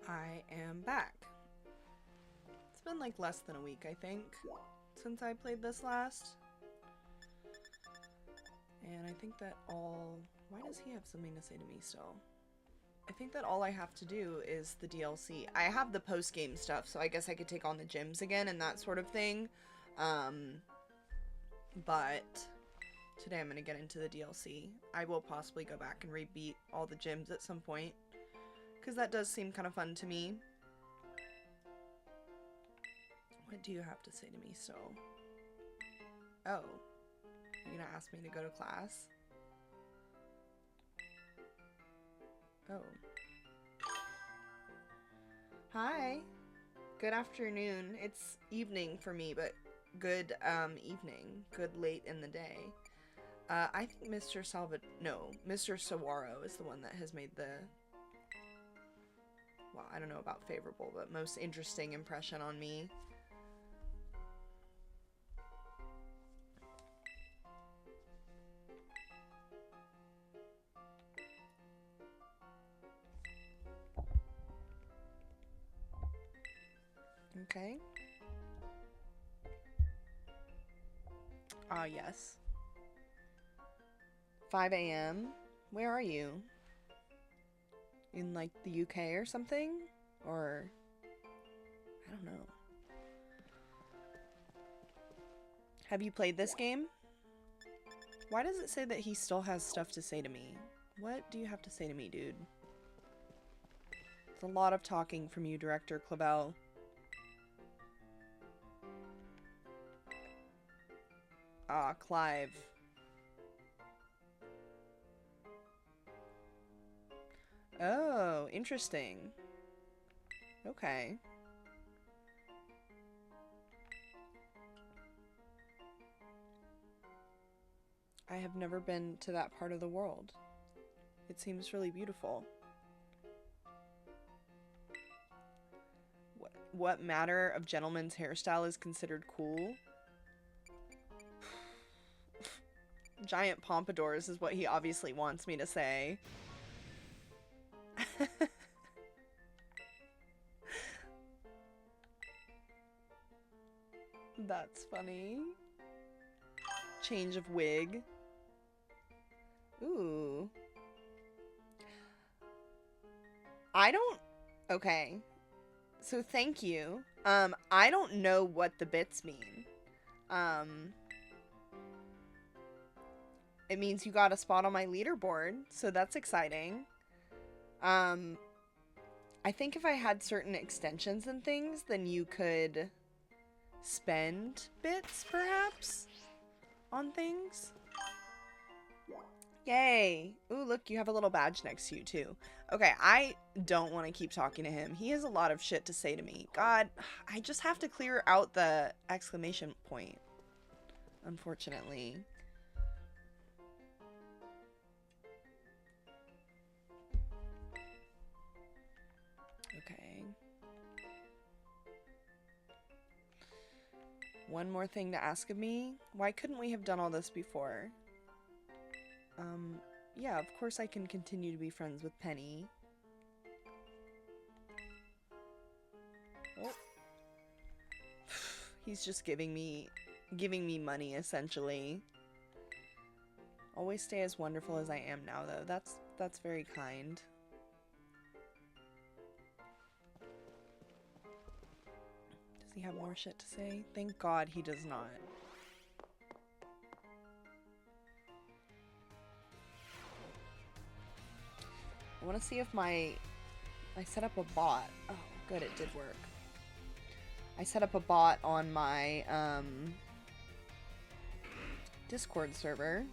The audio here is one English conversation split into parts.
I am back. It's been like less than a week, I think, since I played this last. And I think that all... Why does he have something to say to me still? I think that all I have to do is the DLC. I have the post-game stuff, so I guess I could take on the gyms again and that sort of thing. But today I'm going to get into the DLC. I will possibly go back and rebeat all the gyms at some point, because that does seem kind of fun to me. What do you have to say to me still? Oh. You're gonna ask me to go to class? Oh. Hi. Good afternoon. It's evening for me, but good evening. Good late in the day. I think Mr. Sawaro is the one that has made the, well, I don't know about favorable, but most interesting impression on me. Okay. Ah, yes. 5 a.m. Where are you? In, like, the UK or something? Or... I don't know. Have you played this game? Why does it say that he still has stuff to say to me? What do you have to say to me, dude? It's a lot of talking from you, Director Clavel. Ah, Clive. Oh, interesting. Okay. I have never been to that part of the world. It seems really beautiful. What matter of gentleman's hairstyle is considered cool? Giant pompadours is what he obviously wants me to say. That's funny. Change of wig. Ooh. I don't... Okay. So thank you. I don't know what the bits mean. It means you got a spot on my leaderboard, so that's exciting. I think if I had certain extensions and things, then you could spend bits, perhaps, on things. Yay! Ooh, look, you have a little badge next to you, too. Okay, I don't want to keep talking to him. He has a lot of shit to say to me. God, I just have to clear out the exclamation point, unfortunately. Okay. One more thing to ask of me? Why couldn't we have done all this before? Yeah, of course I can continue to be friends with Penny. Oh. He's just giving me money, essentially. Always stay as wonderful as I am now, though. That's very kind. Does he have more shit to say? Thank God he does not. I want to see if I set up a bot. Oh, good, it did work. I set up a bot on my Discord server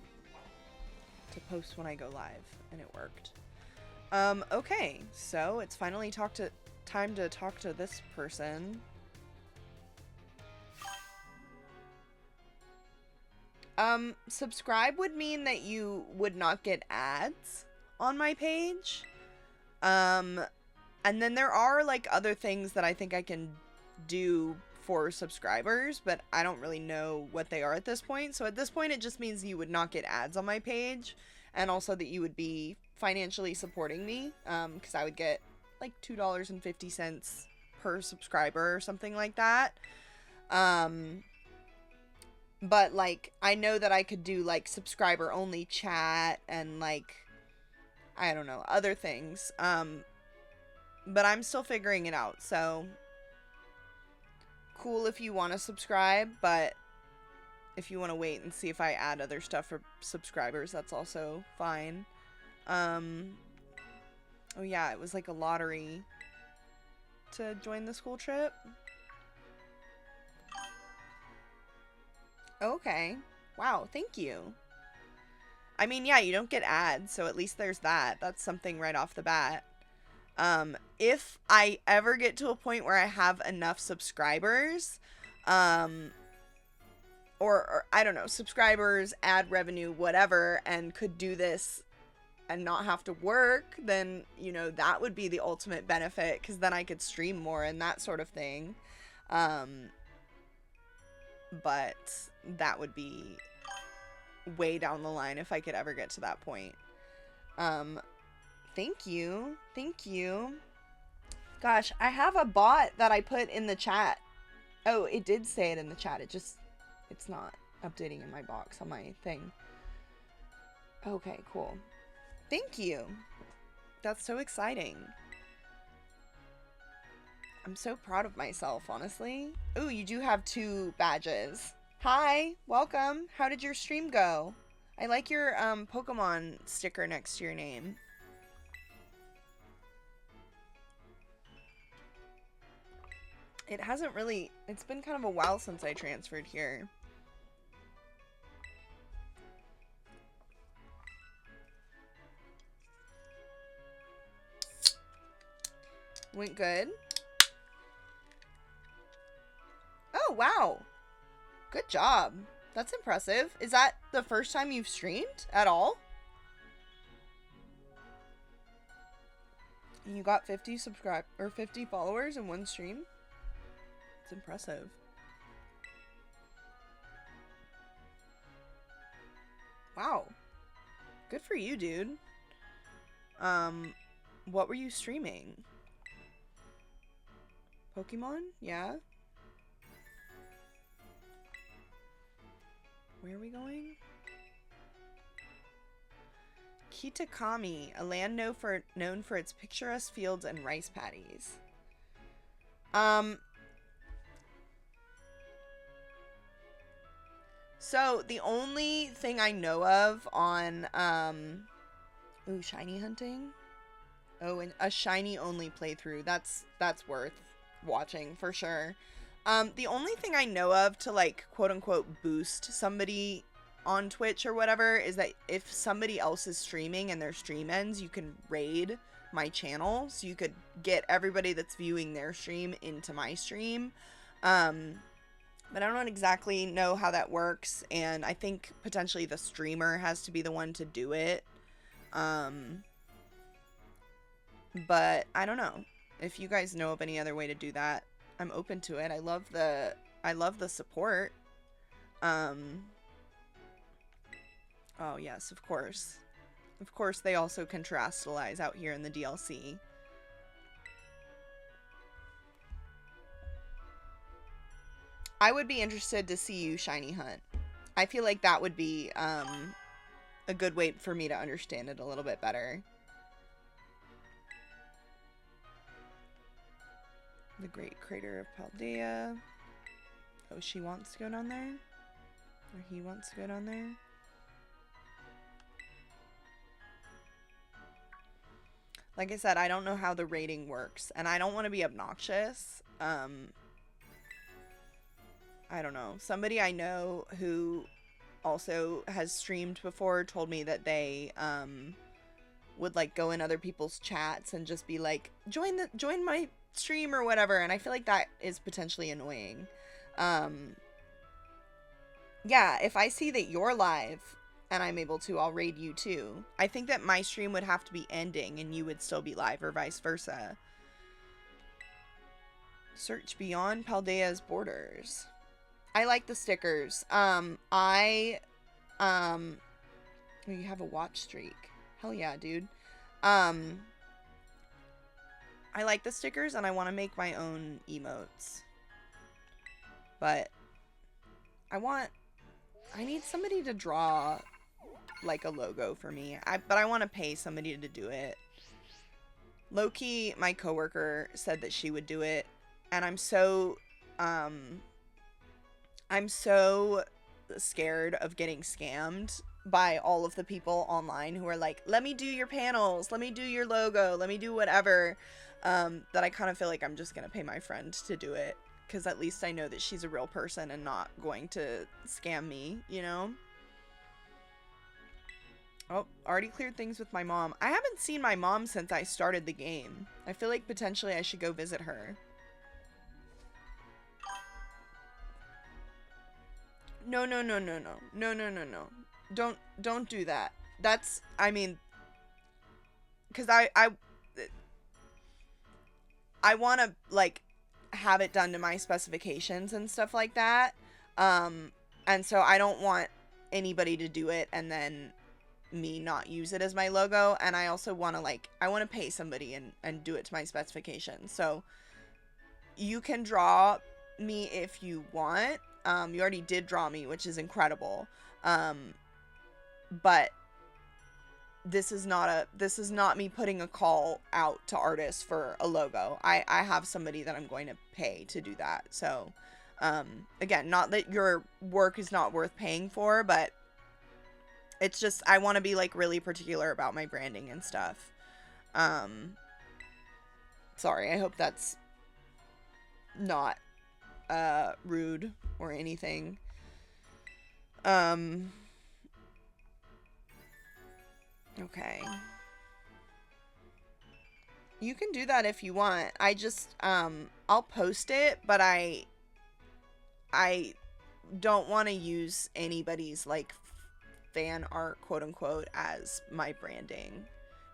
to post when I go live, and it worked. Okay, so it's finally time to talk to this person. Subscribe would mean that you would not get ads on my page. And then there are, like, other things that I think I can do for subscribers, but I don't really know what they are at this point. So at this point, it just means you would not get ads on my page, and also that you would be financially supporting me, because I would get like $2.50 per subscriber or something like that. But like I know that I could do like subscriber only chat and like I don't know, other things. But I'm still figuring it out. So cool if you want to subscribe, but if you want to wait and see if I add other stuff for subscribers, that's also fine. Oh yeah, it was like a lottery to join the school trip. Okay. Wow, thank you. I mean, yeah, you don't get ads, so at least there's that. That's something right off the bat. If I ever get to a point where I have enough subscribers, or I don't know, subscribers, ad revenue, whatever, and could do this and not have to work, then, you know, that would be the ultimate benefit, because then I could stream more and that sort of thing. But that would be way down the line if I could ever get to that point. Thank you. Thank you. Gosh, I have a bot that I put in the chat. Oh, it did say it in the chat. It's not updating in my box on my thing. Okay, cool. Thank you. That's so exciting. I'm so proud of myself, honestly. Ooh, you do have 2 badges. Hi, welcome. How did your stream go? I like your Pokemon sticker next to your name. It's been kind of a while since I transferred here. Went good. Oh, wow. Good job. That's impressive. Is that the first time you've streamed at all? You got 50 followers in one stream? It's impressive. Wow. Good for you, dude. What were you streaming? Pokemon? Yeah. Where are we going? Kitakami, a land known for its picturesque fields and rice paddies. So the only thing I know of on ooh, shiny hunting. Oh, and a shiny only playthrough. That's worth watching for sure. The only thing I know of to like quote unquote boost somebody on Twitch or whatever is that if somebody else is streaming and their stream ends, you can raid my channel, so you could get everybody that's viewing their stream into my stream. But I don't exactly know how that works, and I think potentially the streamer has to be the one to do it. But I don't know. If you guys know of any other way to do that, I'm open to it. I love the support. Oh yes, of course. Of course they also contrastalize out here in the DLC. I would be interested to see you shiny hunt. I feel like that would be a good way for me to understand it a little bit better. The Great Crater of Paldea. Oh, she wants to go down there? Or he wants to go down there? Like I said, I don't know how the rating works, and I don't want to be obnoxious. I don't know. Somebody I know who also has streamed before told me that they would like go in other people's chats and just be like, join my stream or whatever, and I feel like that is potentially annoying. Yeah, if I see that you're live and I'm able to, I'll raid you too. I think that my stream would have to be ending and you would still be live, or vice versa. Search beyond Paldea's borders. I like the stickers. You have a watch streak. Hell yeah, dude. I like the stickers and I want to make my own emotes. But I need somebody to draw like a logo for me. But I want to pay somebody to do it. Low-key, my coworker said that she would do it, and I'm so scared of getting scammed by all of the people online who are like, let me do your panels, let me do your logo, let me do whatever, that I kind of feel like I'm just gonna pay my friend to do it, because at least I know that she's a real person and not going to scam me, you know? Oh, already cleared things with my mom. I haven't seen my mom since I started the game. I feel like potentially I should go visit her. No, no, no, no, no. No, no, no, no. Don't do that. That's, I mean, because I want to, like, have it done to my specifications and stuff like that. And so I don't want anybody to do it and then me not use it as my logo. And I also want to, like, I want to pay somebody and do it to my specifications. So you can draw me if you want. You already did draw me, which is incredible. But this is not me putting a call out to artists for a logo. I have somebody that I'm going to pay to do that. So, again, not that your work is not worth paying for, but it's just, I want to be, like, really particular about my branding and stuff. Sorry, I hope that's not, rude or anything. Okay. You can do that if you want. I just, I'll post it, but I don't want to use anybody's, like, fan art, quote unquote, as my branding,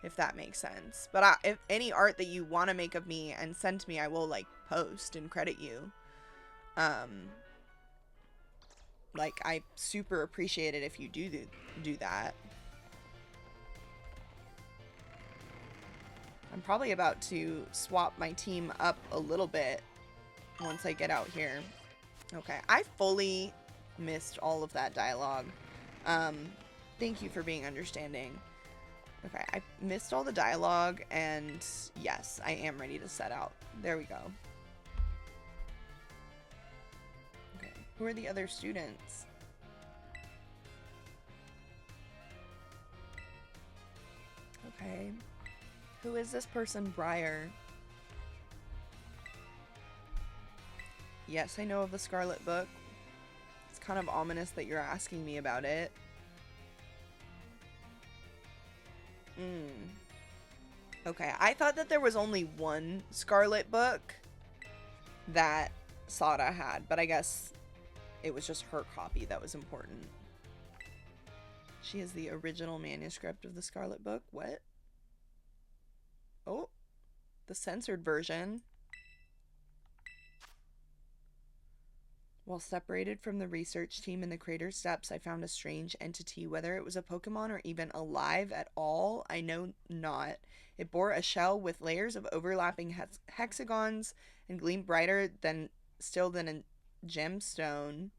if that makes sense. But if any art that you want to make of me and send to me, I will, like, post and credit you. Like, I super appreciate it if you do that. I'm probably about to swap my team up a little bit once I get out here. Okay, I fully missed all of that dialogue. Thank you for being understanding. Okay, I missed all the dialogue, and yes, I am ready to set out. There we go. Okay, who are the other students? Okay. Who is this person, Briar? Yes, I know of the Scarlet book. It's kind of ominous that you're asking me about it. Okay, I thought that there was only one Scarlet book that Sada had, but I guess it was just her copy that was important. She has the original manuscript of the Scarlet book. What? Oh, the censored version. While separated from the research team in the crater steps, I found a strange entity. Whether it was a Pokemon or even alive at all, I know not. It bore a shell with layers of overlapping hexagons and gleamed brighter than a gemstone.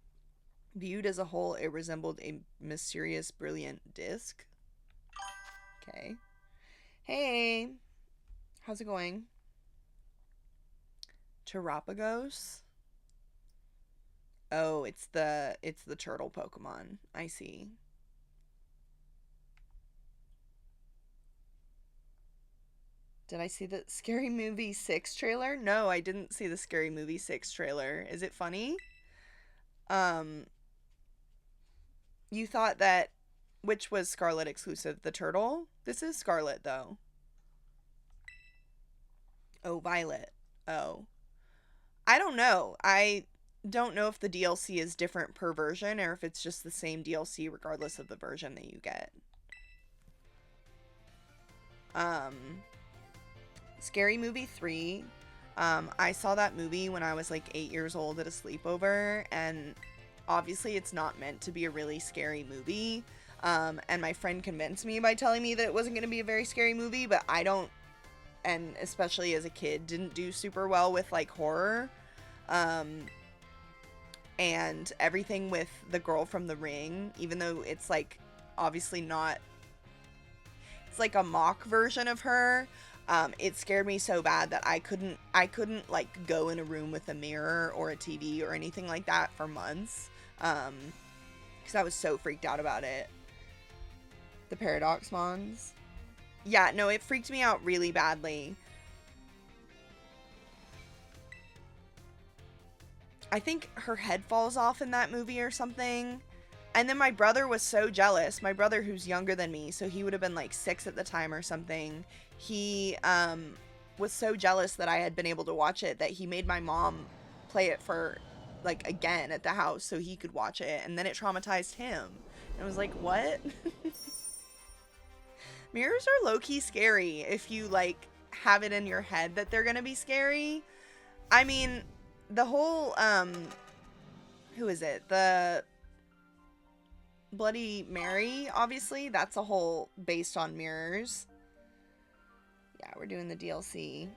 Viewed as a whole, it resembled a mysterious, brilliant disc. Okay. Hey! How's it going? Terapagos? Oh, it's the turtle Pokemon. I see. Did I see the Scary Movie 6 trailer? No, I didn't see the Scary Movie 6 trailer. Is it funny? You thought that, which was Scarlet exclusive? The turtle? This is Scarlet, though. Oh, Violet. Oh. I don't know. I don't know if the DLC is different per version or if it's just the same DLC regardless of the version that you get. Scary Movie 3. I saw that movie when I was like 8 years old at a sleepover, and obviously it's not meant to be a really scary movie. And my friend convinced me by telling me that it wasn't going to be a very scary movie, but I don't and especially as a kid, didn't do super well with like horror. And everything with the girl from The Ring, even though it's like obviously not, it's like a mock version of her. It scared me so bad that I couldn't like go in a room with a mirror or a TV or anything like that for months. Because I was so freaked out about it. The Paradox Mons. Yeah, no, it freaked me out really badly. I think her head falls off in that movie or something. And then my brother was so jealous. My brother, who's younger than me, so he would have been like 6 at the time or something. He was so jealous that I had been able to watch it that he made my mom play it for like again at the house so he could watch it. And then it traumatized him. And I was like, what? Mirrors are low-key scary if you like have it in your head that they're gonna be scary. I mean, the whole who is it? The Bloody Mary, obviously, that's a whole based on mirrors. Yeah, we're doing the DLC.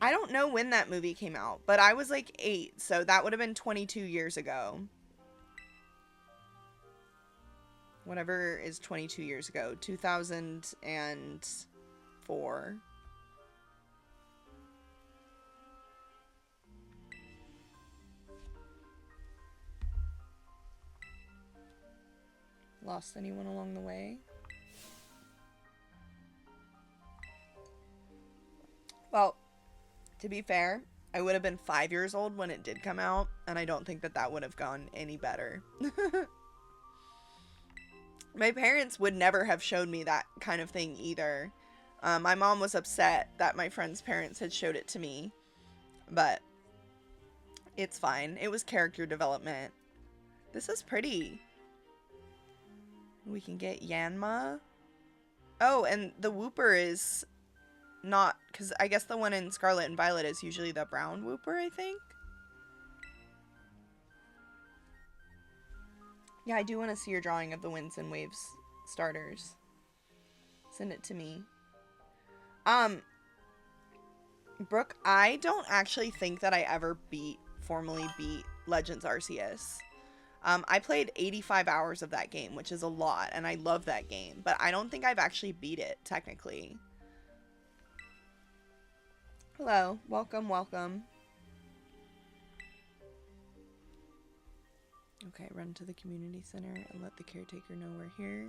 I don't know when that movie came out, but I was like 8, so that would have been 22 years ago. Whatever is 22 years ago. 2004. Lost anyone along the way? Well, to be fair, I would have been 5 years old when it did come out, and I don't think that that would have gone any better. My parents would never have showed me that kind of thing either. My mom was upset that my friend's parents had showed it to me, but it's fine. It was character development. This is pretty. We can get Yanma. Oh, and the Wooper is not, because I guess the one in Scarlet and Violet is usually the brown Wooper, I think. Yeah, I do want to see your drawing of the Winds and Waves starters. Send it to me. Brooke, I don't actually think that I ever formally beat Legends Arceus. I played 85 hours of that game, which is a lot, and I love that game, but I don't think I've actually beat it, technically. Hello. Welcome, welcome. Okay, run to the community center and let the caretaker know we're here.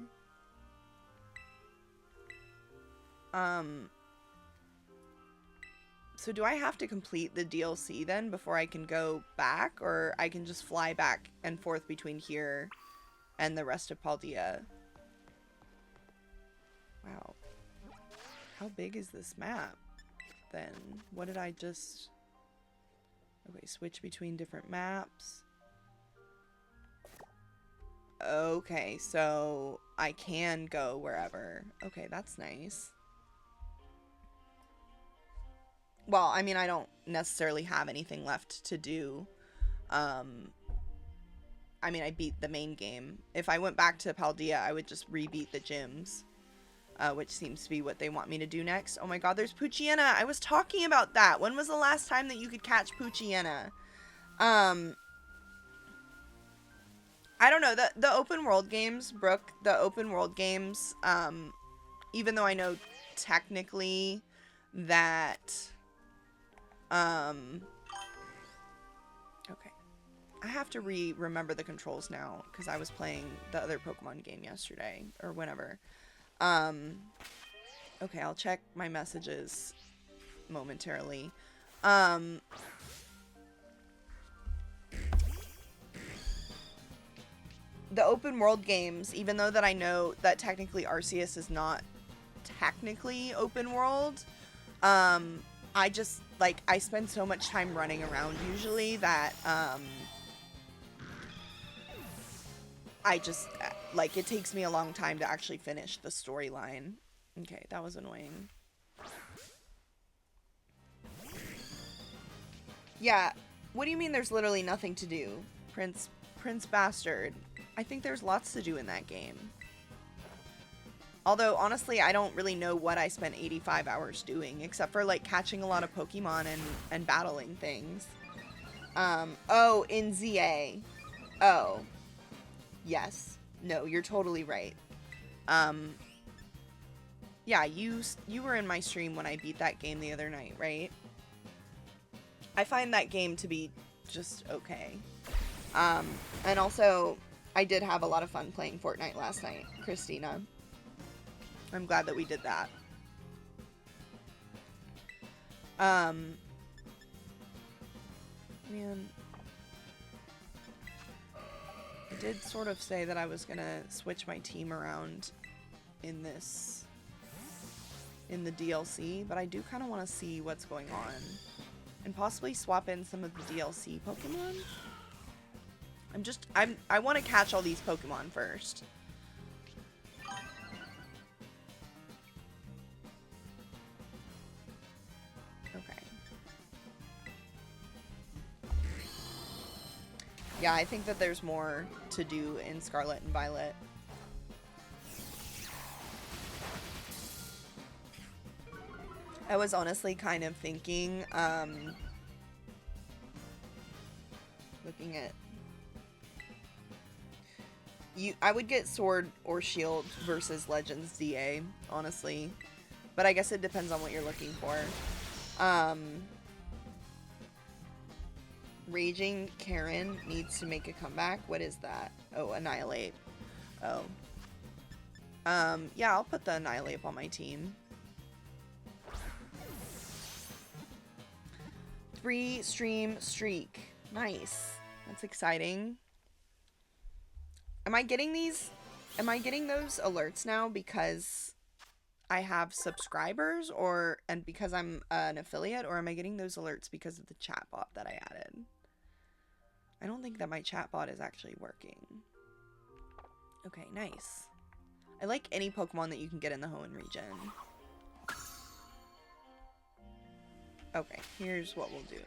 So do I have to complete the DLC then before I can go back, or I can just fly back and forth between here and the rest of Paldea? Wow. How big is this map then? What did I just... Okay, switch between different maps. Okay, so I can go wherever. Okay, that's nice. Well, I mean, I don't necessarily have anything left to do. I mean, I beat the main game. If I went back to Paldea, I would just re-beat the gyms, which seems to be what they want me to do next. Oh my god, there's Poochyena! I was talking about that! When was the last time that you could catch Poochyena? I don't know, the open world games, Brooke, the open world games, even though I know technically that... Okay. I have to remember the controls now, because I was playing the other Pokemon game yesterday, or whenever. Okay, I'll check my messages momentarily. The open world games, even though that I know that technically Arceus is not technically open world, I just, like, I spend so much time running around usually that, I just, like, it takes me a long time to actually finish the storyline. Okay, that was annoying. Yeah, what do you mean there's literally nothing to do? Prince Bastard. I think there's lots to do in that game. Although, honestly, I don't really know what I spent 85 hours doing, except for, like, catching a lot of Pokemon and battling things. Oh, in ZA. Oh. Yes. No, you're totally right. Yeah, you were in my stream when I beat that game the other night, right? I find that game to be just okay. And also, I did have a lot of fun playing Fortnite last night, Christina. I'm glad that we did that. Man. I did sort of say that I was gonna switch my team around in the DLC, but I do kind of want to see what's going on. And possibly swap in some of the DLC Pokemon? I want to catch all these Pokemon first. Okay. Yeah, I think that there's more to do in Scarlet and Violet. I was honestly kind of thinking, looking at... I would get Sword or Shield versus Legends DA, honestly. But I guess it depends on what you're looking for. Raging Karen needs to make a comeback. What is that? Oh, Annihilate. Oh. Yeah, I'll put the Annihilate on my team. 3-stream streak. Nice. That's exciting. Am I getting those alerts now because I have subscribers and because I'm an affiliate, or am I getting those alerts because of the chatbot that I added? I don't think that my chatbot is actually working. Okay, nice. I like any Pokemon that you can get in the Hoenn region. Okay, here's what we'll do.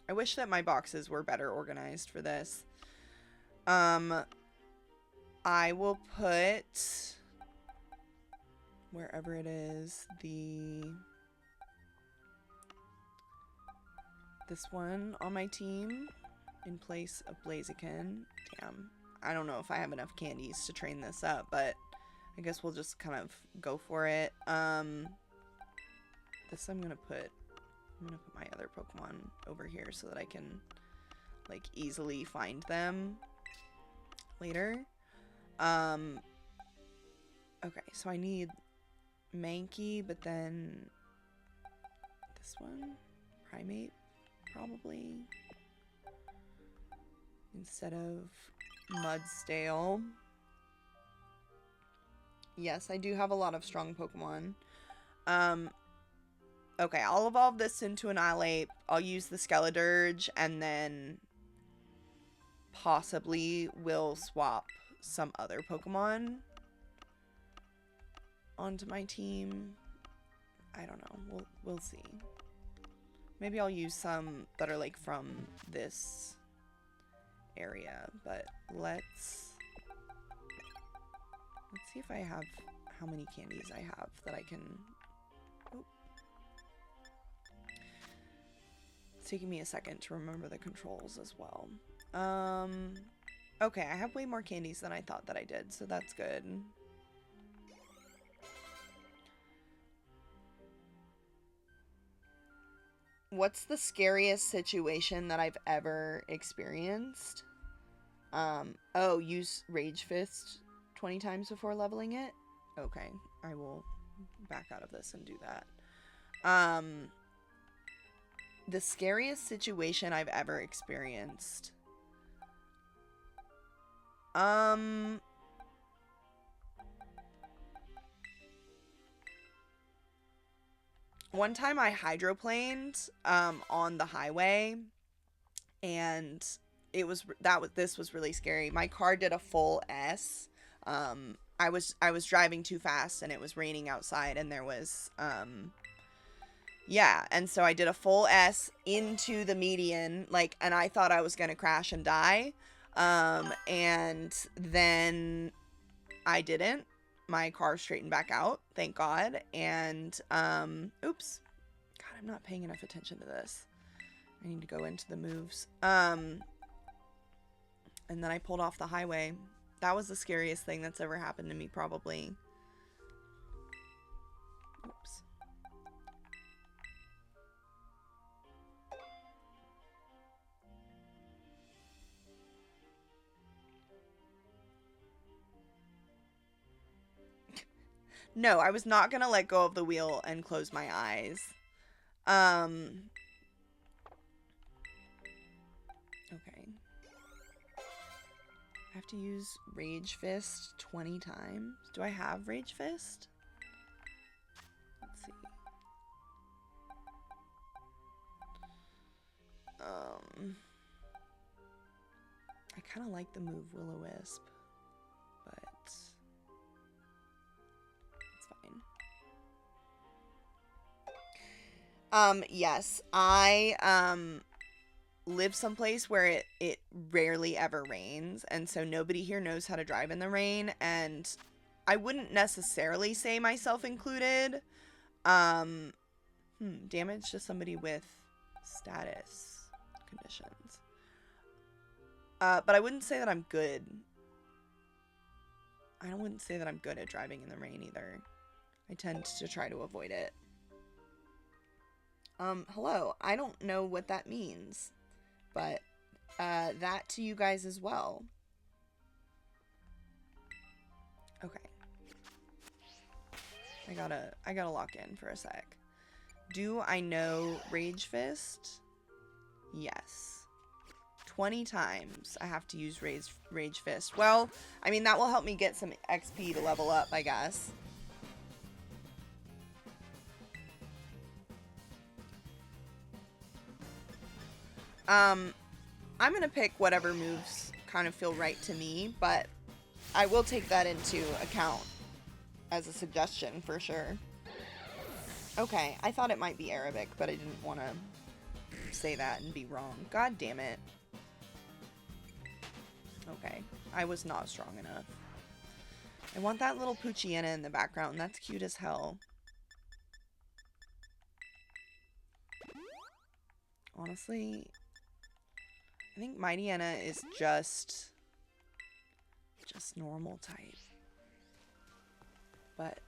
I wish that my boxes were better organized for this. I will put wherever it is this one on my team in place of Blaziken. Damn. I don't know if I have enough candies to train this up, but I guess we'll just kind of go for it. This I'm gonna put my other Pokemon over here so that I can like easily find them later. Okay, so I need Mankey, but then this one, Primate, probably, instead of Mudsdale. Yes, I do have a lot of strong Pokemon. Okay, I'll evolve this into an Annihilate. I'll use the Skeledirge, and then possibly we'll swap some other Pokemon onto my team. I don't know. We'll see. Maybe I'll use some that are like from this area, but let's see if I have how many candies I have that I can. Oh. It's taking me a second to remember the controls as well. Okay, I have way more candies than I thought that I did, so that's good. What's the scariest situation that I've ever experienced? Oh, use Rage Fist 20 times before leveling it? Okay, I will back out of this and do that. The scariest situation I've ever experienced. One time I hydroplaned on the highway, and this was really scary. My car did a full S. I was driving too fast, and it was raining outside, and there was yeah, and so I did a full S into the median, and I thought I was gonna crash and die. And then I didn't. my car straightened back out, thank God. And, oops. God, I'm not paying enough attention to this. I need to go into the moves. And then I pulled off the highway. That was the scariest thing that's ever happened to me, probably. Oops. No, I was not gonna let go of the wheel and close my eyes. Okay. I have to use Rage Fist 20 times. Do I have Rage Fist? Let's see. I kind of like the move Will-O-Wisp, but it's fine. Yes, I, live someplace where it rarely ever rains, and so nobody here knows how to drive in the rain, and I wouldn't necessarily say myself included. Damage to somebody with status conditions. But I wouldn't say that I'm good. I wouldn't say that I'm good at driving in the rain either. I tend to try to avoid it. Hello. I don't know what that means, but that to you guys as well. Okay. I gotta lock in for a sec. Do I know Rage Fist? Yes. 20 times I have to use Rage Fist. Well, I mean, that will help me get some XP to level up, I guess. I'm gonna pick whatever moves kind of feel right to me, but I will take that into account as a suggestion for sure. Okay, I thought it might be Arabic, but I didn't want to say that and be wrong. God damn it. Okay, I was not strong enough. I want that little Poochyena in the background. That's cute as hell. Honestly, I think Mightyena is just normal type. But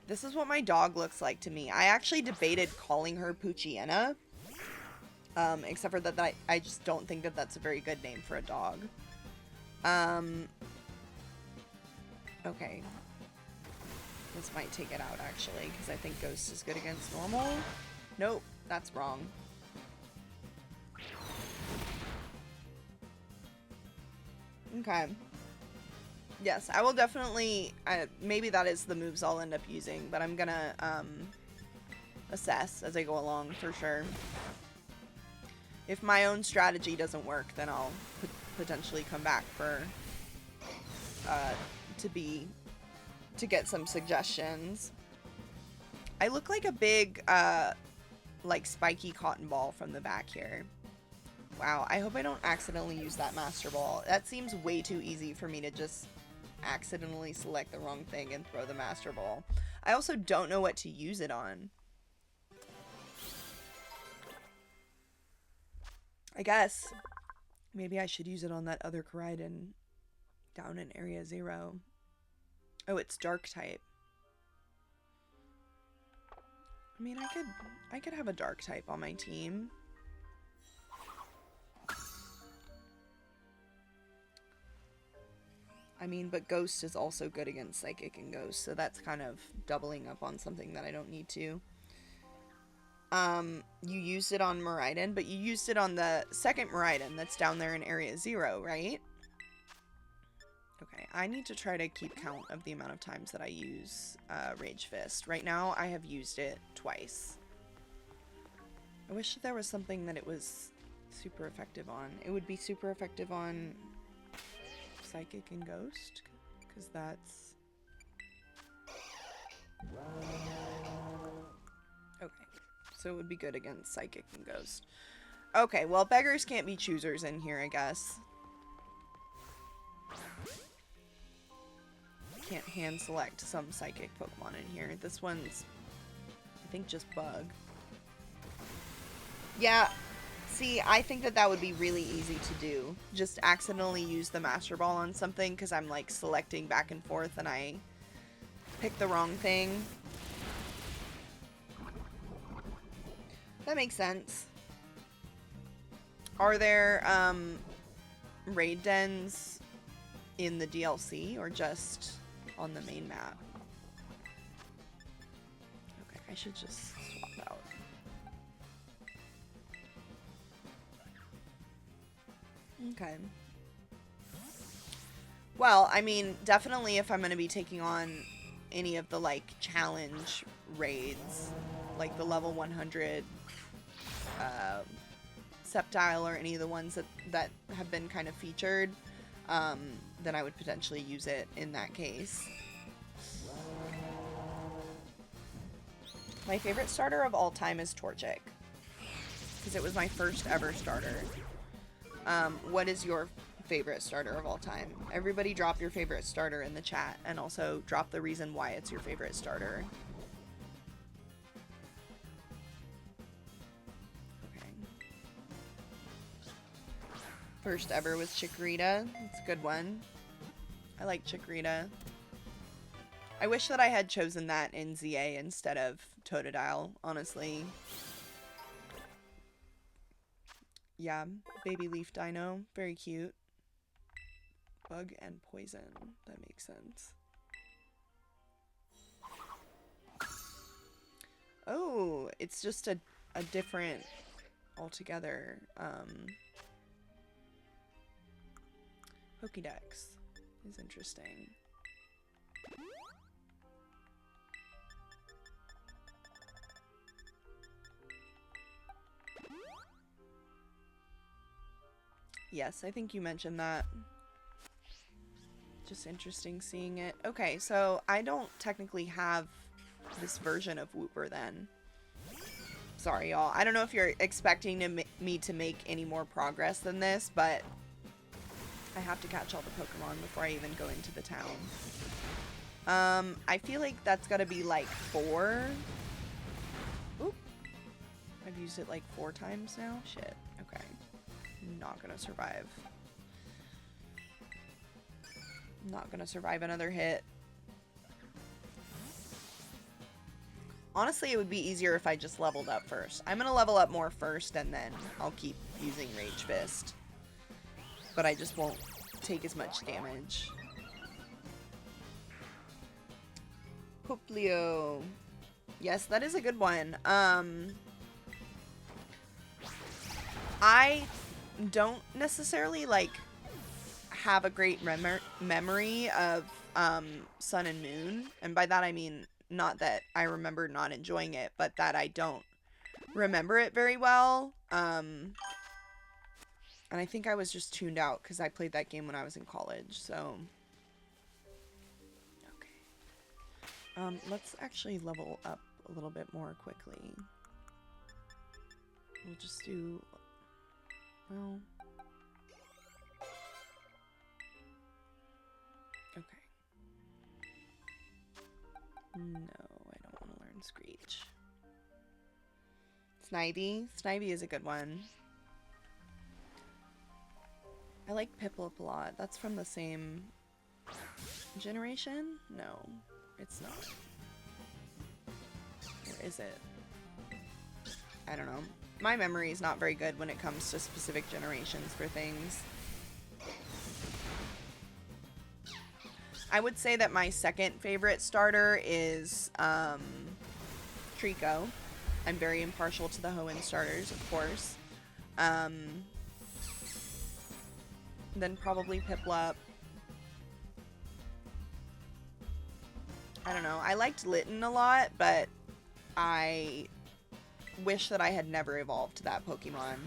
this is what my dog looks like to me. I actually debated calling her Poochyena. Except for that I just don't think that that's a very good name for a dog. Okay. This might take it out, actually, because I think Ghost is good against normal. Nope, that's wrong. Okay. Yes, I will definitely, maybe that is the moves I'll end up using, but I'm gonna, assess as I go along, for sure. If my own strategy doesn't work, then I'll potentially come back for, to get some suggestions. I look like a big, like, spiky cotton ball from the back here. Wow, I hope I don't accidentally use that Master Ball. That seems way too easy for me to just accidentally select the wrong thing and throw the Master Ball. I also don't know what to use it on. I guess maybe I should use it on that other Koraidon down in Area 0. Oh, it's Dark type. I mean, I could have a Dark type on my team. I mean, but Ghost is also good against Psychic and Ghost, so that's kind of doubling up on something that I don't need to. You used it on Miraidon, but you used it on the second Miraidon that's down there in Area 0, right? Okay, I need to try to keep count of the amount of times that I use Rage Fist. Right now, I have used it twice. I wish there was something that it was super effective on. It would be super effective on Psychic and Ghost, because that's... Okay, so it would be good against Psychic and Ghost. Okay, well, beggars can't be choosers in here, I guess. can't hand select some psychic Pokemon in here. This one's, I think, just bug. Yeah, see, I think that that would be really easy to do. Just accidentally use the Master Ball on something because I'm like selecting back and forth and I pick the wrong thing. That makes sense. Are there raid dens in the DLC or just on the main map? Okay, I should just swap out. Okay. Well, I mean, definitely if I'm going to be taking on any of the, like, challenge raids, like the level 100 Sceptile or any of the ones that have been kind of featured, then I would potentially use it in that case. My favorite starter of all time is Torchic, because it was my first ever starter. What is your favorite starter of all time? Everybody drop your favorite starter in the chat, and also drop the reason why it's your favorite starter. Okay. First ever was Chikorita. It's a good one. I like Chikorita. I wish that I had chosen that in ZA instead of Totodile, honestly. Yeah, baby leaf dino. Very cute. Bug and poison. That makes sense. Oh, it's just a different altogether Pokédex. Is interesting. Yes, I think you mentioned that. Just interesting seeing it. Okay, so I don't technically have this version of Wooper then. Sorry, y'all. I don't know if you're expecting me to make any more progress than this, but I have to catch all the Pokemon before I even go into the town. I feel like that's gotta be like 4. Oop. I've used it like 4 times now. Shit. Okay. Not gonna survive. Not gonna survive another hit. Honestly, it would be easier if I just leveled up first. I'm gonna level up more first, and then I'll keep using Rage Fist. But I just won't take as much damage. Poplio. Yes, that is a good one. I don't necessarily, like, have a great memory of Sun and Moon. And by that I mean not that I remember not enjoying it, but that I don't remember it very well. And I think I was just tuned out because I played that game when I was in college, so... Okay. Let's actually level up a little bit more quickly. We'll just do... Well... Okay. No, I don't want to learn Screech. Snivy. Snivy is a good one. I like Piplup a lot. That's from the same generation? No, it's not. Or is it? I don't know. My memory is not very good when it comes to specific generations for things. I would say that my second favorite starter is Trico. I'm very impartial to the Hoenn starters, of course. Then probably Piplup. I don't know. I liked Litten a lot, but I wish that I had never evolved to that Pokemon.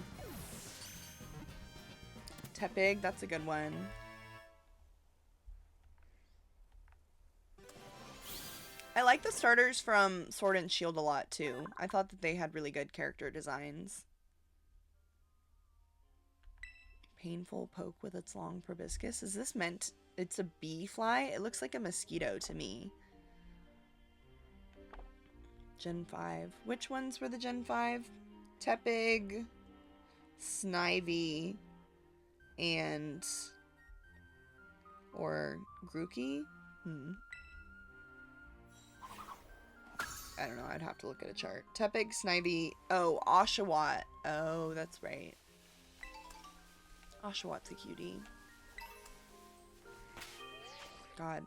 Tepig, that's a good one. I like the starters from Sword and Shield a lot, too. I thought that they had really good character designs. Painful poke with its long proboscis. Is this meant... It's a bee fly? It looks like a mosquito to me. Gen 5. Which ones were the Gen 5? Tepig, Snivy, and... Or Grookey? I don't know. I'd have to look at a chart. Tepig, Snivy. Oh, Oshawott. Oh, that's right. Oshawott's a cutie. God.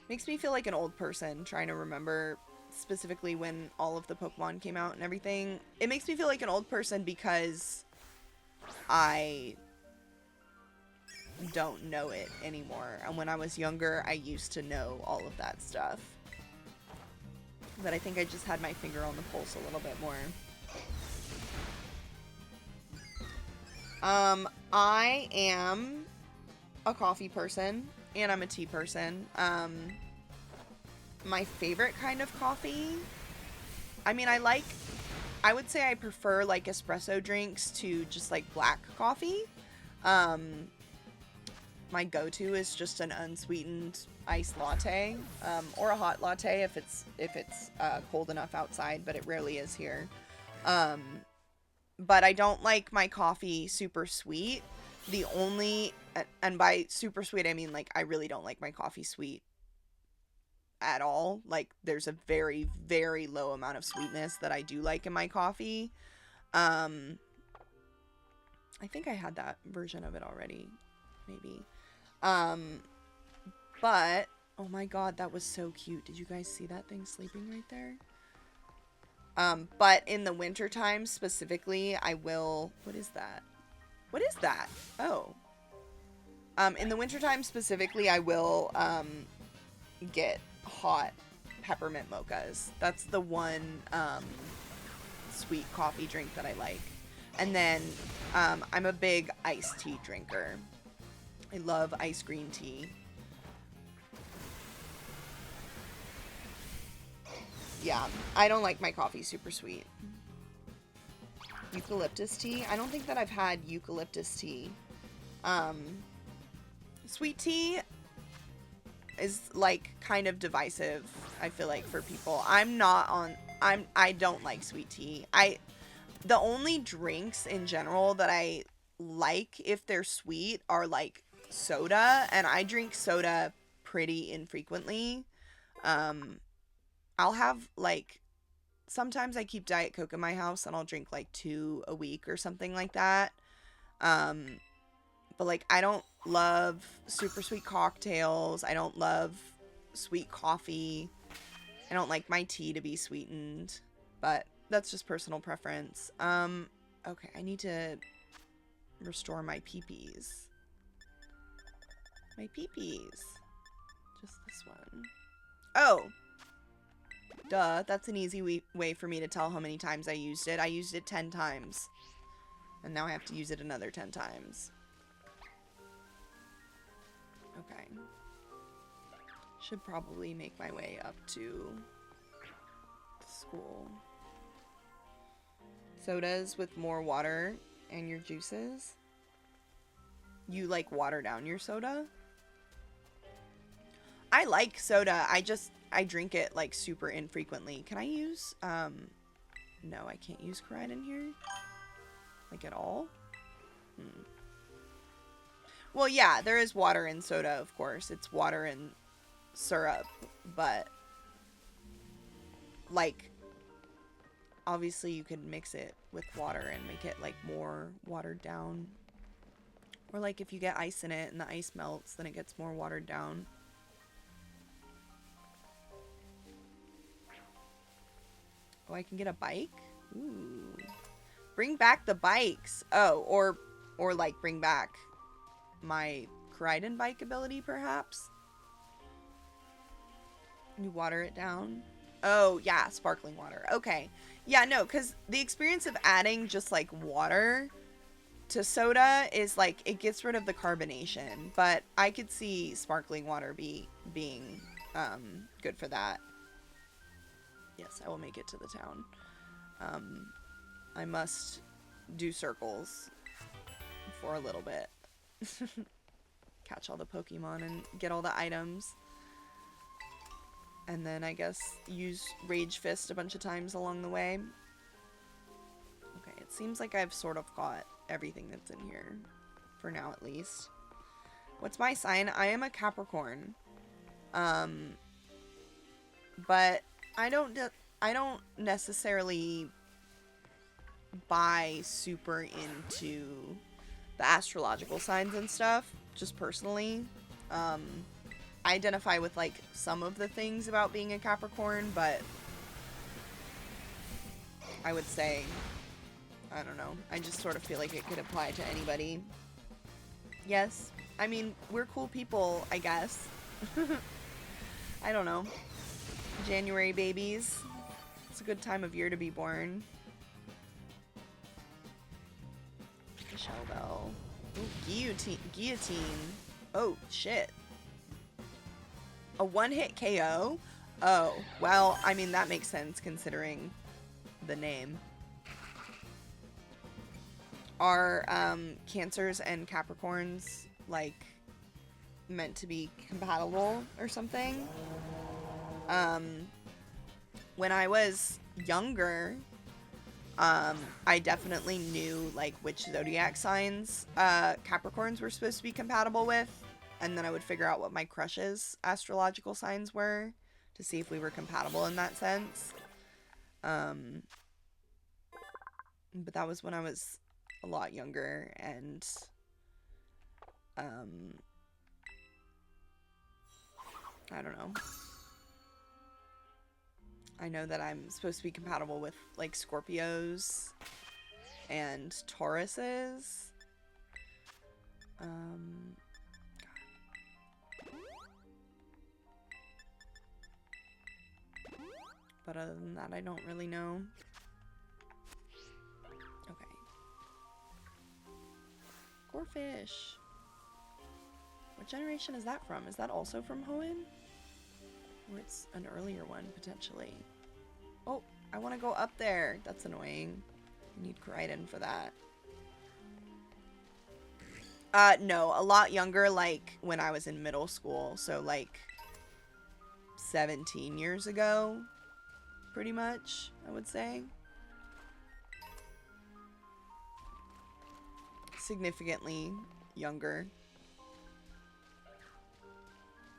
Makes me feel like an old person trying to remember specifically when all of the Pokemon came out and everything. It makes me feel like an old person because I don't know it anymore. And when I was younger, I used to know all of that stuff. But I think I just had my finger on the pulse a little bit more. I am a coffee person and I'm a tea person. My favorite kind of coffee, I mean, I would say I prefer like espresso drinks to just like black coffee. My go-to is just an unsweetened iced latte, or a hot latte if it's cold enough outside, but it rarely is here. But I don't like my coffee super sweet. And by super sweet, I mean like I really don't like my coffee sweet at all. Like there's a very, very low amount of sweetness that I do like in my coffee. I think I had that version of it already, maybe. But oh my god, that was so cute. Did you guys see that thing sleeping right there? But in the wintertime specifically, I will... What is that? What is that? Oh. In the wintertime specifically, I will, get hot peppermint mochas. That's the one, sweet coffee drink that I like. And then, I'm a big iced tea drinker. I love iced green tea. Yeah, I don't like my coffee super sweet. Eucalyptus tea? I don't think that I've had eucalyptus tea. Sweet tea is like kind of divisive, I feel like, for people. I don't like sweet tea. The only drinks in general that I like if they're sweet are like soda, and I drink soda pretty infrequently. I'll have like, sometimes I keep Diet Coke in my house and I'll drink like 2 a week or something like that. But like, I don't love super sweet cocktails. I don't love sweet coffee. I don't like my tea to be sweetened, but that's just personal preference. Okay, I need to restore my peepees. My peepees. Just this one. Oh! Duh, that's an easy way for me to tell how many times I used it. I used it 10 times. And now I have to use it another 10 times. Okay. Should probably make my way up to school. Sodas with more water and your juices. You like water down your soda? I like soda. I drink it like super infrequently. Can I use, no, I can't use Koraidon here. Like at all? Well, yeah, there is water in soda, of course. It's water and syrup, but like, obviously you could mix it with water and make it like more watered down. Or like if you get ice in it and the ice melts, then it gets more watered down. Oh, I can get a bike? Ooh. Bring back the bikes. Oh, or like bring back my Koraidon bike ability, perhaps? You water it down? Oh, yeah, sparkling water. Okay. Yeah, no, because the experience of adding just like water to soda is like, it gets rid of the carbonation. But I could see sparkling water being good for that. Yes, I will make it to the town. I must do circles for a little bit. Catch all the Pokemon and get all the items. And then I guess use Rage Fist a bunch of times along the way. Okay, it seems like I've sort of got everything that's in here. For now, at least. What's my sign? I am a Capricorn. But I don't necessarily buy super into the astrological signs and stuff, just personally. I identify with like some of the things about being a Capricorn, but I would say, I don't know, I just sort of feel like it could apply to anybody. Yes, I mean, we're cool people, I guess. I don't know. January babies. It's a good time of year to be born. Michelle Bell. Ooh, guillotine. Oh, shit. A one-hit KO? Oh, well, I mean, that makes sense considering the name. Are Cancers and Capricorns, like, meant to be compatible or something? When I was younger, I definitely knew, like, which zodiac signs Capricorns were supposed to be compatible with, and then I would figure out what my crush's astrological signs were to see if we were compatible in that sense. But that was when I was a lot younger, and I don't know. I know that I'm supposed to be compatible with, like, Scorpios and Tauruses. But other than that, I don't really know. Okay. Gorefish. What generation is that from? Is that also from Hoenn? Or it's an earlier one, potentially. Oh, I want to go up there. That's annoying. I need Koraidon for that. No, a lot younger, like, when I was in middle school. So, like, 17 years ago, pretty much, I would say. Significantly younger.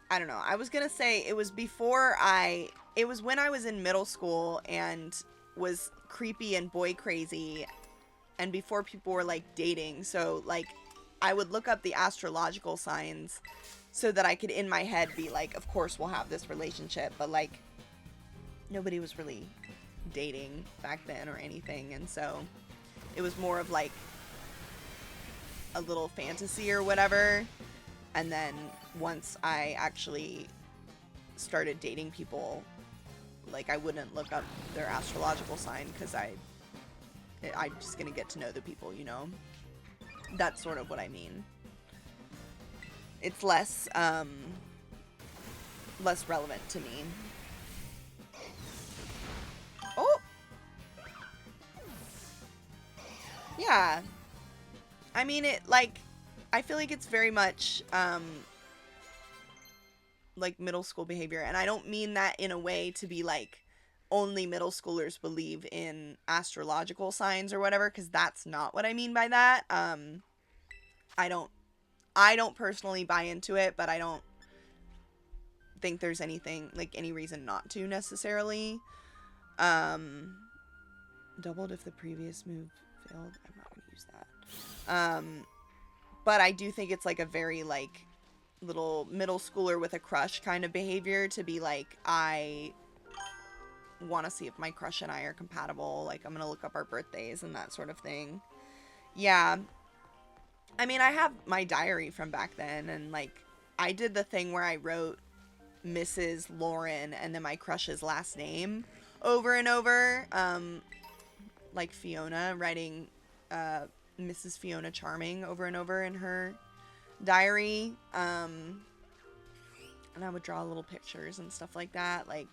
I don't know. I was gonna say it was it was when I was in middle school and was creepy and boy crazy, and before people were, like, dating. So, like, I would look up the astrological signs so that I could in my head be like, of course we'll have this relationship, but, like, nobody was really dating back then or anything, and so it was more of, like, a little fantasy or whatever. And then once I actually started dating people, like, I wouldn't look up their astrological sign because I'm just gonna get to know the people, you know? That's sort of what I mean. It's less relevant to me. Oh! Yeah. I mean, I feel like it's very much, like, middle school behavior. And I don't mean that in a way to be, like, only middle schoolers believe in astrological signs or whatever, because that's not what I mean by that. I don't personally buy into it, but I don't think there's anything, like, any reason not to necessarily. Doubled if the previous move failed. I'm not going to use that. But I do think it's, like, a very, like, little middle schooler with a crush kind of behavior to be like, I want to see if my crush and I are compatible. Like, I'm going to look up our birthdays and that sort of thing. Yeah. I mean, I have my diary from back then, and, like, I did the thing where I wrote Mrs. Lauren and then my crush's last name over and over. Like Fiona, writing, Mrs. Fiona Charming over and over in her diary. And I would draw little pictures and stuff like that. Like,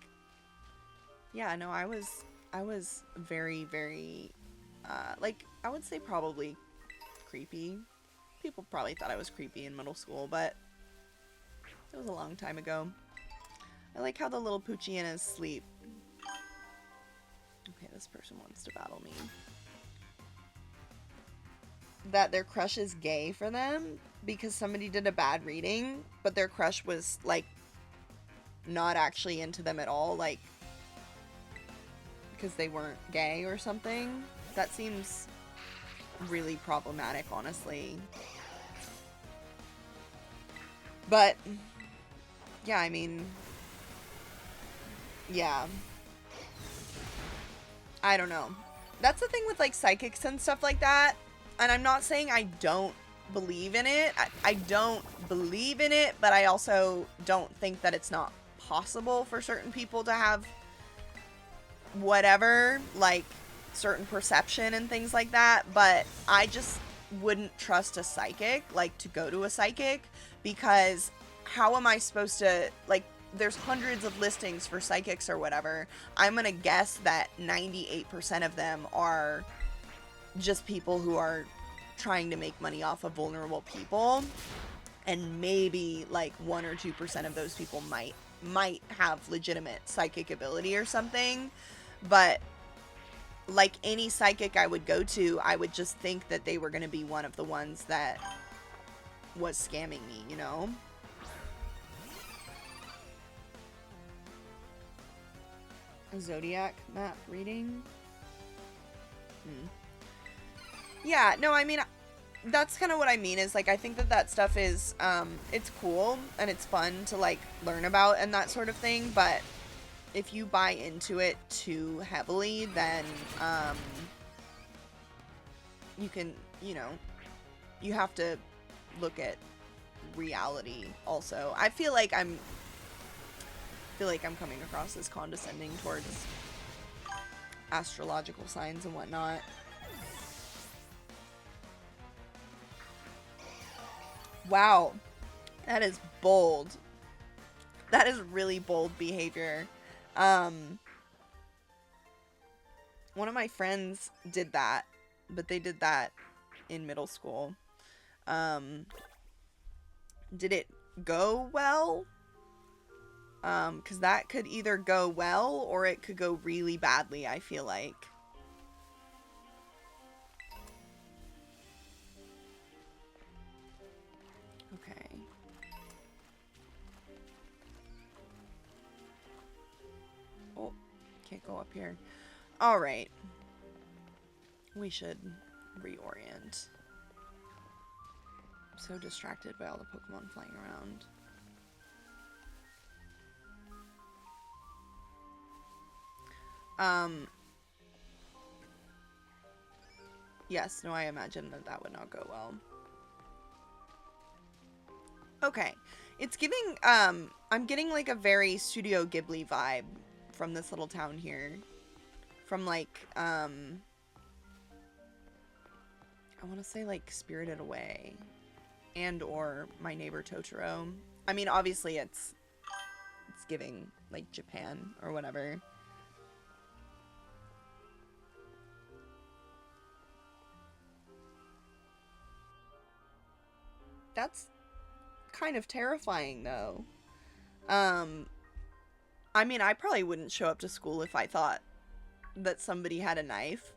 yeah, no, I was very, very, like, I would say probably creepy People probably thought I was creepy in middle school, but it was a long time ago. I like how the little Poochienas sleep. Okay, this person wants to battle me. That their crush is gay for them because somebody did a bad reading, but their crush was, like, not actually into them at all, like, because they weren't gay or something. That seems really problematic, honestly. But, yeah, I mean, yeah. I don't know. That's the thing with, like, psychics and stuff like that. And I'm not saying I don't believe in it. I don't believe in it, but I also don't think that it's not possible for certain people to have whatever, like, certain perception and things like that. But I just wouldn't trust a psychic, like, to go to a psychic, because how am I supposed to, like, there's hundreds of listings for psychics or whatever. I'm gonna guess that 98% of them are just people who are trying to make money off of vulnerable people, and maybe like 1 or 2% of those people might have legitimate psychic ability or something. But like any psychic I would go to, I would just think that they were going to be one of the ones that was scamming me, you know? A zodiac map reading? Yeah, no, I mean, that's kind of what I mean, is, like, I think that that stuff is, it's cool, and it's fun to, like, learn about and that sort of thing, but if you buy into it too heavily, then, you can, you know, you have to look at reality also. I feel like I'm coming across as condescending towards astrological signs and whatnot. Wow, that is bold. That is really bold behavior. One of my friends did that, but they did that in middle school. Did it go well? Because that could either go well or it could go really badly, I feel like. Okay. Oh, can't go up here. Alright. We should reorient. I'm so distracted by all the Pokemon flying around. Yes, no, I imagine that that would not go well. Okay. It's giving, I'm getting like a very Studio Ghibli vibe from this little town here. From like, I want to say like Spirited Away and or My Neighbor Totoro. I mean, obviously it's giving like Japan or whatever. That's kind of terrifying though. I mean, I probably wouldn't show up to school if I thought that somebody had a knife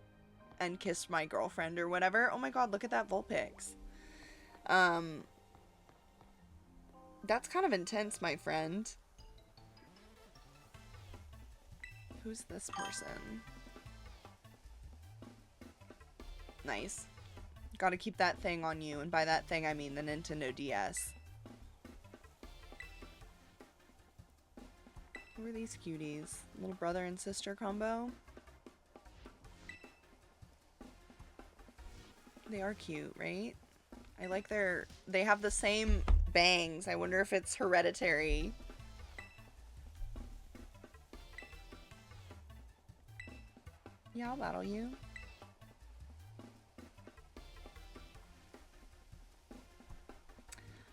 and kissed my girlfriend or whatever. Oh my god, look at that Vulpix. That's kind of intense, my friend. Who's this person? Nice. Gotta keep that thing on you, and by that thing I mean the Nintendo DS. Who are these cuties? Little brother and sister combo? They are cute, right? I like they have the same bangs. I wonder if it's hereditary. Yeah, I'll battle you.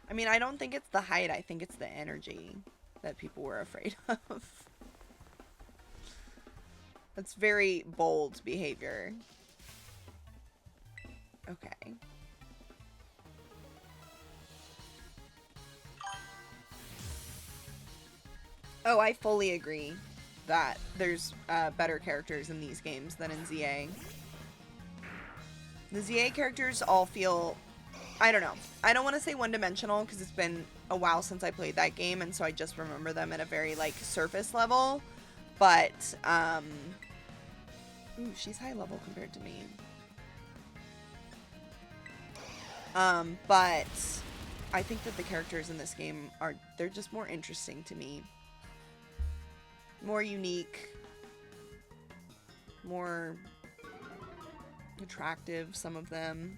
I mean, I don't think it's the height. I think it's the energy that people were afraid of. That's very bold behavior. Okay. Oh, I fully agree that there's better characters in these games than in ZA. The ZA characters all feel, I don't know. I don't want to say one-dimensional because it's been a while since I played that game, and so I just remember them at a very, like, surface level. But, ooh, she's high level compared to me. But I think that the characters in this game they're just more interesting to me. More unique. More attractive, some of them.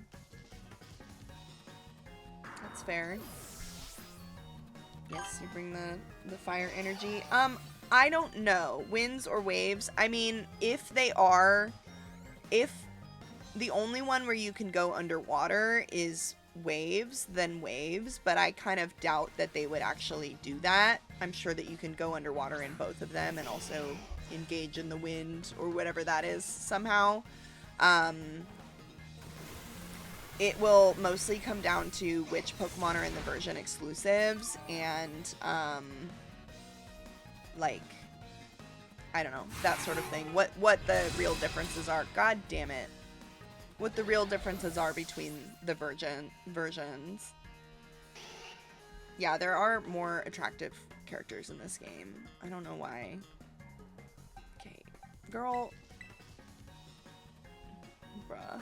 That's fair. Yes, you bring the fire energy. I don't know. Winds or waves. I mean, if the only one where you can go underwater is waves, then waves, but I kind of doubt that they would actually do that. I'm sure that you can go underwater in both of them and also engage in the wind or whatever that is somehow. It will mostly come down to which Pokemon are in the version exclusives and, like, I don't know, that sort of thing. What the real differences are. God damn it. What the real differences are between the versions. Yeah, there are more attractive characters in this game. I don't know why. Okay. Girl. Bruh.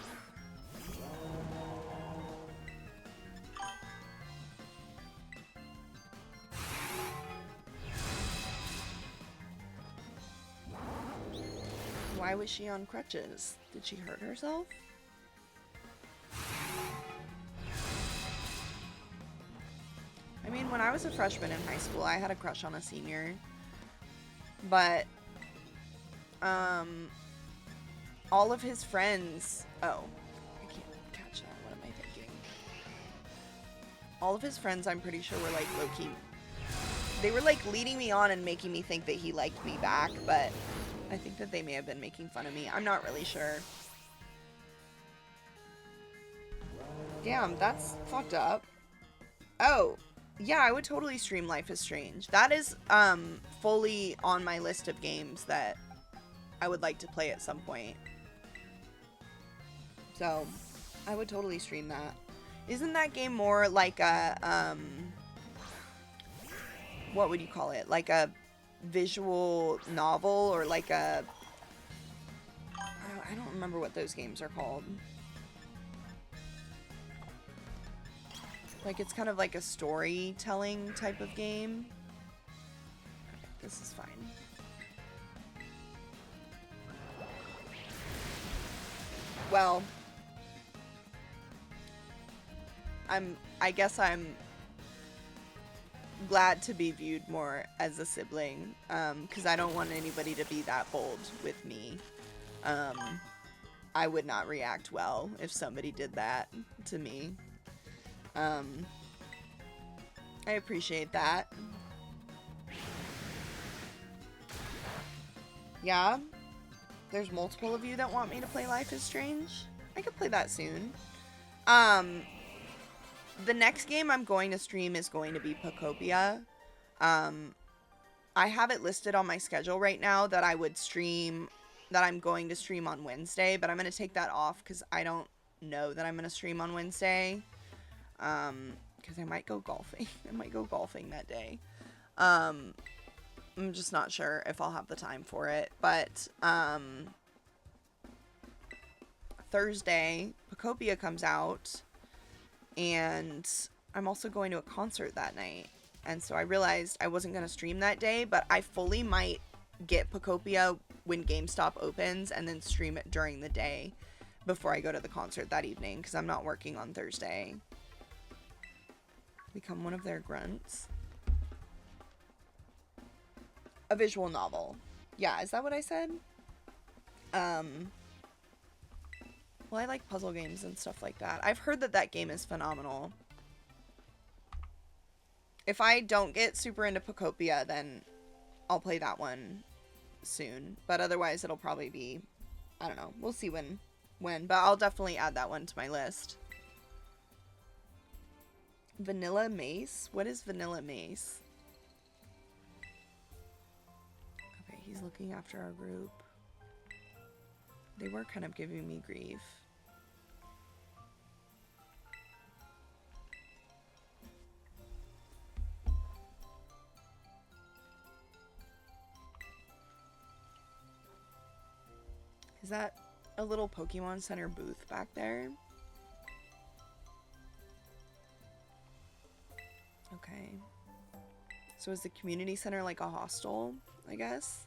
Why was she on crutches? Did she hurt herself? I mean, when I was a freshman in high school, I had a crush on a senior. But, all of his friends... Oh, I can't catch that. What am I thinking? All of his friends, I'm pretty sure, were, like, low-key... They were, like, leading me on and making me think that he liked me back, but I think that they may have been making fun of me. I'm not really sure. Damn, that's fucked up. Oh, yeah, I would totally stream Life is Strange. That is, fully on my list of games that I would like to play at some point. So, I would totally stream that. Isn't that game more like a, what would you call it? Like a visual novel or like a... I don't remember what those games are called. Like, it's kind of like a storytelling type of game. Okay, this is fine. Well, I guess I'm glad to be viewed more as a sibling, because I don't want anybody to be that bold with me. I would not react well if somebody did that to me. I appreciate that. Yeah, there's multiple of you that want me to play Life is Strange. I could play that soon. The next game I'm going to stream is going to be Pokopia. I have it listed on my schedule right now that I would stream, that I'm going to stream on Wednesday, but I'm going to take that off because I don't know that I'm going to stream on Wednesday. Because I might go golfing. I might go golfing that day. I'm just not sure if I'll have the time for it. But, Thursday, Pokopia comes out. And I'm also going to a concert that night. And so I realized I wasn't going to stream that day. But I fully might get Pokopia when GameStop opens and then stream it during the day before I go to the concert that evening. Because I'm not working on Thursday. Become one of their grunts. A visual novel. Yeah, is that what I said? Well, I like puzzle games and stuff like that. I've heard that that game is phenomenal. If I don't get super into Pokopia, then I'll play that one soon. But otherwise, it'll probably be, I don't know. We'll see when. But I'll definitely add that one to my list. Vanilla Mace? What is Vanilla Mace? he's looking after our group. They were kind of giving me grief. Is that a little Pokemon Center booth back there? Okay. So is the community center like a hostel, I guess?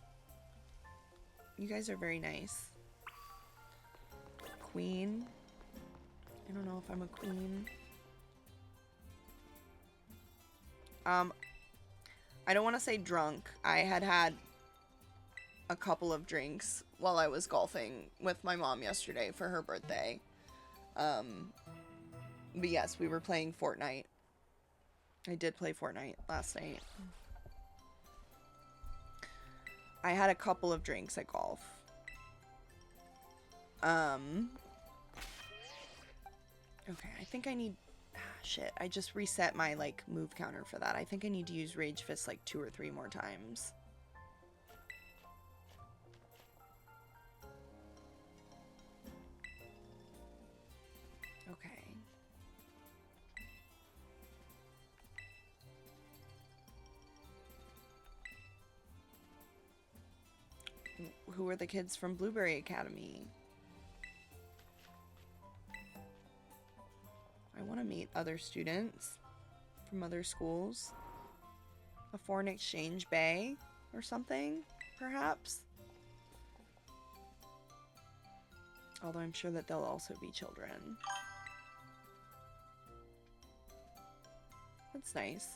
You guys are very nice. Queen. I don't know if I'm a queen. I don't want to say drunk. I had a couple of drinks while I was golfing with my mom yesterday for her birthday. But yes, we were playing Fortnite. I did play Fortnite last night. I had a couple of drinks at golf. Okay, I think I need... shit, I just reset my, like, move counter for that. I think I need to use Rage Fist, like, 2 or 3 more times. Okay. Who are the kids from Blueberry Academy? I want to meet other students from other schools. A foreign exchange bay or something, perhaps. Although I'm sure that they'll also be children. That's nice.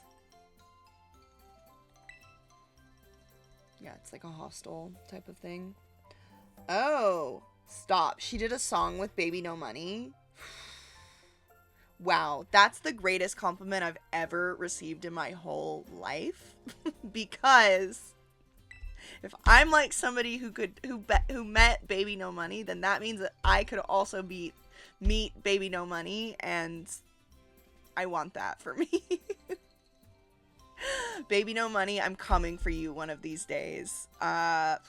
Yeah, it's like a hostel type of thing. Oh, stop. She did a song with Baby No Money. Wow, that's the greatest compliment I've ever received in my whole life. Because if I'm like somebody who met Baby No Money, then that means that I could also meet Baby No Money, and I want that for me. Baby No Money, I'm coming for you one of these days. And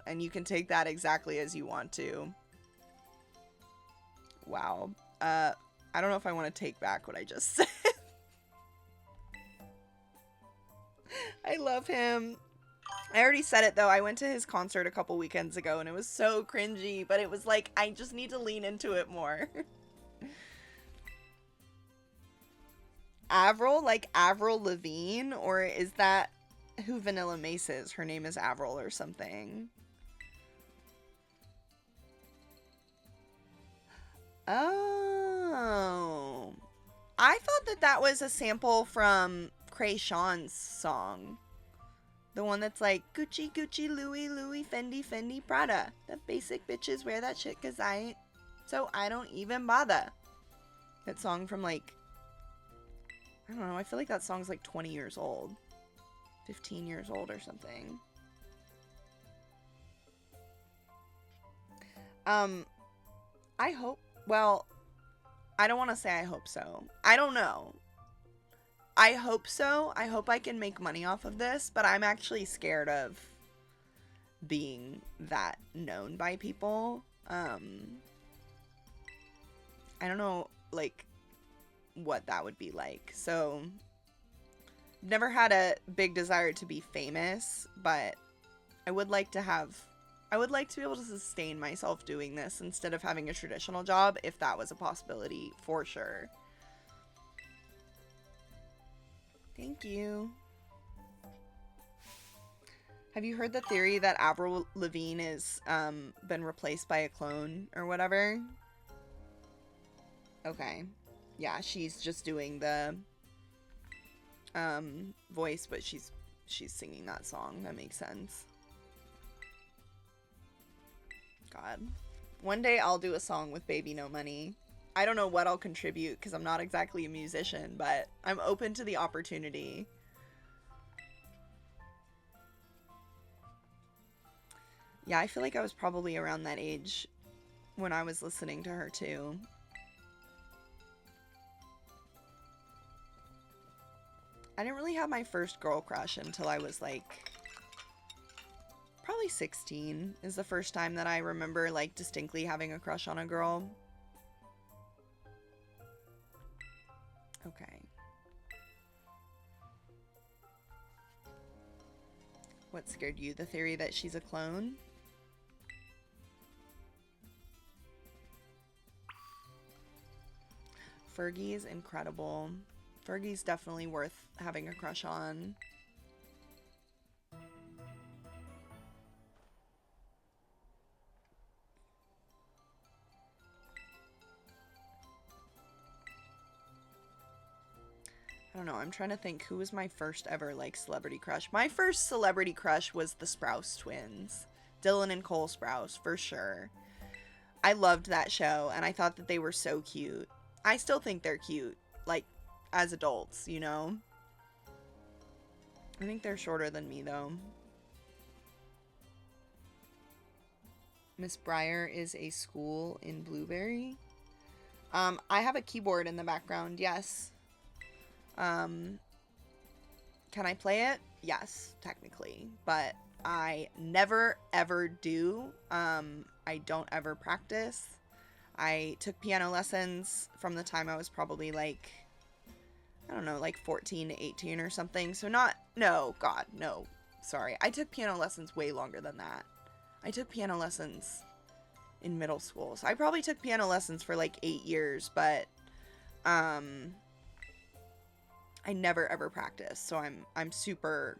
you can take that exactly as you want to. Wow. I don't know if I want to take back what I just said. I love him. I already said it though. I went to his concert a couple weekends ago and it was so cringy, but it was like, I just need to lean into it more. Avril, like Avril Lavigne, or is that who Vanilla Mace is? Her name is Avril or something. Oh, I thought that was a sample from Krayshawn's song. The one that's like, Gucci, Gucci, Louis, Louis, Fendi, Fendi, Prada. The basic bitches wear that shit cause so I don't even bother. That song from like, I don't know, I feel like that song's like 20 years old. 15 years old or something. I hope, well, I don't want to say I hope so. I don't know. I hope so. I hope I can make money off of this, but I'm actually scared of being that known by people. I don't know, like, what that would be like. So, never had a big desire to be famous, but I would like to be able to sustain myself doing this instead of having a traditional job, if that was a possibility, for sure. Thank you. Have you heard the theory that Avril Lavigne is been replaced by a clone or whatever? Okay. Yeah, she's just doing the voice, but she's singing that song. That makes sense. God. One day I'll do a song with Baby No Money. I don't know what I'll contribute because I'm not exactly a musician, but I'm open to the opportunity. Yeah, I feel like I was probably around that age when I was listening to her too. I didn't really have my first girl crush until I was like Probably 16 is the first time that I remember, like, distinctly having a crush on a girl. Okay. What scared you? The theory that she's a clone? Fergie is incredible. Fergie's definitely worth having a crush on. I don't know. I'm trying to think who was my first ever, like, celebrity crush. My first celebrity crush was the Sprouse twins. Dylan and Cole Sprouse, for sure. I loved that show, and I thought that they were so cute. I still think they're cute, like, as adults, you know? I think they're shorter than me, though. Miss Breyer is a school in Blueberry. I have a keyboard in the background, yes. Can I play it? Yes, technically, but I never ever do. I don't ever practice. I took piano lessons from the time I was probably like, I don't know, like 14 to 18 or something. So no, sorry. I took piano lessons way longer than that. I took piano lessons in middle school. So I probably took piano lessons for like 8 years, but, I never ever practiced, so I'm super,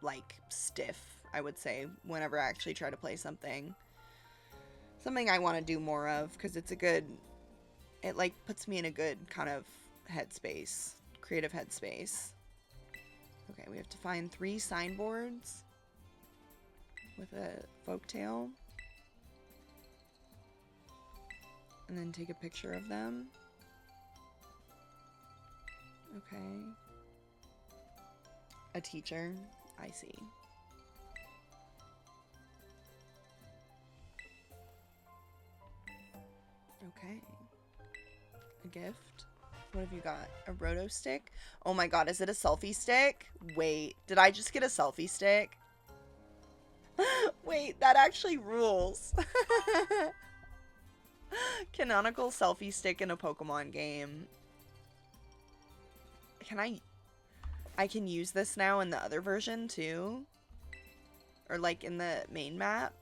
like, stiff, I would say, whenever I actually try to play something. Something I want to do more of, because it's a good, it, like, puts me in a good kind of headspace, creative headspace. Okay, we have to find 3 signboards with a folktale. And then take a picture of them. Okay. A teacher. I see. Okay. A gift. What have you got? A roto stick? Oh my god, is it a selfie stick? Wait, did I just get a selfie stick? Wait, that actually rules. Canonical selfie stick in a Pokemon game. Can I can use this now in the other version too? Or like in the main map?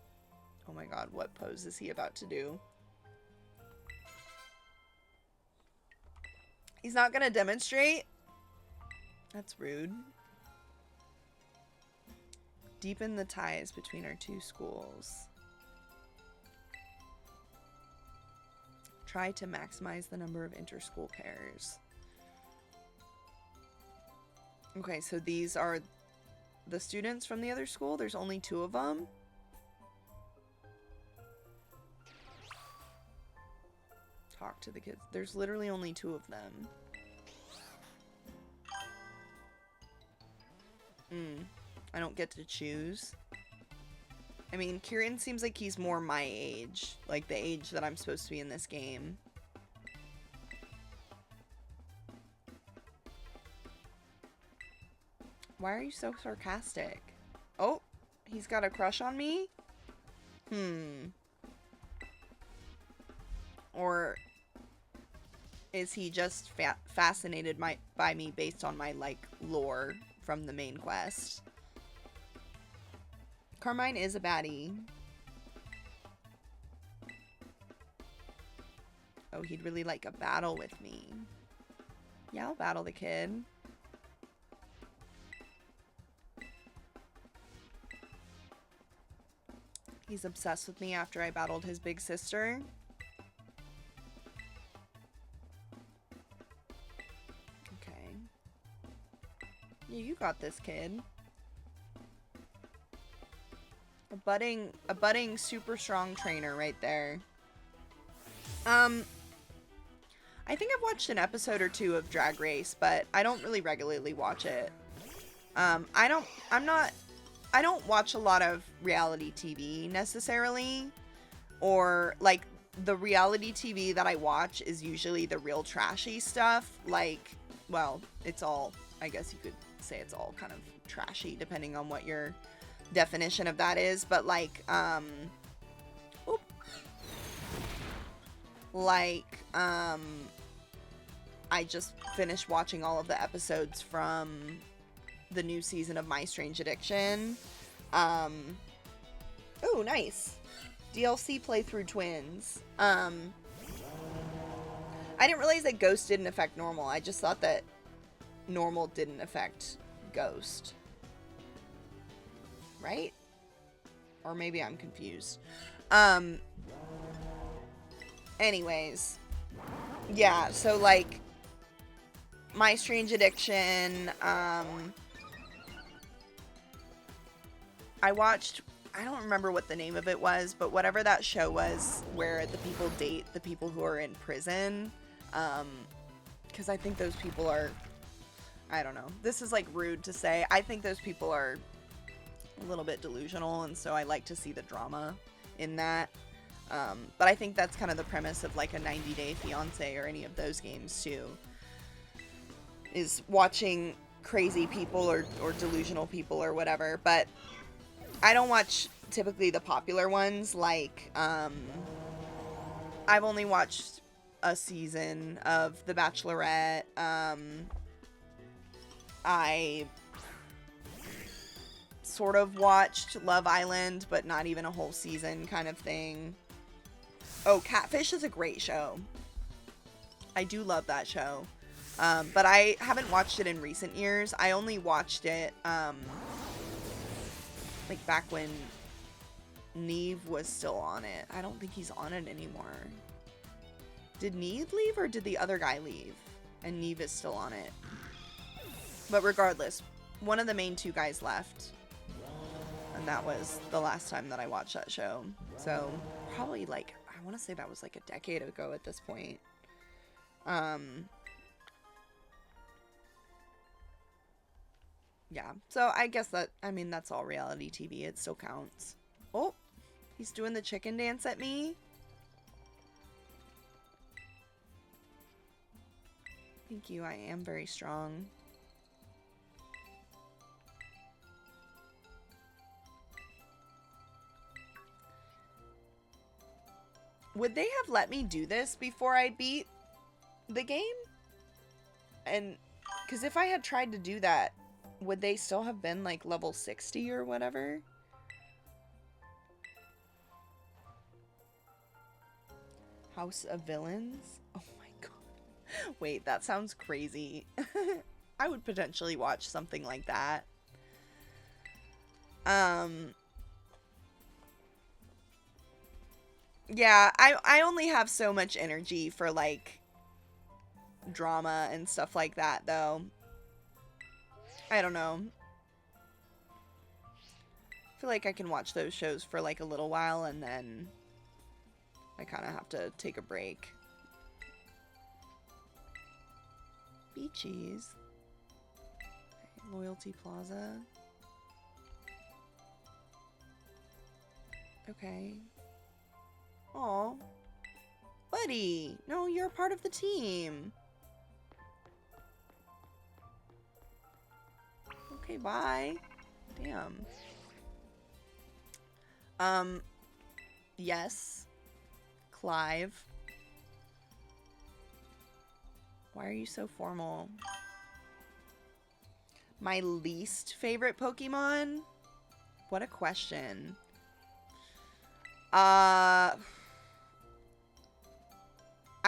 Oh my god, what pose is he about to do? He's not gonna demonstrate? That's rude. Deepen the ties between our 2 schools. Try to maximize the number of inter-school pairs. Okay, so these are the students from the other school. There's only 2 of them. Talk to the kids. There's literally only 2 of them. I don't get to choose. I mean, Kieran seems like he's more my age. Like the age that I'm supposed to be in this game. Why are you so sarcastic? Oh, he's got a crush on me? Or is he just fascinated by me based on my, like, lore from the main quest? Carmine is a baddie. Oh, he'd really like a battle with me. Yeah, I'll battle the kid. He's obsessed with me after I battled his big sister. Okay. Yeah, you got this, kid. A budding super strong trainer right there. I think I've watched an episode or 2 of Drag Race, but I don't really regularly watch it. I don't watch a lot of reality TV necessarily, or like the reality TV that I watch is usually the real trashy stuff. Like, well, it's all, I guess you could say it's all kind of trashy depending on what you're definition of that is, but like, oop, like, I just finished watching all of the episodes from the new season of My Strange Addiction. Oh, nice. DLC playthrough twins. I didn't realize that Ghost didn't affect normal. I just thought that normal didn't affect Ghost. Right? Or maybe I'm confused. Anyways. Yeah, so like My Strange Addiction, I watched, I don't remember what the name of it was, but whatever that show was where the people date the people who are in prison, because I think those people are, I don't know, this is like rude to say, I think those people are a little bit delusional, and so I like to see the drama in that. But I think that's kind of the premise of like a 90 Day Fiancé or any of those games too, is watching crazy people or delusional people or whatever. But I don't watch typically the popular ones. Like, I've only watched a season of The Bachelorette. I sort of watched Love Island, but not even a whole season kind of thing. Oh, Catfish is a great show. I do love that show. But I haven't watched it in recent years. I only watched it, like back when Neve was still on it. I don't think he's on it anymore. Did Neve leave or did the other guy leave? And Neve is still on it. But regardless, one of the main two guys left. And that was the last time that I watched that show. So probably like, I want to say that was like a decade ago at this point. Yeah, so I guess that, I mean, that's all reality TV. It still counts. Oh, he's doing the chicken dance at me. Thank you, I am very strong. Would they have let me do this before I beat the game? And, because if I had tried to do that, would they still have been like level 60 or whatever? House of Villains? Oh my god. Wait, that sounds crazy. I would potentially watch something like that. Yeah, I only have so much energy for like drama and stuff like that though. I don't know. I feel like I can watch those shows for like a little while and then I kind of have to take a break. Beachies. Okay, Loyalty Plaza. Okay. Aw. Buddy! No, you're a part of the team. Okay, bye. Damn. Yes. Clive. Why are you so formal? My least favorite Pokemon? What a question. I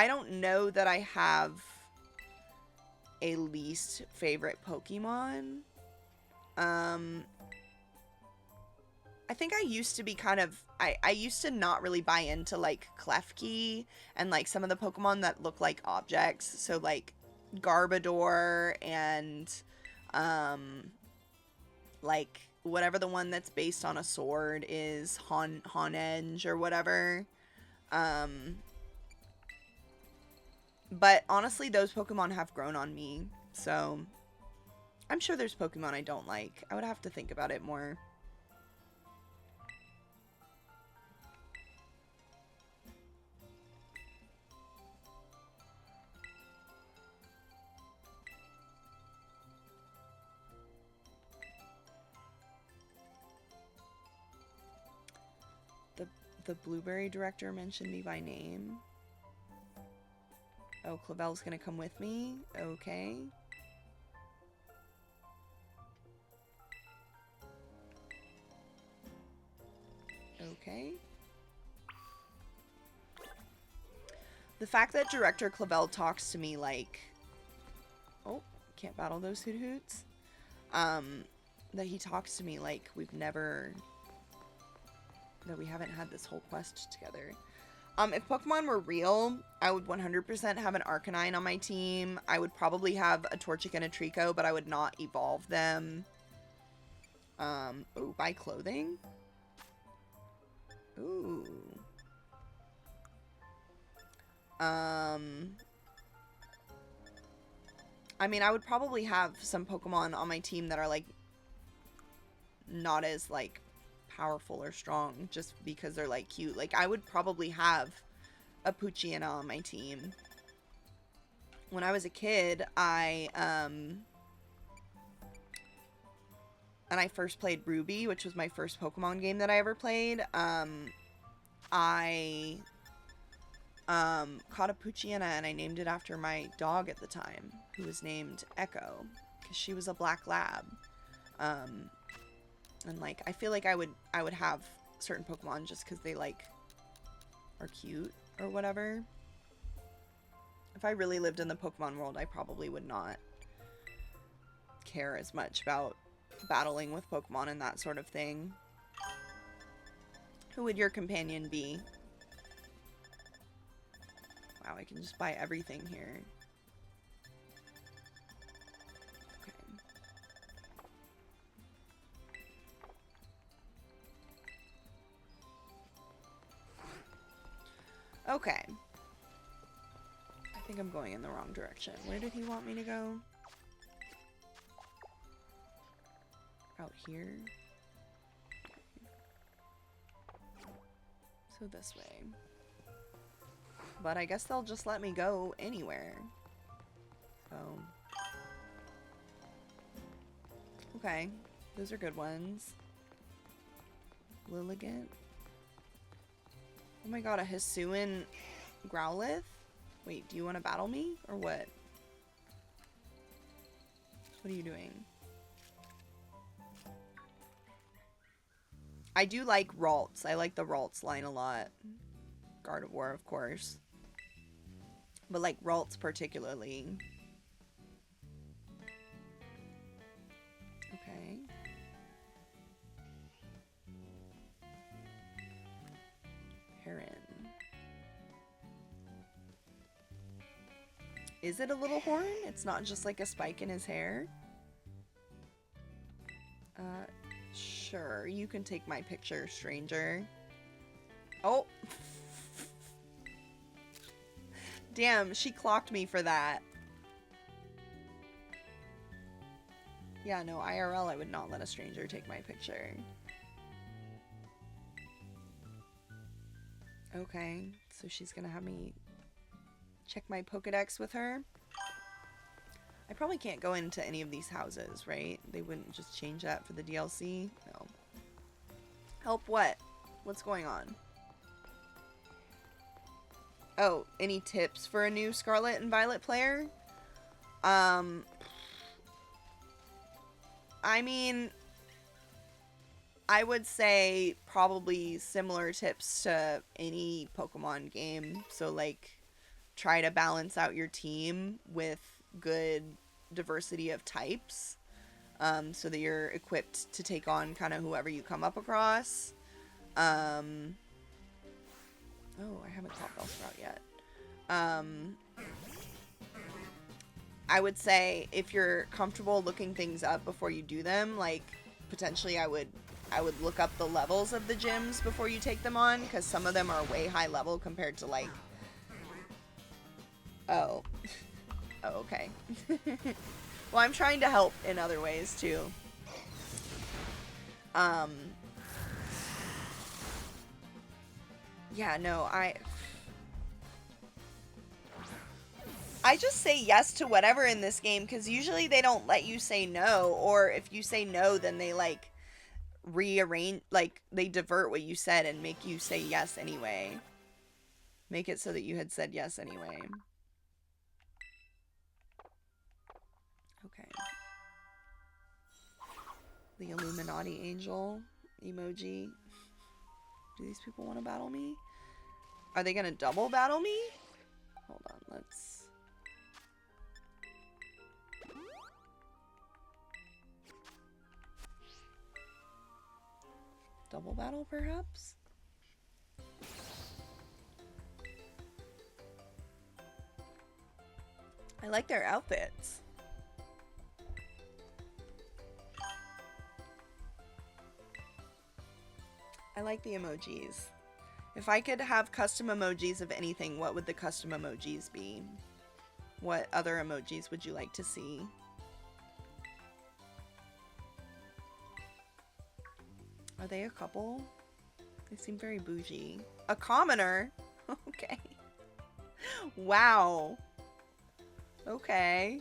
don't know that I have a least favorite Pokemon. I think I used to be kind of, I used to not really buy into like Klefki and like some of the Pokemon that look like objects. So like Garbodor and like whatever the one that's based on a sword is, Honedge or whatever. But honestly, those Pokemon have grown on me. So I'm sure there's Pokemon I don't like. I would have to think about it more. The blueberry director mentioned me by name. Oh, Clavel's gonna come with me? Okay. Okay. The fact that Director Clavel talks to me like... Oh, can't battle those hoot hoots. That he talks to me like we've never... That we haven't had this whole quest together. If Pokemon were real, I would 100% have an Arcanine on my team. I would probably have a Torchic and a Trico, but I would not evolve them. Ooh, buy clothing? Ooh. I mean, I would probably have some Pokemon on my team that are, like, not as, like, powerful or strong just because they're, like, cute. Like, I would probably have a Poochyena on my team. When I was a kid, and I first played Ruby, which was my first Pokemon game that I ever played, I caught a Poochyena and I named it after my dog at the time, who was named Echo, because she was a black lab. And like, I feel like I would have certain Pokemon just because they like are cute or whatever. If I really lived in the Pokemon world, I probably would not care as much about battling with Pokemon and that sort of thing. Who would your companion be? Wow, I can just buy everything here. Okay. I think I'm going in the wrong direction. Where did he want me to go? Out here? So this way. But I guess they'll just let me go anywhere. So. Okay. Those are good ones. Lilligant. Oh my god, a Hisuian Growlithe? Wait, do you want to battle me? Or what? What are you doing? I do like Ralts. I like the Ralts line a lot. Gardevoir, of course. But like Ralts particularly. Okay. Heron. Is it a little horn? It's not just like a spike in his hair? Sure. You can take my picture, stranger. Oh! Damn, she clocked me for that. Yeah, no, IRL, I would not let a stranger take my picture. Okay, so she's gonna have me check my Pokedex with her. I probably can't go into any of these houses, right? They wouldn't just change that for the DLC? No. Help what? What's going on? Oh, any tips for a new Scarlet and Violet player? I mean, I would say probably similar tips to any Pokemon game. So, like, try to balance out your team with good diversity of types, so that you're equipped to take on kind of whoever you come up across. Oh, I haven't caught Bellsprout yet. I would say if you're comfortable looking things up before you do them, like, potentially I would look up the levels of the gyms before you take them on, because some of them are way high level compared to, like... Oh. Oh, okay. Well, I'm trying to help in other ways, too. Yeah, no, I just say yes to whatever in this game, because usually they don't let you say no, or if you say no, then they, like, rearrange, like, they divert what you said and make you say yes anyway. Make it so that you had said yes anyway. Okay. The Illuminati angel emoji. Do these people want to battle me? Are they gonna double battle me? Hold on, let's... Double battle, perhaps? I like their outfits. I like the emojis. If I could have custom emojis of anything, what would the custom emojis be? What other emojis would you like to see? Are they a couple? They seem very bougie. A commoner? Okay. Wow. Okay.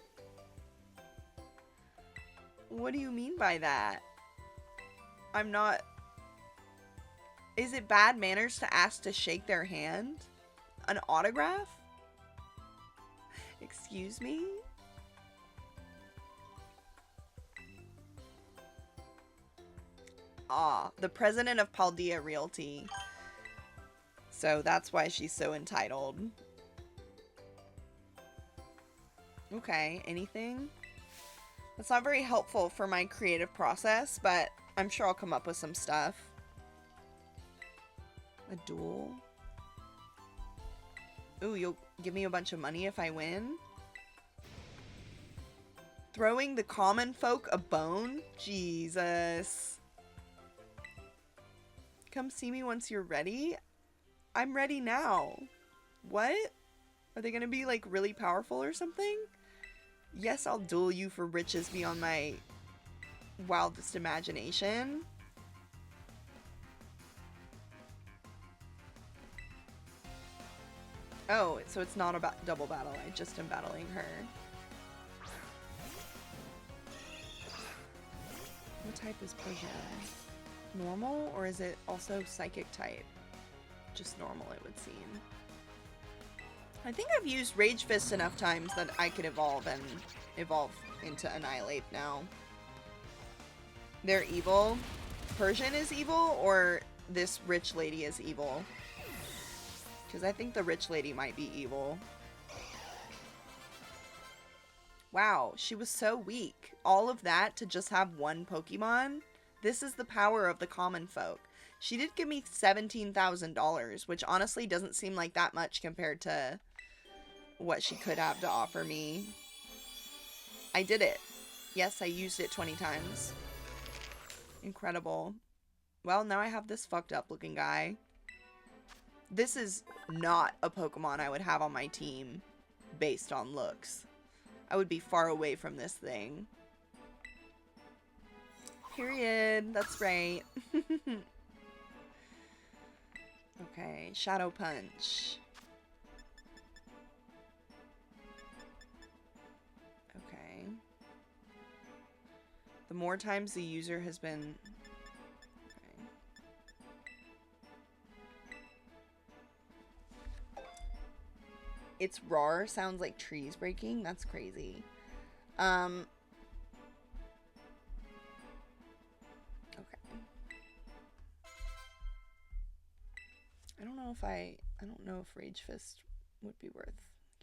What do you mean by that? I'm not... Is it bad manners to ask to shake their hand? An autograph? Excuse me? Ah, the president of Paldea Realty. So that's why she's so entitled. Okay, anything? That's not very helpful for my creative process, but I'm sure I'll come up with some stuff. A duel? Ooh, you'll give me a bunch of money if I win? Throwing the common folk a bone? Jesus. Come see me once you're ready? I'm ready now. What? Are they gonna be, like, really powerful or something? Yes, I'll duel you for riches beyond my wildest imagination. Oh, so it's not about double battle. I just am battling her. What type is Persian? Normal, or is it also psychic type? Just normal, it would seem. I think I've used Rage Fist enough times that I could evolve into Annihilate now. They're evil. Persian is evil, or this rich lady is evil? Because I think the rich lady might be evil. Wow, she was so weak. All of that to just have one Pokemon? This is the power of the common folk. She did give me $17,000, which honestly doesn't seem like that much compared to what she could have to offer me. I did it. Yes, I used it 20 times. Incredible. Well, now I have this fucked up looking guy. This is not a Pokemon I would have on my team based on looks. I would be far away from this thing. Period. That's right. Okay, Shadow Punch. Okay. The more times the user has been... Okay. It's roar sounds like trees breaking. That's crazy. Okay. I don't know if Rage Fist would be worth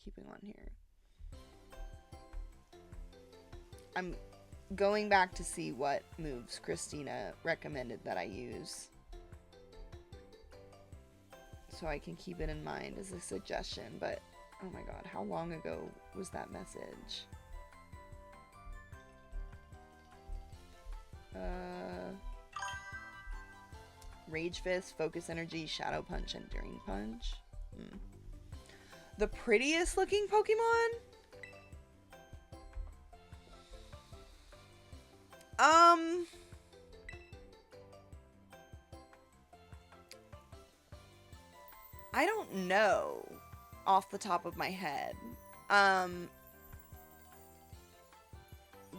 keeping on here. I'm going back to see what moves Christina recommended that I use, so I can keep it in mind as a suggestion, but oh my god, how long ago was that message? Rage Fist, Focus Energy, Shadow Punch, and Enduring Punch. The prettiest looking Pokemon? I don't know off the top of my head.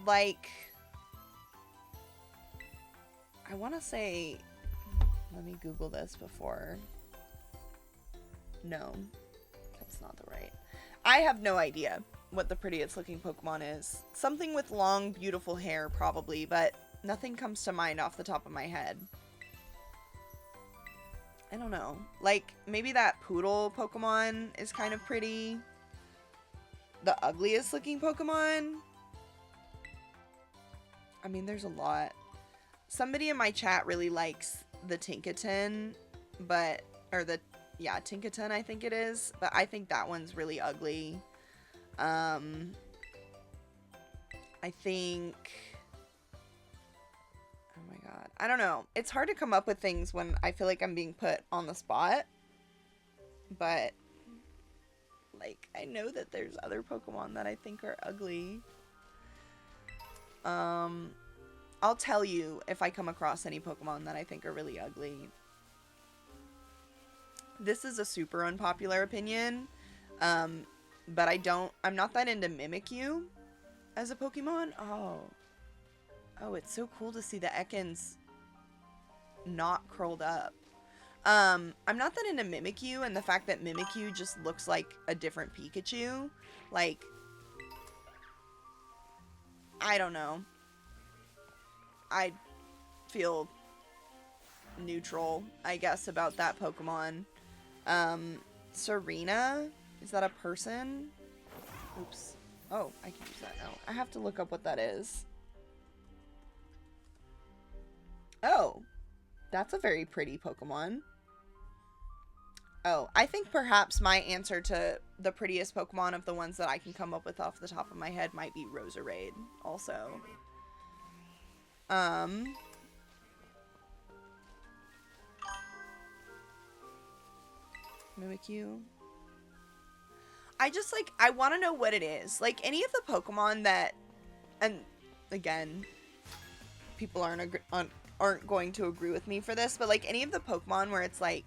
Like, I want to say, let me Google this before. No, that's not the right. I have no idea what the prettiest looking Pokemon is. Something with long, beautiful hair, probably, but nothing comes to mind off the top of my head. I don't know. Like, maybe that poodle Pokemon is kind of pretty. The ugliest looking Pokemon? I mean, there's a lot. Somebody in my chat really likes the Tinkaton, but, or the, yeah, Tinkaton I think it is, but I think that one's really ugly. I think, oh my god, I don't know. It's hard to come up with things when I feel like I'm being put on the spot, but, like, I know that there's other Pokemon that I think are ugly. I'll tell you if I come across any Pokemon that I think are really ugly. This is a super unpopular opinion, but I'm not that into Mimikyu as a Pokemon. Oh, it's so cool to see the Ekans not curled up. I'm not that into Mimikyu, and the fact that Mimikyu just looks like a different Pikachu, like, I don't know. I feel neutral, I guess, about that Pokemon. Serena? Is that a person? Oops. Oh, I can use that now. I have to look up what that is. Oh, that's a very pretty Pokemon. Oh, I think perhaps my answer to the prettiest Pokemon of the ones that I can come up with off the top of my head might be Roserade, also. Mimikyu. I just, like, I want to know what it is. Like, any of the Pokemon that, and again, people aren't going to agree with me for this, but, like, any of the Pokemon where it's like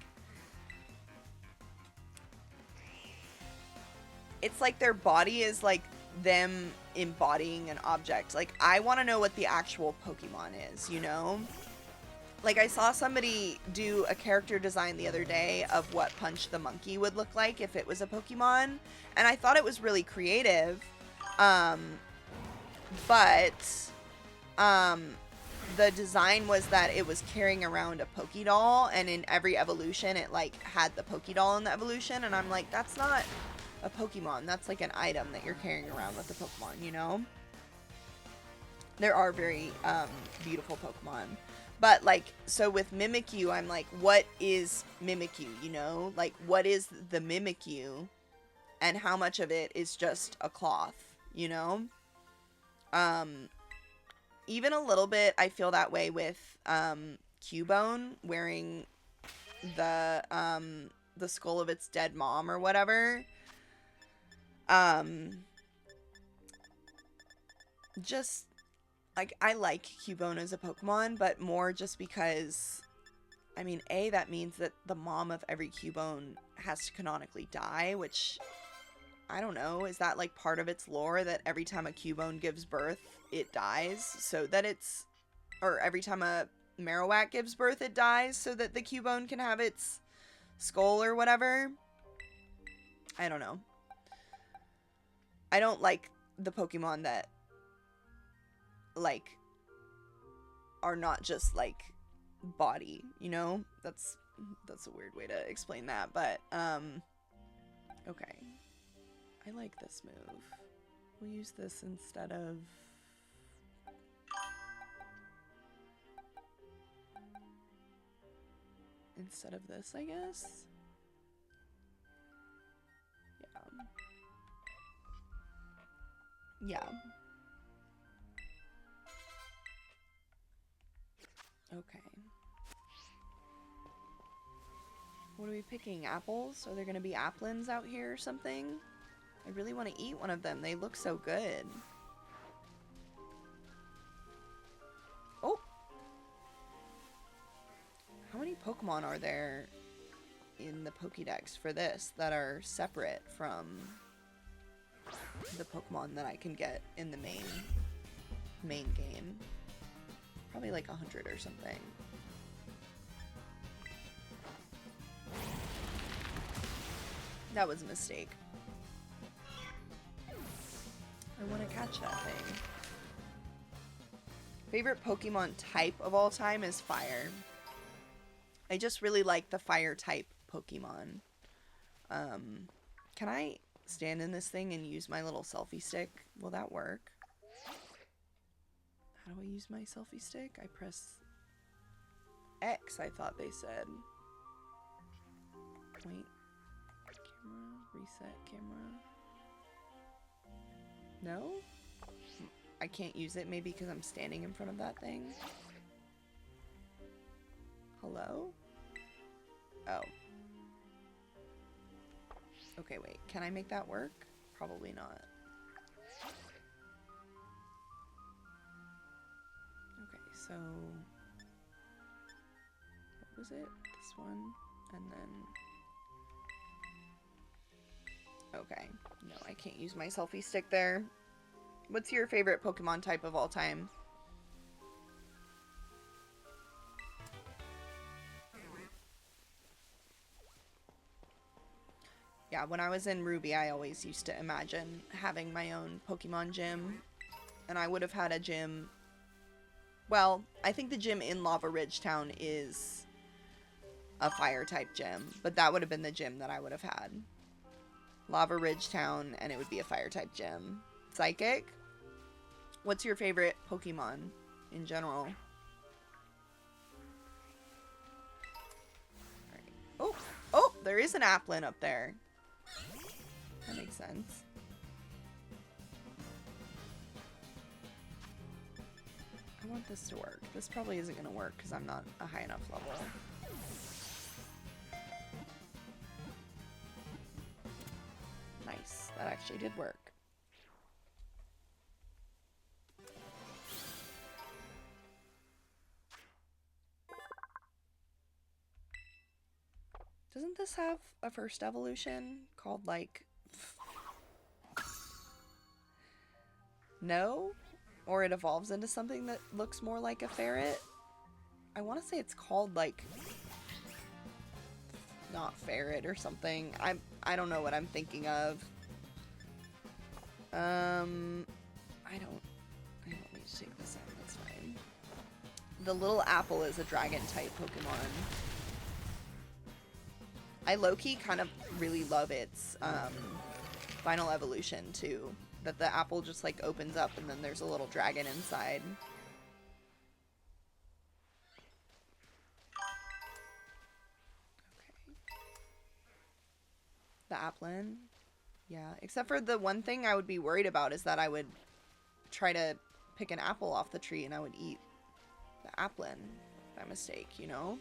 their body is like them embodying an object. Like, I want to know what the actual Pokemon is, you know? Like, I saw somebody do a character design the other day of what Punch the Monkey would look like if it was a Pokemon, and I thought it was really creative, but the design was that it was carrying around a Pokédoll, and in every evolution it, like, had the Pokédoll in the evolution, and I'm like, that's not a Pokemon, that's like an item that you're carrying around with the Pokemon, you know? There are very beautiful Pokemon. But, like, so with Mimikyu, I'm like, what is Mimikyu, you know? Like, what is the Mimikyu? And how much of it is just a cloth, you know? Even a little bit, I feel that way with Cubone wearing the skull of its dead mom or whatever. Just, like, I like Cubone as a Pokemon, but more just because, I mean, A, that means that the mom of every Cubone has to canonically die, which, I don't know, is that, like, part of its lore that every time a Cubone gives birth, it dies, so that it's, or every time a Marowak gives birth, it dies, so that the Cubone can have its skull or whatever? I don't know. I don't like the Pokemon that, like, are not just, like, body, you know? That's a weird way to explain that, but, okay. I like this move. We'll use this instead of... instead of this, I guess? Yeah. Okay. What are we picking? Apples? Are there gonna be applins out here or something? I really want to eat one of them. They look so good. Oh! How many Pokemon are there in the Pokédex for this that are separate from the Pokemon that I can get in the main game? Probably like 100 or something. That was a mistake. I want to catch that thing. Favorite Pokemon type of all time is fire. I just really like the fire type Pokemon. Can I stand in this thing and use my little selfie stick? Will that work? How do I use my selfie stick? I press X, I thought they said. Point. Camera. Reset camera. No? I can't use it maybe because I'm standing in front of that thing. Hello? Oh. Okay, wait. Can I make that work? Probably not. Okay, so... what was it? This one? And then... okay. No, I can't use my selfie stick there. What's your favorite Pokemon type of all time? Yeah, when I was in Ruby, I always used to imagine having my own Pokemon gym. And I would have had a gym... well, I think the gym in Lava Ridge Town is a fire-type gym. But that would have been the gym that I would have had. Lava Ridge Town, and it would be a fire-type gym. Psychic? What's your favorite Pokemon in general? Right. Oh! Oh! There is an Applin up there. That makes sense. I want this to work. This probably isn't going to work because I'm not a high enough level. Nice. That actually did work. Doesn't this have a first evolution called, like... no? Or it evolves into something that looks more like a ferret? I want to say it's called, like... not ferret or something. I don't know what I'm thinking of. I don't need to take this out. That's fine. The little apple is a dragon-type Pokemon. I low-key kind of really love its final evolution, too. That the apple just, like, opens up and then there's a little dragon inside. Okay. The Applin. Yeah, except for the one thing I would be worried about is that I would try to pick an apple off the tree and I would eat the Applin by mistake, you know?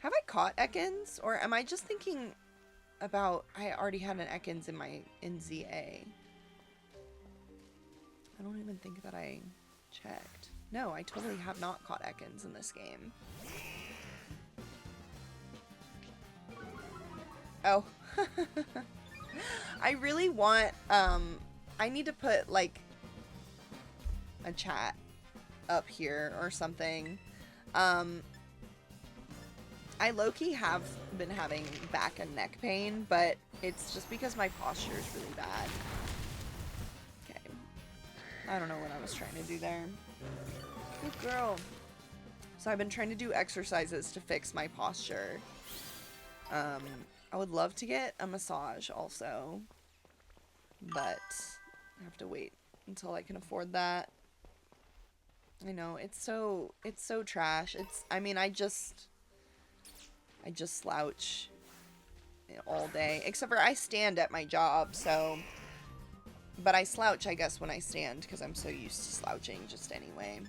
Have I caught Ekans? Or am I just thinking about... I already had an Ekans in ZA. I don't even think that I checked. No, I totally have not caught Ekans in this game. Oh. I really want... I need to put, like, a chat up here or something. I low-key have been having back and neck pain, but it's just because my posture is really bad. Okay. I don't know what I was trying to do there. Good girl. So I've been trying to do exercises to fix my posture. I would love to get a massage also, but I have to wait until I can afford that. I know, it's so trash. I mean, I just slouch all day, except for I stand at my job, so, but I slouch, I guess, when I stand, because I'm so used to slouching just anyway.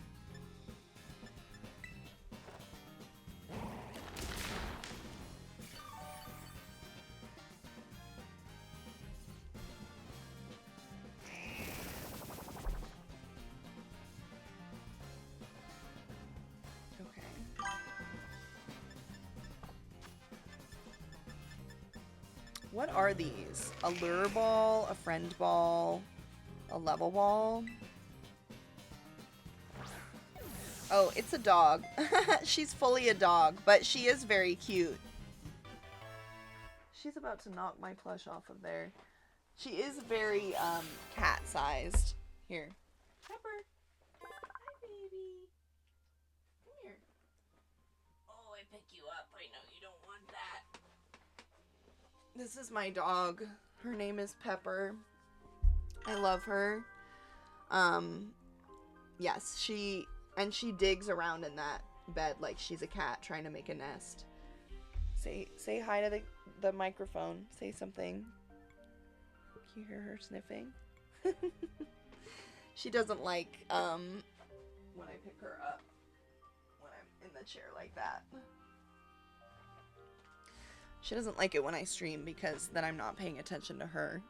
What are these? A lure ball, a friend ball, a level ball? Oh, it's a dog. She's fully a dog, but she is very cute. She's about to knock my plush off of there. She is very, cat-sized. Here. Pepper. Hi, baby. Come here. Oh, I pick you up. I know you don't want that. This is my dog. Her name is Pepper. I love her. Yes, she digs around in that bed like she's a cat trying to make a nest. Say hi to the microphone. Say something. Can you hear her sniffing? She doesn't like, when I pick her up when I'm in the chair like that. She doesn't like it when I stream because then I'm not paying attention to her.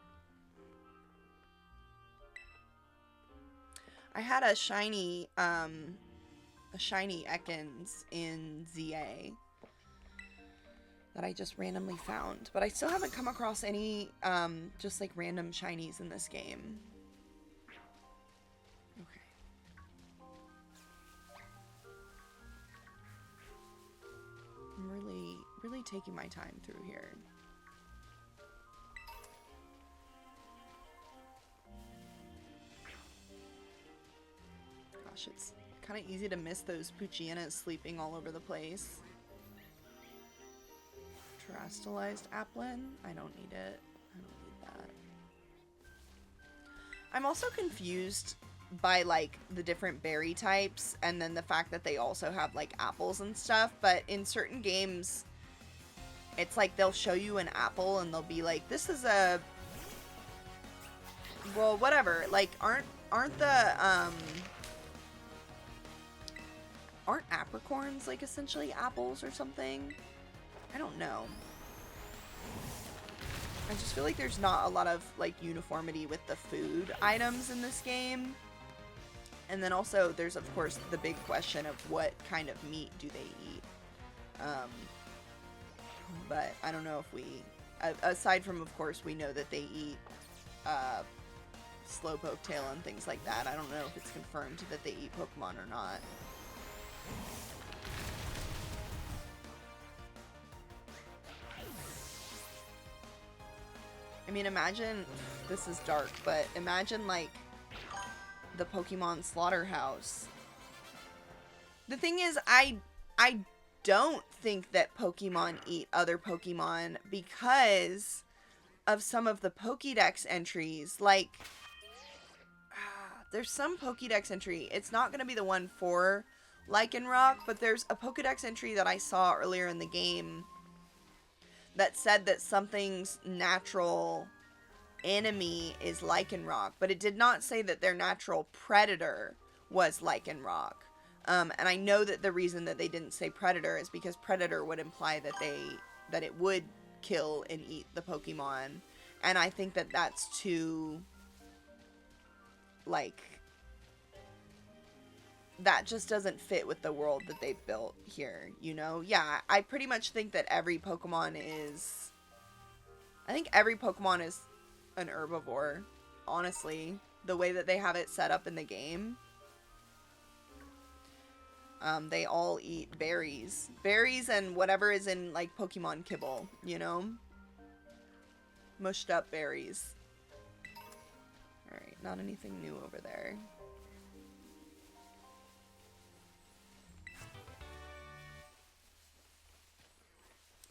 I had a shiny Ekans in ZA that I just randomly found, but I still haven't come across any, just like random shinies in this game. Okay. I'm really taking my time through here. Gosh, it's kind of easy to miss those Poochynas sleeping all over the place. Terastallized Applin? I don't need it. I don't need that. I'm also confused by, like, the different berry types, and then the fact that they also have, like, apples and stuff, but in certain games, it's like they'll show you an apple, and they'll be like, this is a... Well, whatever. Like, aren't the, aren't apricorns, like, essentially apples or something? I don't know. I just feel like there's not a lot of, like, uniformity with the food items in this game. And then also, there's, of course, the big question of what kind of meat do they eat. But I don't know if we... aside from, of course, we know that they eat slowpoke tail and things like that. I don't know if it's confirmed that they eat Pokemon or not. I mean, imagine, this is dark, but imagine, like, the Pokemon slaughterhouse. The thing is, I don't think that Pokemon eat other Pokemon because of some of the Pokédex entries. Like, there's some Pokédex entry. It's not going to be the one for Lycanroc, but there's a Pokédex entry that I saw earlier in the game that said that something's natural enemy is Lycanroc, but it did not say that their natural predator was Lycanroc. And I know that the reason that they didn't say predator is because predator would imply that it would kill and eat the Pokemon, and I think that that's too, like, that just doesn't fit with the world that they've built here, you know? Yeah, I pretty much think that every Pokemon is... I think every Pokemon is an herbivore, honestly. The way that they have it set up in the game. They all eat berries. Berries and whatever is in, like, Pokemon kibble, you know? Mushed up berries. Alright, not anything new over there.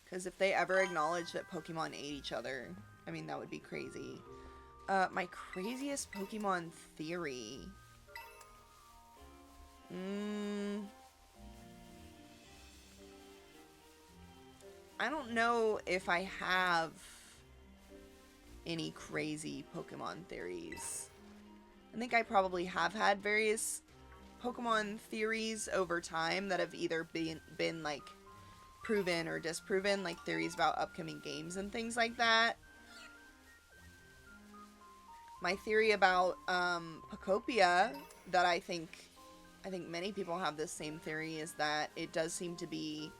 Because if they ever acknowledge that Pokemon ate each other, I mean, that would be crazy. My craziest Pokemon theory. I don't know if I have any crazy Pokemon theories. I think I probably have had various Pokemon theories over time that have either been like, proven or disproven, like theories about upcoming games and things like that. My theory about Pokopia, that I think many people have this same theory, is that it does seem to be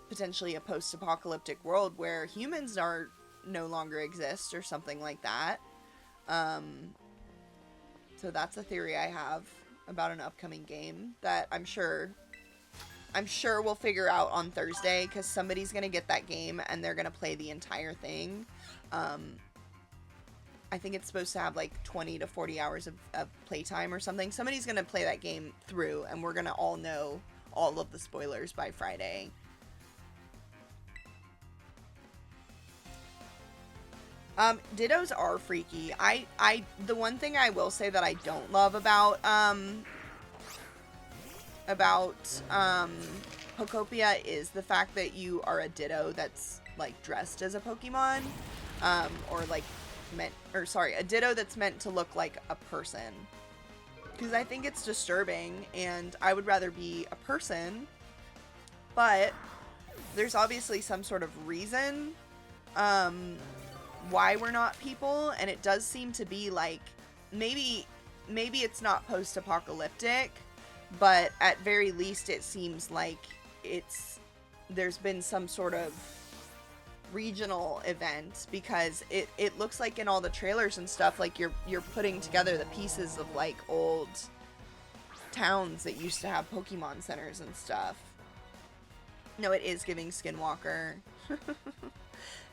potentially a post-apocalyptic world where humans are no longer exist or something like that. So that's a theory I have. about an upcoming game that I'm sure we'll figure out on Thursday, because somebody's gonna get that game and they're gonna play the entire thing. I think it's supposed to have like 20 to 40 hours of playtime or something. Somebody's gonna play that game through, and we're gonna all know all of the spoilers by Friday. Dittos are freaky. The one thing I will say that I don't love about Pokopia is the fact that you are a Ditto that's, like, dressed as a Pokemon, or, like, a Ditto that's meant to look like a person. Because I think it's disturbing, and I would rather be a person, but there's obviously some sort of reason, why we're not people, and it does seem to be, like, maybe it's not post-apocalyptic, but at very least it seems like there's been some sort of regional event, because it looks like in all the trailers and stuff, like you're putting together the pieces of, like, old towns that used to have Pokemon centers and stuff. No, it is giving Skinwalker.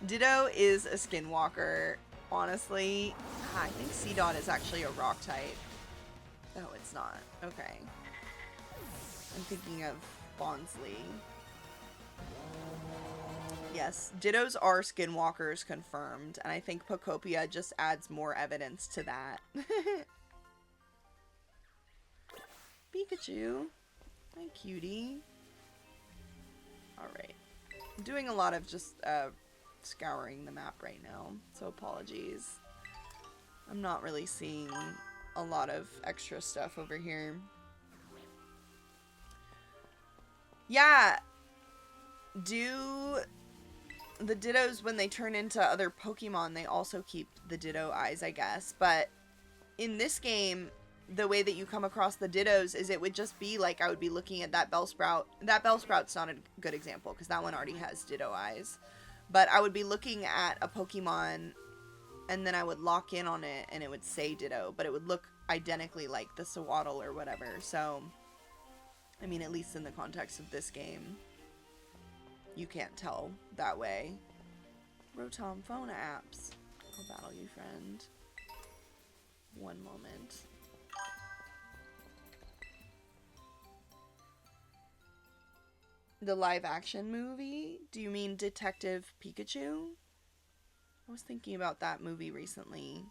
Ditto is a Skinwalker, honestly. I think Seedot is actually a rock type. Oh, it's not. Okay. I'm thinking of Bonsly. Yes, Dittos are Skinwalkers confirmed, and I think Pokopia just adds more evidence to that. Pikachu. Hi, cutie. Alright. I'm doing a lot of just, scouring the map right now, so apologies. I'm not really seeing a lot of extra stuff over here. Yeah, do the Dittos, when they turn into other Pokemon, they also keep the Ditto eyes, I guess, but in this game, the way that you come across the Dittos is it would just be like I would be looking at that Bellsprout. That Bellsprout's not a good example, because that one already has Ditto eyes. But I would be looking at a Pokemon, and then I would lock in on it, and it would say Ditto, but it would look identically like the Sewaddle or whatever. So, I mean, at least in the context of this game, you can't tell that way. Rotom phone apps. I'll battle you, friend. One moment. The live action movie? Do you mean Detective Pikachu? I was thinking about that movie recently.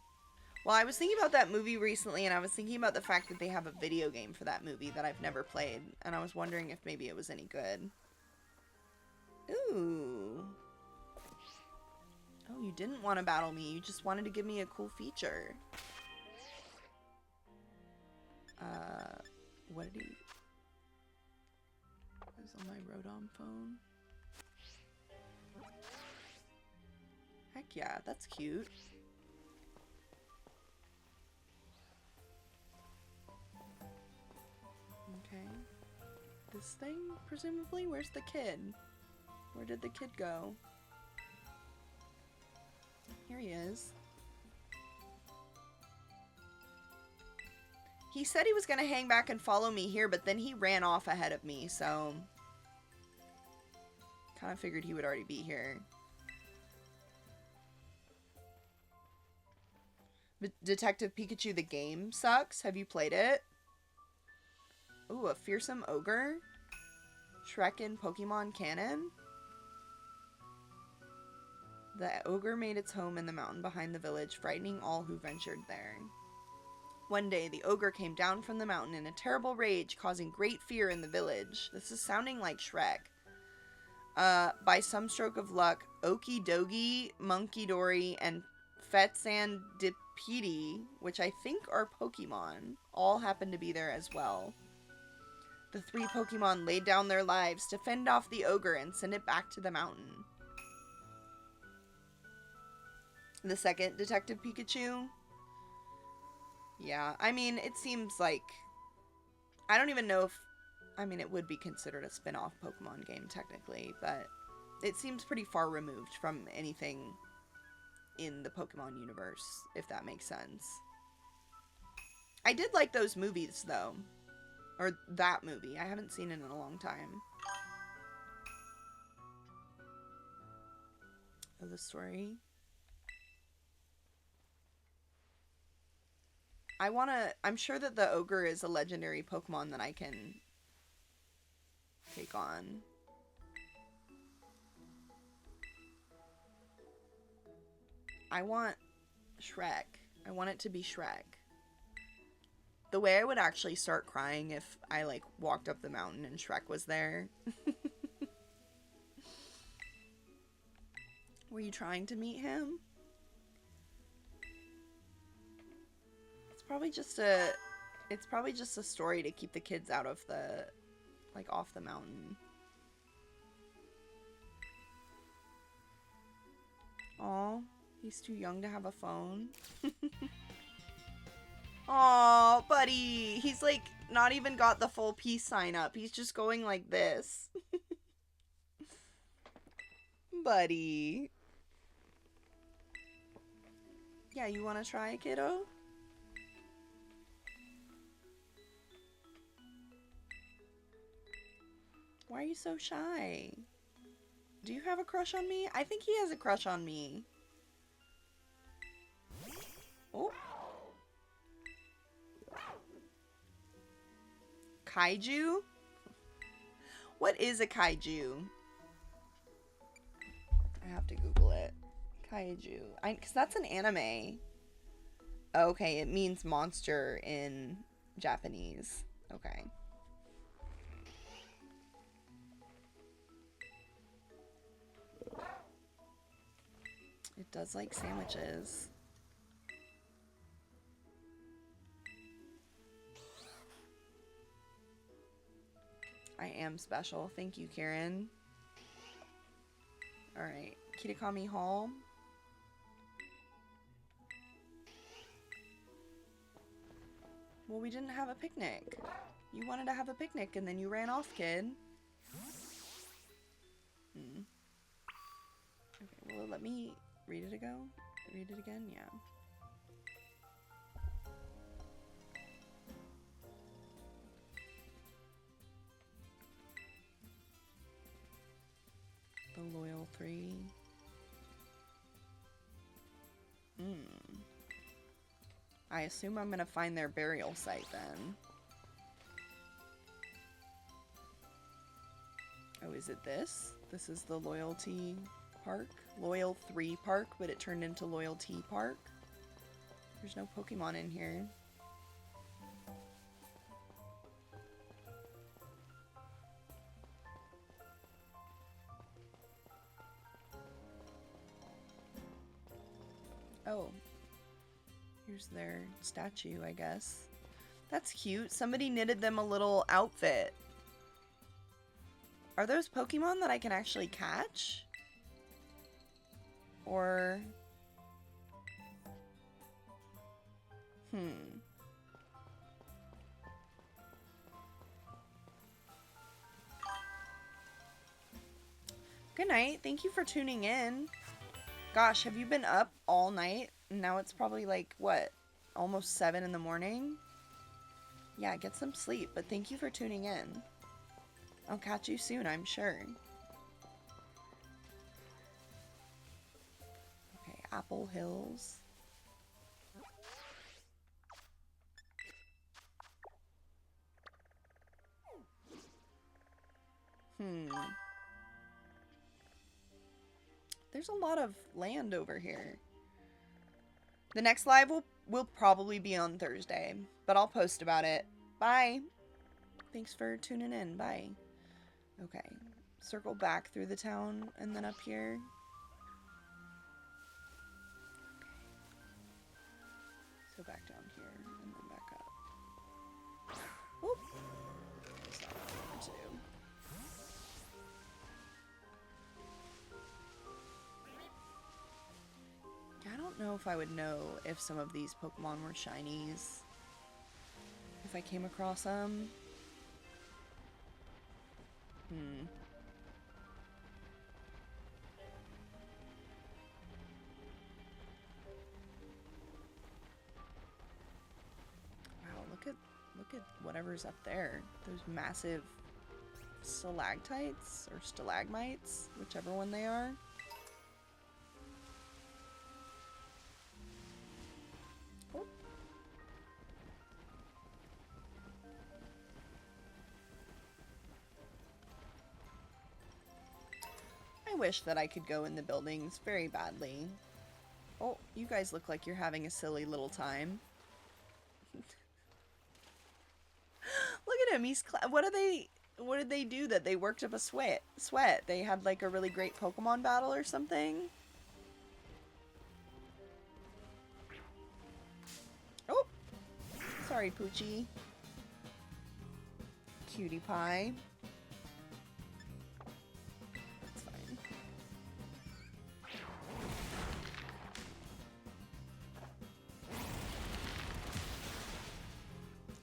Well, I was thinking about that movie recently, and I was thinking about the fact that they have a video game for that movie that I've never played, and I was wondering if maybe it was any good. Ooh. Oh, you didn't want to battle me. You just wanted to give me a cool feature. What did he... Is on my Rotom phone. Heck yeah, that's cute. Okay. This thing, presumably? Where's the kid? Where did the kid go? Here he is. He said he was gonna hang back and follow me here, but then he ran off ahead of me, so... Kind of figured he would already be here. But Detective Pikachu the game sucks. Have you played it? Ooh, a fearsome ogre? Shrek in Pokemon canon? The ogre made its home in the mountain behind the village, frightening all who ventured there. One day, the ogre came down from the mountain in a terrible rage, causing great fear in the village. This is sounding like Shrek. By some stroke of luck, Okidogi, Monkidori, and Fetsandipede, which I think are Pokemon, all happen to be there as well. The three Pokemon laid down their lives to fend off the ogre and send it back to the mountain. The second Detective Pikachu... Yeah, I mean, it seems like... I don't even know if... I mean, it would be considered a spin-off Pokemon game, technically, but it seems pretty far removed from anything in the Pokemon universe, if that makes sense. I did like those movies, though. Or that movie. I haven't seen it in a long time. Oh, the story. I'm sure that the ogre is a legendary Pokemon that I can take on. I want Shrek. I want it to be Shrek. The way I would actually start crying if I, like, walked up the mountain and Shrek was there. Were you trying to meet him? It's probably just a story to keep the kids out of the, like, off the mountain. Aw, he's too young to have a phone. Aw, buddy. He's, like, not even got the full peace sign up. He's just going like this. Buddy. Yeah, you want to try, kiddo? Why are you so shy? Do you have a crush on me? I think he has a crush on me. Oh. Kaiju? What is a kaiju? I have to Google it. Kaiju. Because that's an anime. Okay, it means monster in Japanese. Okay. It does like sandwiches. I am special. Thank you, Karen. Alright. Kitakami Hall. Well, we didn't have a picnic. You wanted to have a picnic and then you ran off, kid. Okay, well, let me read it again. Read it again? Yeah. The Loyal 3. I assume I'm gonna find their burial site then. Oh, is it this? This is the Loyalty Park? Loyal 3 Park, but it turned into Loyalty Park. There's no Pokemon in here. Oh. Here's their statue, I guess. That's cute. Somebody knitted them a little outfit. Are those Pokemon that I can actually catch? Or... Good night. Thank you for tuning in. Gosh, have you been up all night? Now it's probably like, what? Almost 7 in the morning? Yeah, get some sleep, but thank you for tuning in. I'll catch you soon, I'm sure. Okay, Apple Hills. There's a lot of land over here. The next live will probably be on Thursday, but I'll post about it. Bye. Thanks for tuning in. Bye. Okay. Circle back through the town and then up here. Okay. So back down here and then back up. Oop. That's not what I wanted to do. I don't know if I would know if some of these Pokemon were shinies. If I came across them. Wow, look at whatever's up there. Those massive stalactites or stalagmites, whichever one they are. Oh. I wish that I could go in the buildings very badly. Oh, you guys look like you're having a silly little time. Look at him. He's what did they do that they worked up a sweat? They had like a really great Pokemon battle or something. Oh, sorry, Poochie. Cutie pie. That's fine.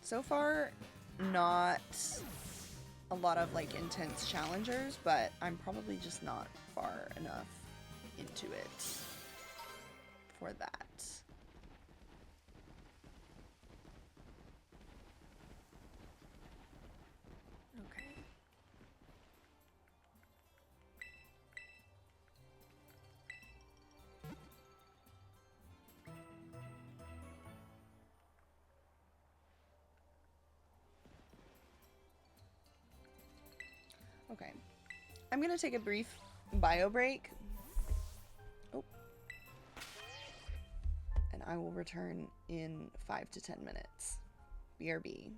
So far, not a lot of like intense challengers, but I'm probably just not far enough into it for that. Okay. Okay. I'm gonna take a brief bio break. Oh. And I will return in 5 to 10 minutes. BRB.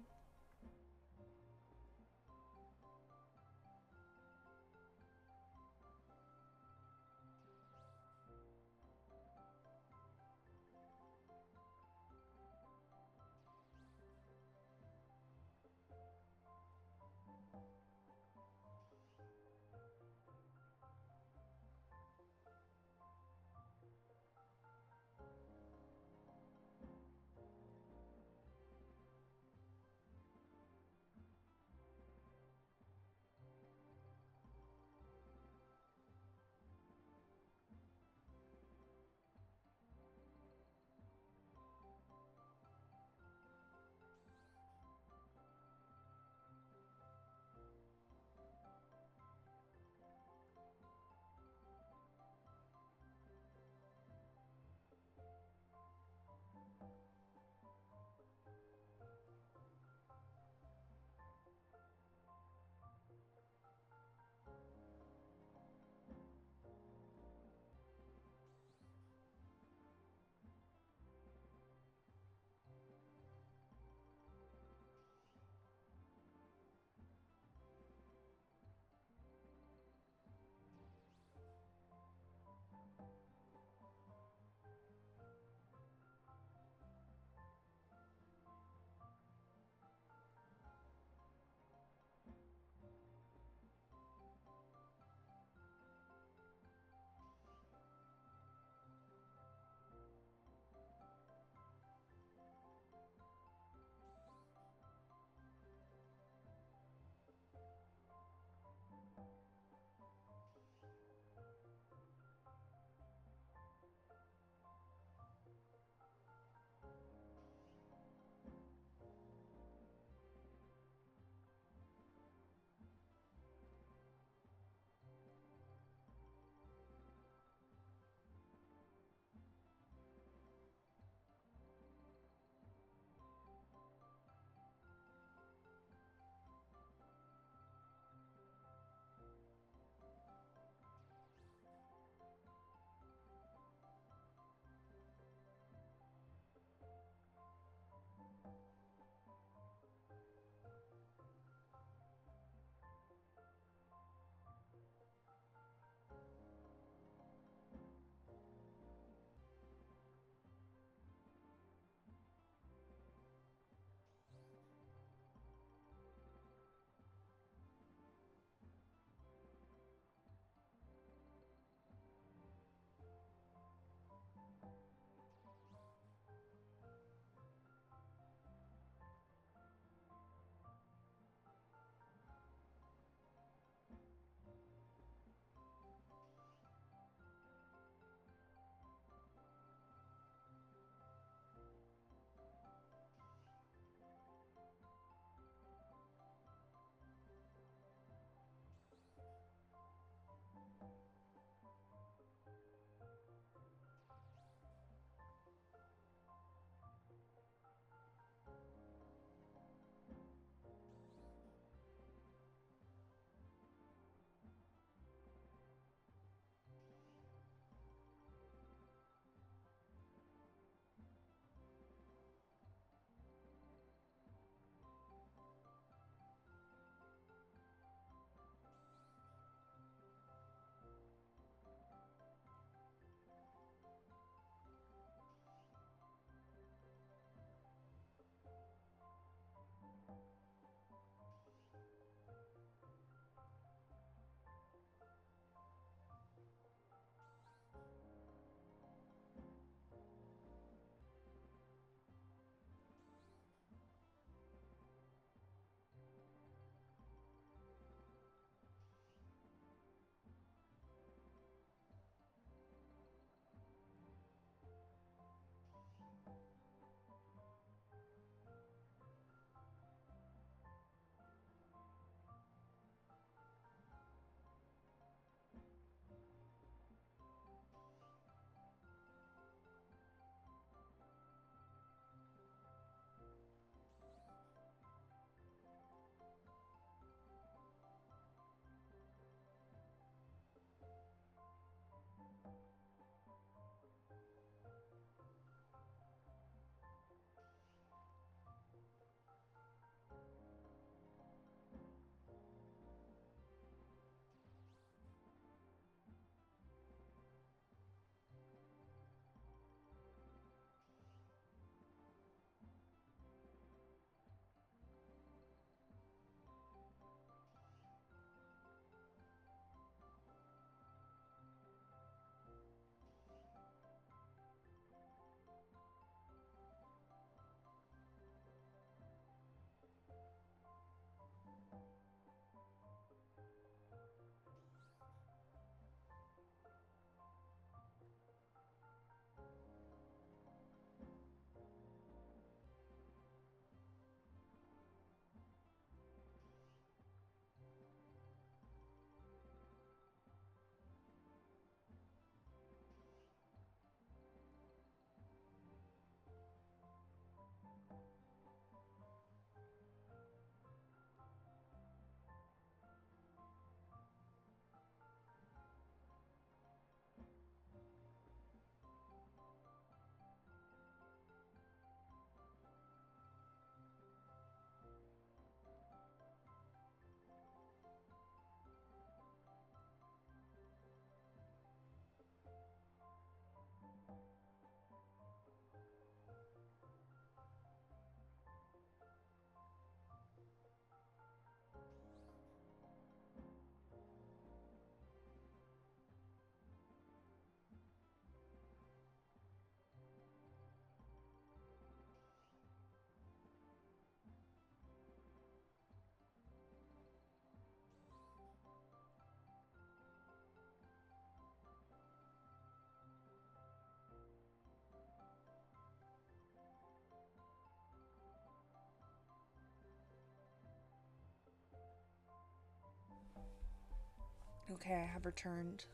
Okay, I have returned.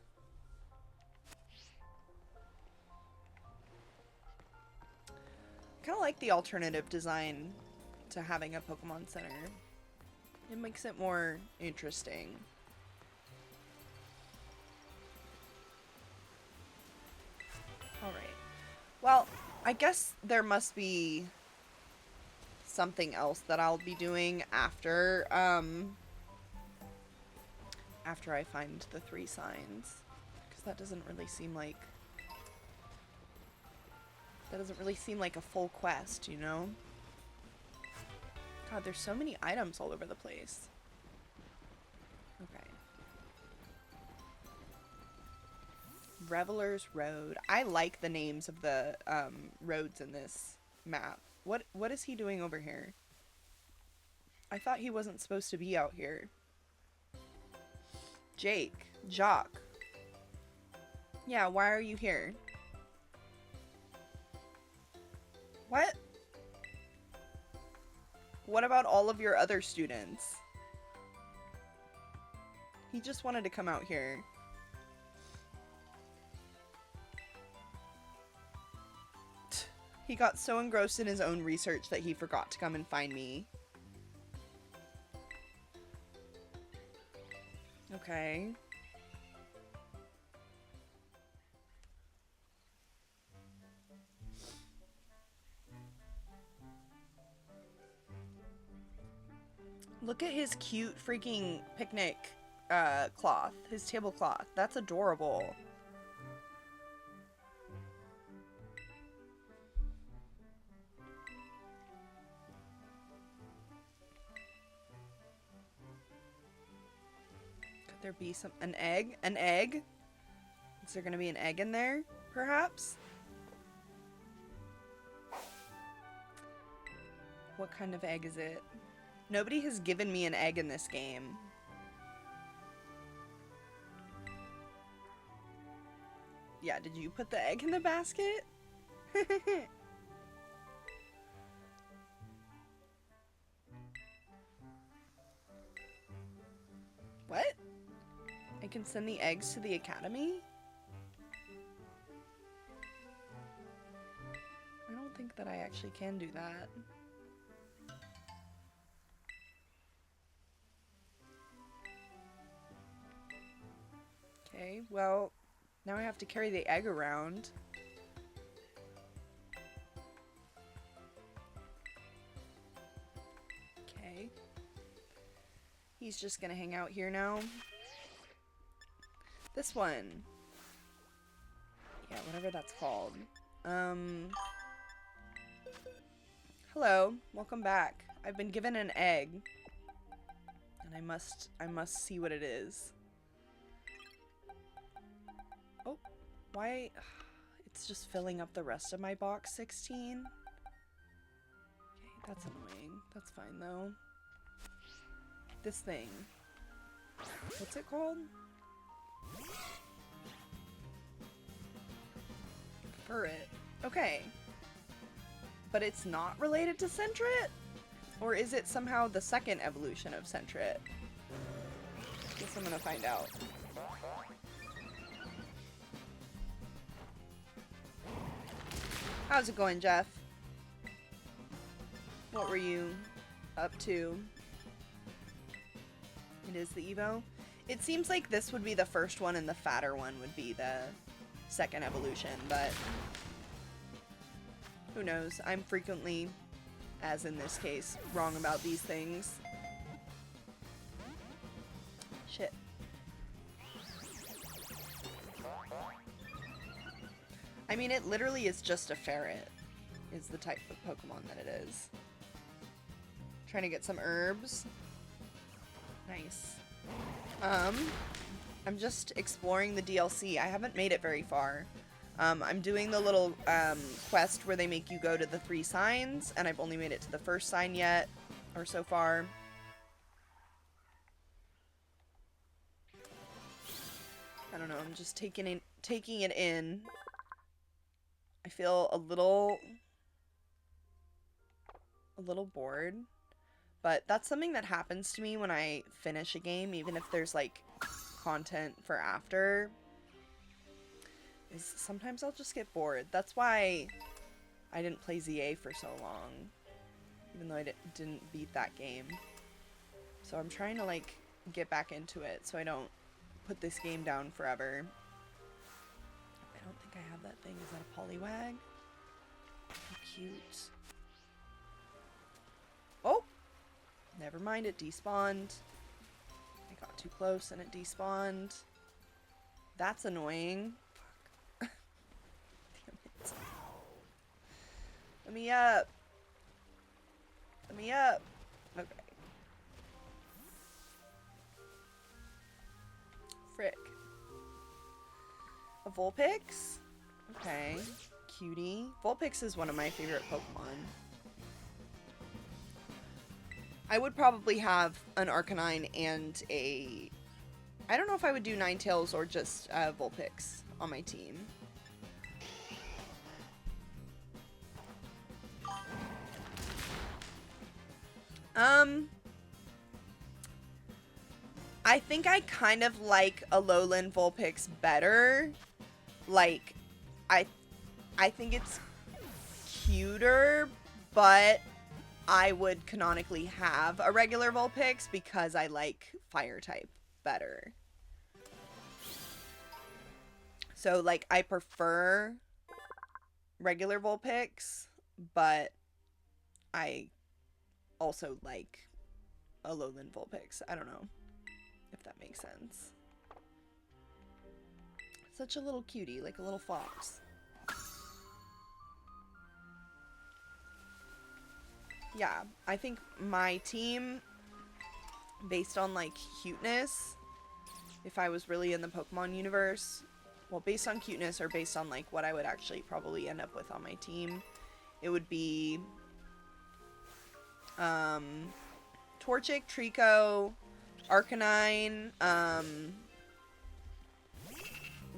I kind of like the alternative design to having a Pokemon Center. It makes it more interesting. Alright. Well, I guess there must be something else that I'll be doing after, after I find the 3 signs. Because that doesn't really seem like... That doesn't really seem like a full quest, you know? God, there's so many items all over the place. Okay. Revelers Road. I like the names of the roads in this map. What is he doing over here? I thought he wasn't supposed to be out here. Jake. Jock. Yeah, why are you here? What? What about all of your other students? He just wanted to come out here. He got so engrossed in his own research that he forgot to come and find me. Okay. Look at his cute freaking picnic cloth. His tablecloth. That's adorable. Could there be an egg? An egg? Is there gonna be an egg in there, perhaps? What kind of egg is it? Nobody has given me an egg in this game. Yeah, did you put the egg in the basket? What? I can send the eggs to the academy? I don't think that I actually can do that. Okay, well, now I have to carry the egg around. Okay. He's just gonna hang out here now. This one. Yeah, whatever that's called. Hello, welcome back. I've been given an egg. And I must see what it is. Oh, why? It's just filling up the rest of my box 16. Okay, that's annoying. That's fine though. This thing. What's it called? Furret. Okay. But it's not related to Sentret? Or is it somehow the second evolution of Sentret? Guess I'm gonna find out. How's it going, Jeff? What were you up to? It is the Evo? It seems like this would be the first one and the fatter one would be the second evolution, but who knows? I'm frequently, as in this case, wrong about these things. Shit. I mean, it literally is just a ferret, is the type of Pokemon that it is. Trying to get some herbs. Nice. I'm just exploring the DLC. I haven't made it very far. I'm doing the little quest where they make you go to the 3 signs, and I've only made it to the first sign yet, or so far. I don't know, I'm just taking it in. I feel a little bored, but that's something that happens to me when I finish a game, even if there's like content for after is sometimes I'll just get bored. That's why I didn't play ZA for so long, even though I didn't beat that game. So I'm trying to like get back into it so I don't put this game down forever. I don't think I have that thing. Is that a Poliwag? How cute. Oh! Never mind, it despawned. I got too close and it despawned. That's annoying. Fuck. Damn it. Let me up. Let me up. Okay. Frick. A Vulpix? Okay. Cutie. Vulpix is one of my favorite Pokemon. I would probably have an Arcanine and a... I don't know if I would do Ninetales or just Vulpix on my team. I think I kind of like Alolan Vulpix better. Like, I think it's cuter, but I would canonically have a regular Vulpix because I like fire type better. So, like, I prefer regular Vulpix, but I also like Alolan Vulpix. I don't know if that makes sense. Such a little cutie, like a little fox. Yeah, I think my team, based on like cuteness, if I was really in the Pokemon universe, well, based on cuteness or based on like what I would actually probably end up with on my team, it would be Torchic, Trico, Arcanine,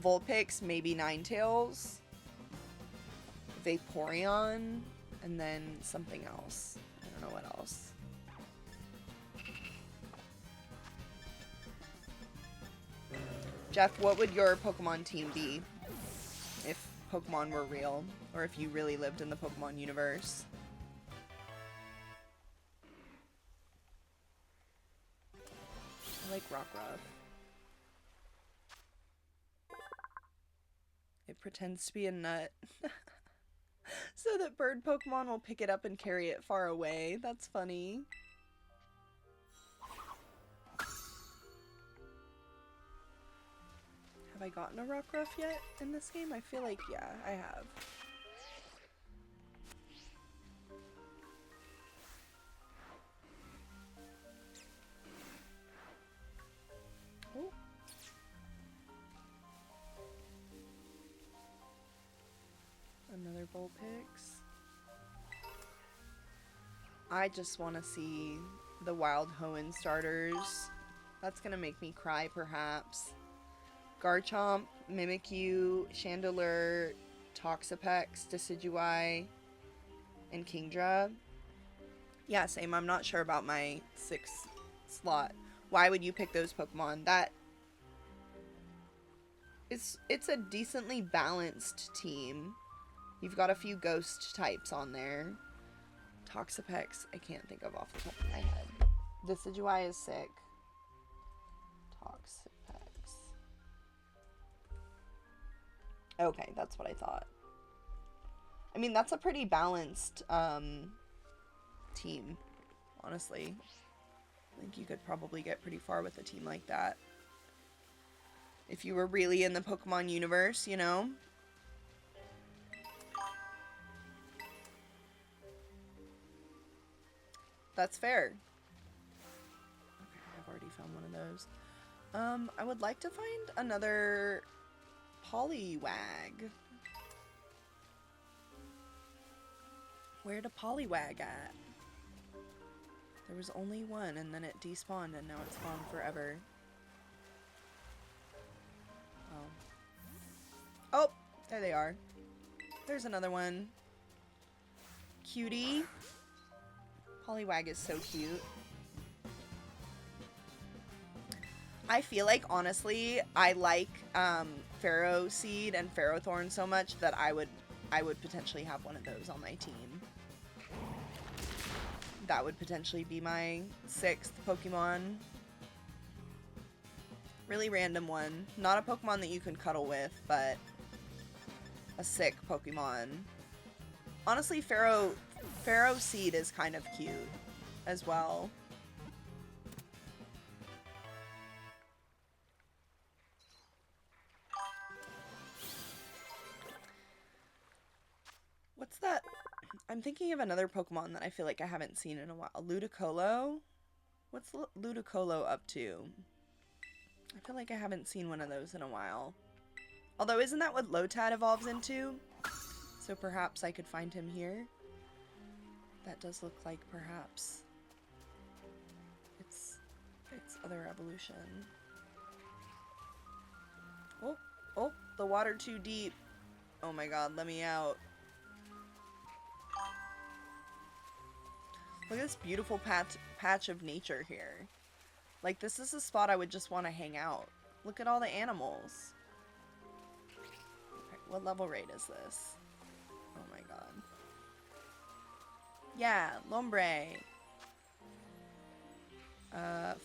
Vulpix, maybe Ninetales, Vaporeon, and then something else. I don't know what else. Jeff, what would your Pokemon team be if Pokemon were real, or if you really lived in the Pokemon universe? I like Rockruff. It pretends to be a nut so that bird Pokemon will pick it up and carry it far away. That's funny. Have I gotten a Rockruff yet in this game? I feel like, yeah, I have. Oh. Another Vulpix. I just want to see the Wild Hoenn starters. That's gonna make me cry, perhaps. Garchomp, Mimikyu, Chandelure, Toxapex, Decidueye, and Kingdra. Yeah, same. I'm not sure about my 6th slot. Why would you pick those Pokemon? It's a decently balanced team. You've got a few ghost types on there. Toxapex, I can't think of off the top of my head. Decidueye is sick. Toxapex. Okay, that's what I thought. I mean, that's a pretty balanced team, honestly. I think you could probably get pretty far with a team like that. If you were really in the Pokemon universe, you know? That's fair. Okay, I've already found one of those. I would like to find another Poliwag. Where'd a Poliwag at? There was only one, and then it despawned, and now it's gone forever. Oh. Oh! There they are. There's another one. Cutie. Poliwag is so cute. I feel like, honestly, I like Pharaoh Seed and Pharaoh Thorn so much that I would potentially have one of those on my team. That would potentially be my 6th Pokemon. Really random one. Not a Pokemon that you can cuddle with, but a sick Pokemon. Honestly, Pharaoh Seed is kind of cute as well. What's that? I'm thinking of another Pokemon that I feel like I haven't seen in a while. Ludicolo? What's Ludicolo up to? I feel like I haven't seen one of those in a while. Although, isn't that what Lotad evolves into? So perhaps I could find him here. That does look like perhaps its other evolution. Oh, the water too deep. Oh my god, let me out. Look at this beautiful patch of nature here. Like, this is a spot I would just want to hang out. Look at all the animals. Okay, what level raid is this? Oh my god. Yeah, Lombre.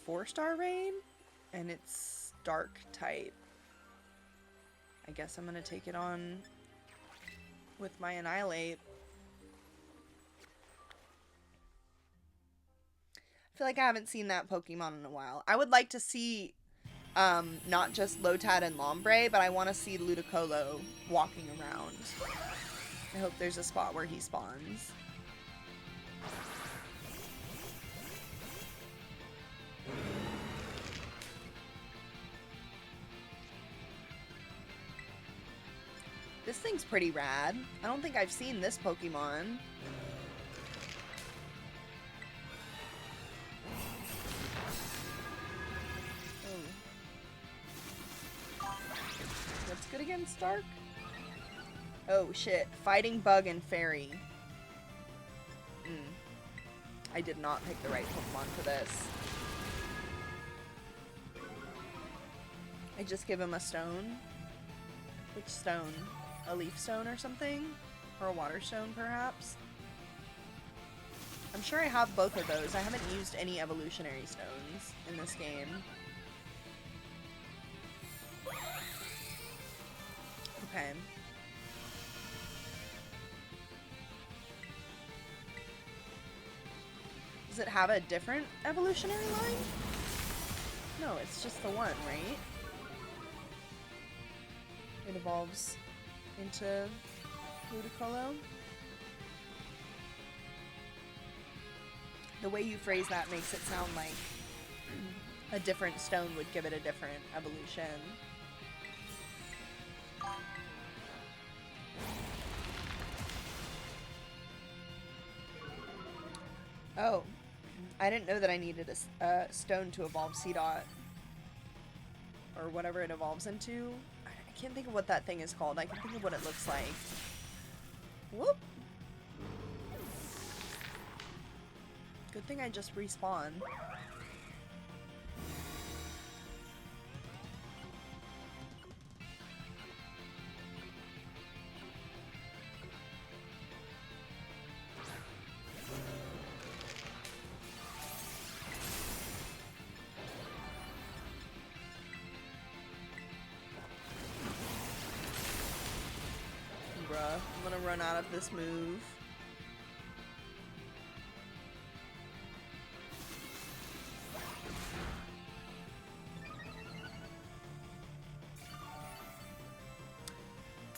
4-star raid? And it's dark type. I guess I'm gonna take it on with my Annihilate. I feel like I haven't seen that Pokemon in a while. I would like to see not just Lotad and Lombre, but I want to see Ludicolo walking around. I hope there's a spot where he spawns. This thing's pretty rad. I don't think I've seen this Pokemon. What's good against Dark? Oh shit. Fighting Bug and Fairy. I did not pick the right Pokemon for this. I just give him a stone. Which stone? A leaf stone or something? Or a water stone perhaps? I'm sure I have both of those. I haven't used any evolutionary stones in this game. Okay. Does it have a different evolutionary line? No, it's just the one, right? It evolves into Ludicolo. The way you phrase that makes it sound like a different stone would give it a different evolution. Oh, I didn't know that I needed a stone to evolve Seedot. Or whatever it evolves into. I can't think of what that thing is called. I can think of what it looks like. Whoop! Good thing I just respawned. I'm gonna run out of this move.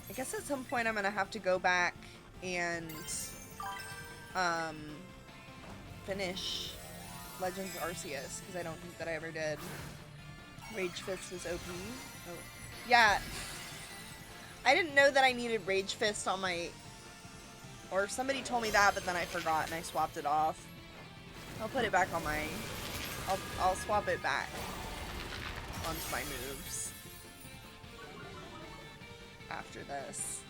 I guess at some point I'm gonna have to go back and finish Legends of Arceus, because I don't think that I ever did. Rage Fist is OP. Oh. Yeah. I didn't know that I needed Rage Fist on my... Or somebody told me that, but then I forgot and I swapped it off. I'll put it back on my... I'll swap it back onto my moves after this.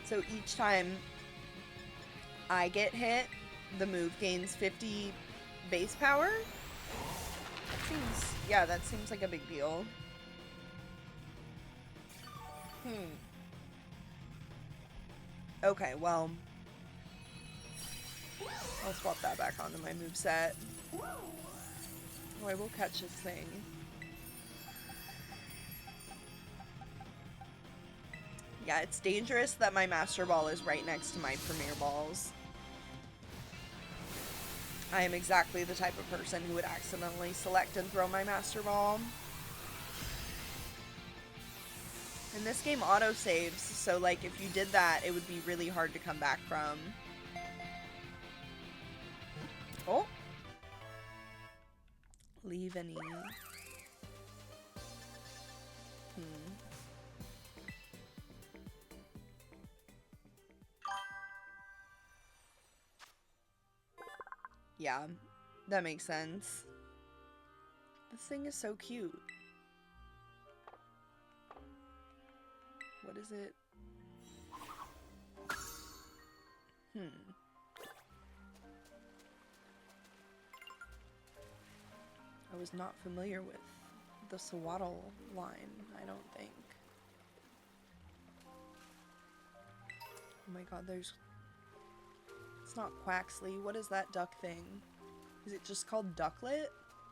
So each time I get hit, the move gains 50 base power. That seems like a big deal. Okay, well, I'll swap that back onto my moveset. Oh, I will catch this thing. Yeah, it's dangerous that my Master Ball is right next to my Premier Balls. I am exactly the type of person who would accidentally select and throw my Master Ball. And this game auto-saves, so like if you did that, it would be really hard to come back from. Oh! Leave any... Yeah, that makes sense. This thing is so cute. What is it? I was not familiar with the Swaddle line, I don't think. Oh my god, there's... It's not Quaxley. What is that duck thing? Is it just called Ducklet,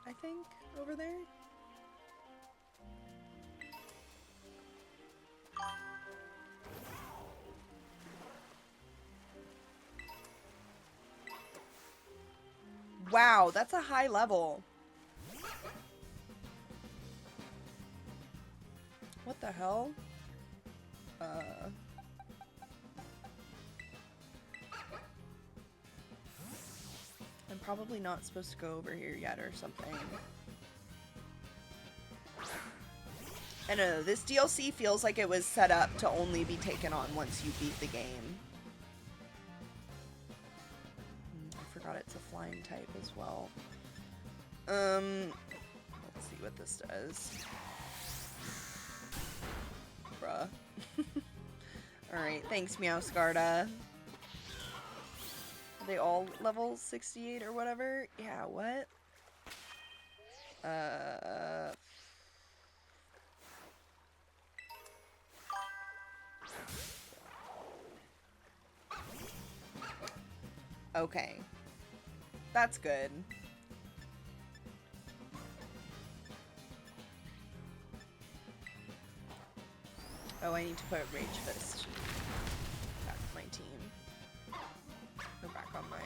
I think, over there? Wow, that's a high level. What the hell? I'm probably not supposed to go over here yet or something. I don't know, this DLC feels like it was set up to only be taken on once you beat the game. I forgot it's a flying type as well. Let's see what this does. Bruh. Alright, thanks Meowscarda. Are they all level 68 or whatever? Yeah, what? Okay. That's good. Oh, I need to put Rage Fist back on my team. Or back on my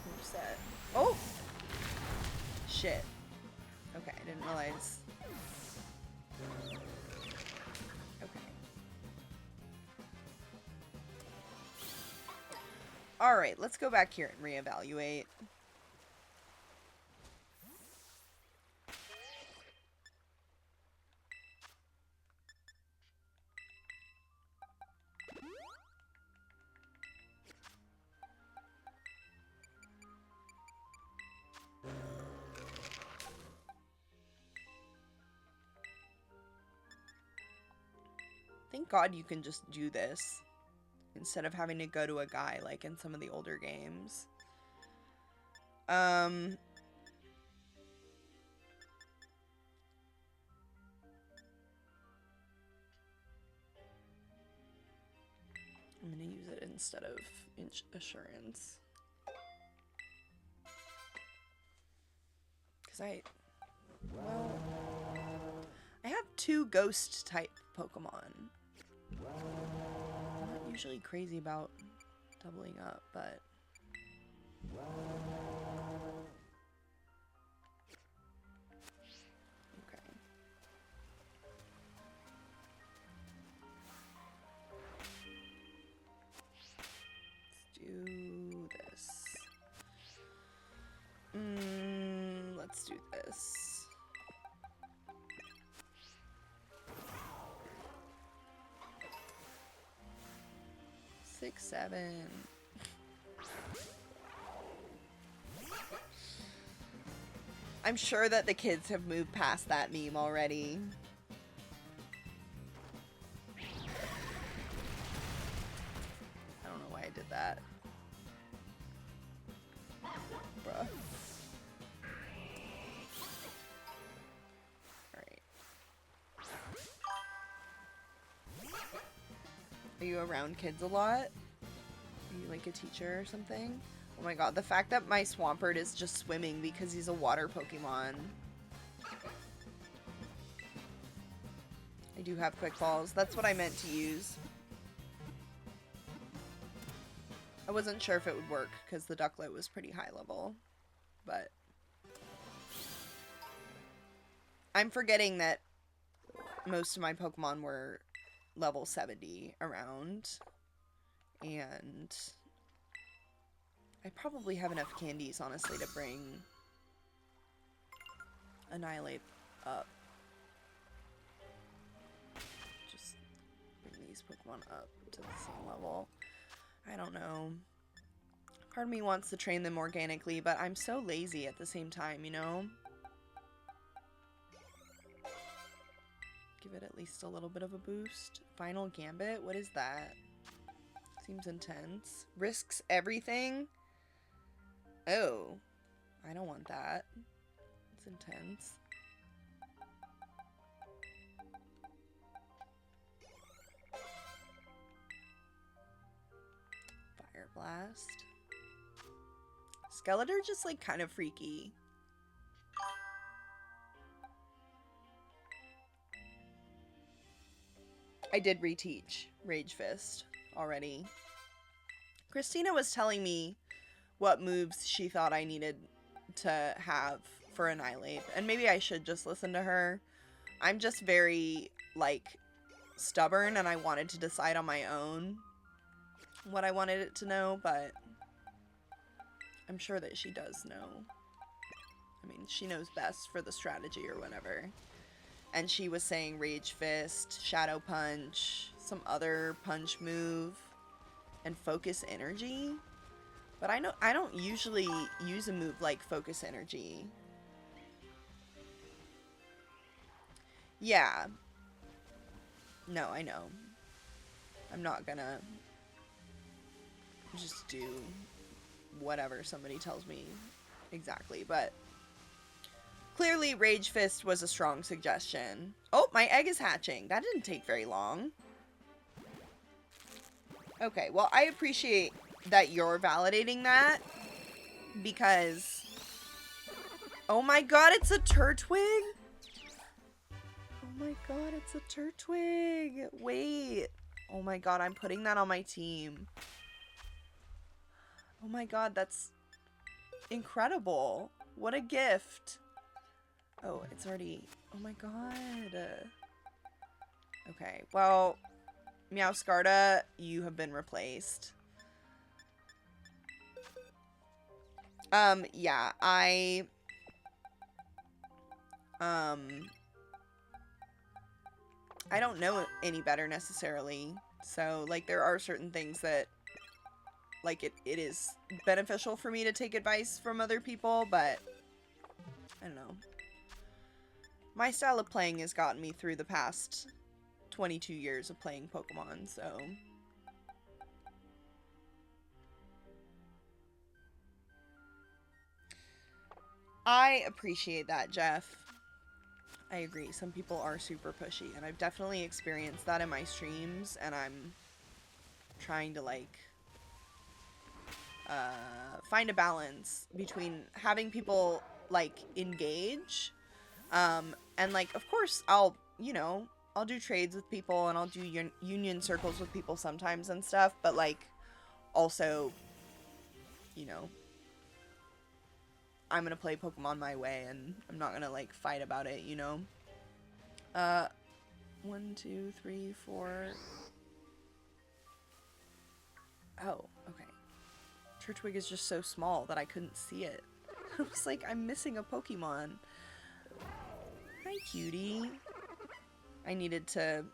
moveset. Oh! Shit. Okay, I didn't realize. Okay. Alright, let's go back here and reevaluate. Thank God you can just do this instead of having to go to a guy like in some of the older games. I'm gonna use it instead of assurance. Because well, I have 2 ghost type Pokemon. I'm not usually crazy about doubling up, but... Okay. Let's do this. Let's do this. 6, 7. I'm sure that the kids have moved past that meme already. Are you around kids a lot? Are you like a teacher or something? Oh my god, the fact that my Swampert is just swimming because he's a water Pokemon. I do have quick balls. That's what I meant to use. I wasn't sure if it would work because the Ducklet was pretty high level, but I'm forgetting that most of my Pokemon were level 70 around, and I probably have enough candies, honestly, to bring Annihilate up. Just bring these Pokemon up to the same level. I don't know. Part of me wants to train them organically, but I'm so lazy at the same time, you know? Give it at least a little bit of a boost. Final Gambit? What is that? Seems intense. Risks everything? Oh. I don't want that. It's intense. Fire Blast. Skeletor just like kind of freaky. I did reteach Rage Fist already. Christina was telling me what moves she thought I needed to have for Annihilate, and maybe I should just listen to her. I'm just very, like, stubborn, and I wanted to decide on my own what I wanted it to know, but I'm sure that she does know. I mean, she knows best for the strategy or whatever. And she was saying Rage Fist, Shadow Punch, some other punch move, and Focus Energy. But I don't usually use a move like Focus Energy. Yeah. No, I know. I'm not gonna just do whatever somebody tells me exactly, but clearly Rage Fist was a strong suggestion. Oh, my egg is hatching. That didn't take very long. Okay, well, I appreciate that you're validating that, because oh my god, it's a Turtwig. Oh my god, it's a Turtwig. Wait. Oh my god, I'm putting that on my team. Oh my god, that's incredible. What a gift. Oh, it's already... Oh my god. Okay, well, Meowscarda, you have been replaced. Yeah, I don't know any better necessarily. So, like, there are certain things that, like, it is beneficial for me to take advice from other people, but I don't know. My style of playing has gotten me through the past 22 years of playing Pokemon, so... I appreciate that, Jeff. I agree. Some people are super pushy, and I've definitely experienced that in my streams, and I'm trying to, like, find a balance between having people, like, engage, and, like, of course, I'll do trades with people, and I'll do union circles with people sometimes and stuff, but, like, also, you know, I'm gonna play Pokemon my way, and I'm not gonna, like, fight about it, you know? 1, 2, 3, 4... Oh, okay. Turtwig is just so small that I couldn't see it. I was like, I'm missing a Pokemon. Hi, cutie. I needed to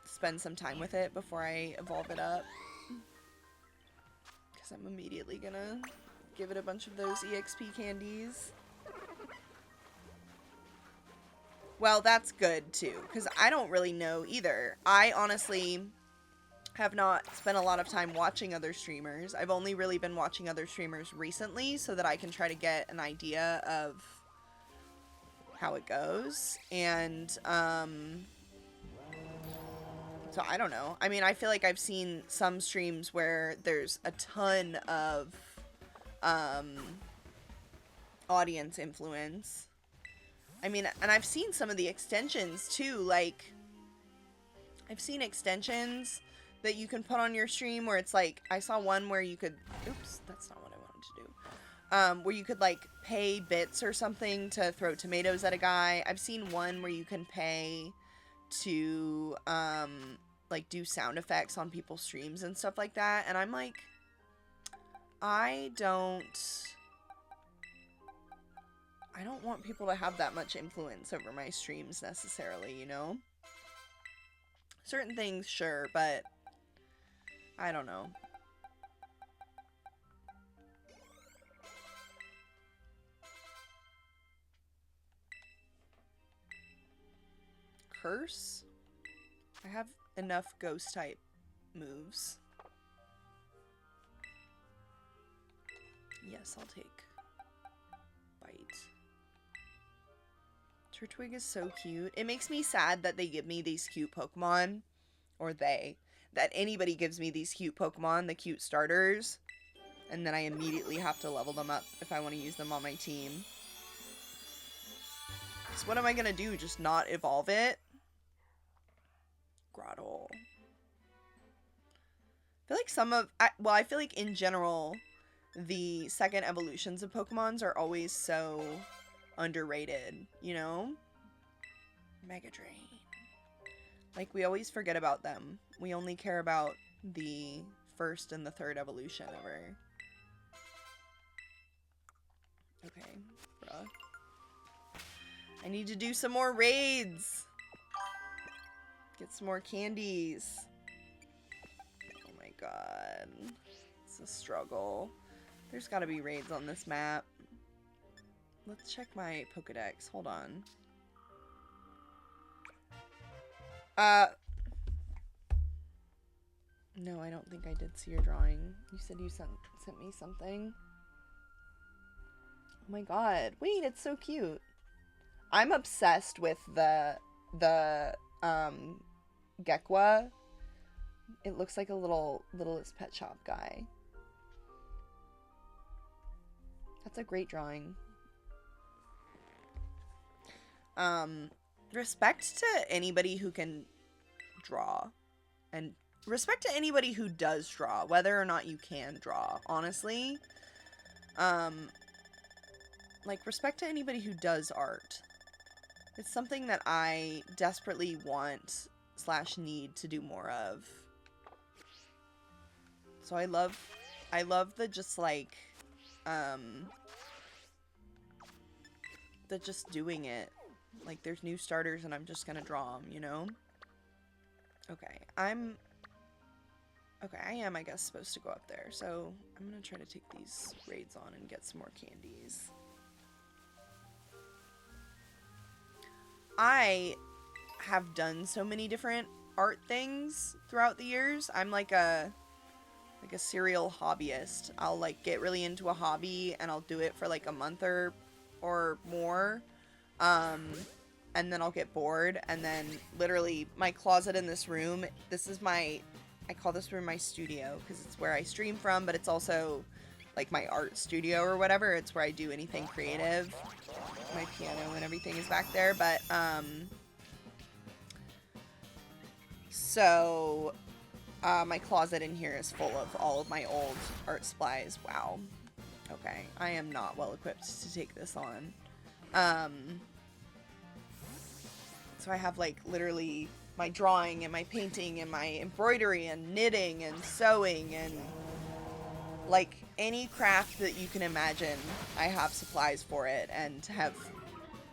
spend some time with it before I evolve it up. Because I'm immediately gonna give it a bunch of those EXP candies. Well, that's good, too, because I don't really know either. I honestly have not spent a lot of time watching other streamers. I've only really been watching other streamers recently so that I can try to get an idea of how it goes. And, So I don't know. I mean, I feel like I've seen some streams where there's a ton of audience influence. I mean, and I've seen some of the extensions too. Like, I've seen extensions that you can put on your stream where it's like, I saw one where you could, oops, that's not what I wanted to do. Where you could like pay bits or something to throw tomatoes at a guy. I've seen one where you can pay to like do sound effects on people's streams and stuff like that. And I'm like, I don't want people to have that much influence over my streams necessarily, you know? Certain things, sure, but I don't know. Curse? I have enough ghost type moves. Yes, I'll take Bite. Turtwig is so cute. It makes me sad that they give me these cute Pokemon, or that anybody gives me these cute Pokemon, the cute starters, and then I immediately have to level them up if I want to use them on my team. So what am I gonna do? Just not evolve it? Grottle. I feel like I feel like in general, the second evolutions of Pokemons are always so underrated, you know? Mega Drain. Like, we always forget about them. We only care about the first and the third evolution ever. Okay, bruh. I need to do some more raids! Get some more candies. Oh my god. It's a struggle. There's gotta be raids on this map. Let's check my Pokedex. Hold on. No, I don't think I did see your drawing. You said you sent me something. Oh my god. Wait, it's so cute. I'm obsessed with the Gekwa. It looks like a littlest pet shop guy. That's a great drawing. Respect to anybody who can draw, and respect to anybody who does draw, whether or not you can draw, honestly. Like, respect to anybody who does art. It's something that I desperately want / need to do more of. So I love the just like, the just doing it. Like, there's new starters and I'm just gonna draw them, you know? Okay, I am, I guess, supposed to go up there. So I'm gonna try to take these raids on and get some more candies. I have done so many different art things throughout the years. I'm like a serial hobbyist. I'll like get really into a hobby and I'll do it for like a month or more. And then I'll get bored, and then literally my closet in this room, this is I call this room my studio because it's where I stream from, but it's also like my art studio or whatever. It's where I do anything creative. My piano and everything is back there, but so my closet in here is full of all of my old art supplies. Wow. Okay, I am not well equipped to take this on. So I have like literally my drawing and my painting and my embroidery and knitting and sewing and like any craft that you can imagine. I have supplies for it and have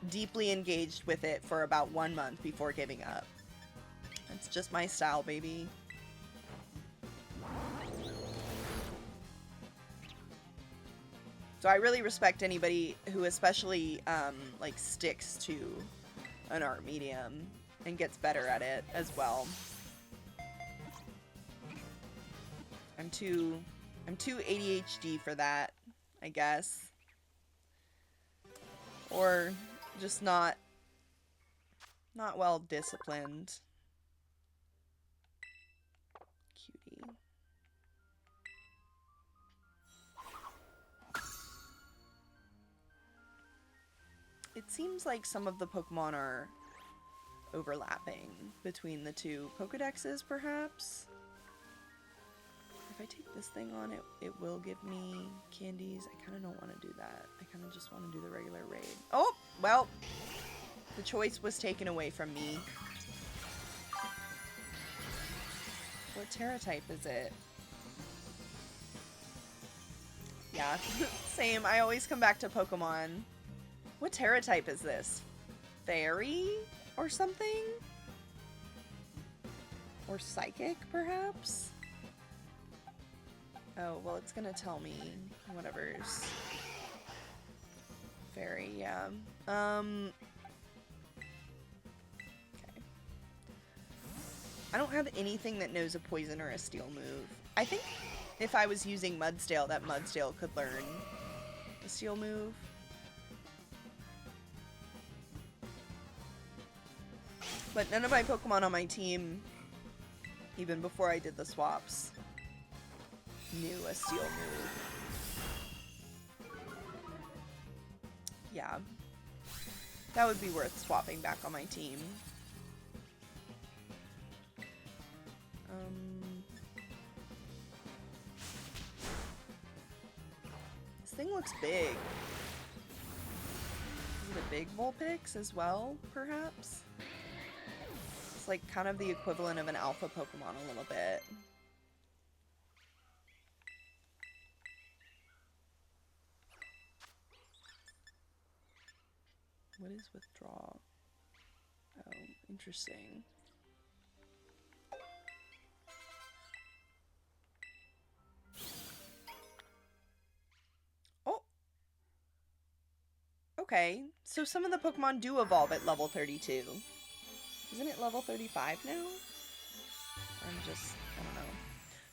deeply engaged with it for about 1 month before giving up. It's just my style, baby. So I really respect anybody who especially like sticks to an art medium and gets better at it as well. I'm too ADHD for that, I guess. Or just not well disciplined. Cutie. It seems like some of the Pokemon are overlapping between the two Pokedexes, perhaps. If I take this thing on, it will give me candies. I kind of don't want to do that. I kind of just want to do the regular raid. Oh, well, the choice was taken away from me. What Terra type is it? Yeah, same. I always come back to Pokemon. What Terra type is this? Fairy or something? Or Psychic, perhaps? Oh, well, it's gonna tell me whatever's Fairy, yeah. Okay. I don't have anything that knows a poison or a steel move. I think if I was using Mudsdale, that Mudsdale could learn a steel move. But none of my Pokemon on my team, even before I did the swaps, knew a steel move. Yeah. That would be worth swapping back on my team. This thing looks big. Is it a big Vulpix as well, perhaps? It's like kind of the equivalent of an alpha Pokemon a little bit. What is withdraw? Oh, interesting. Oh! Okay, so some of the Pokemon do evolve at level 32. Isn't it level 35 now? I don't know.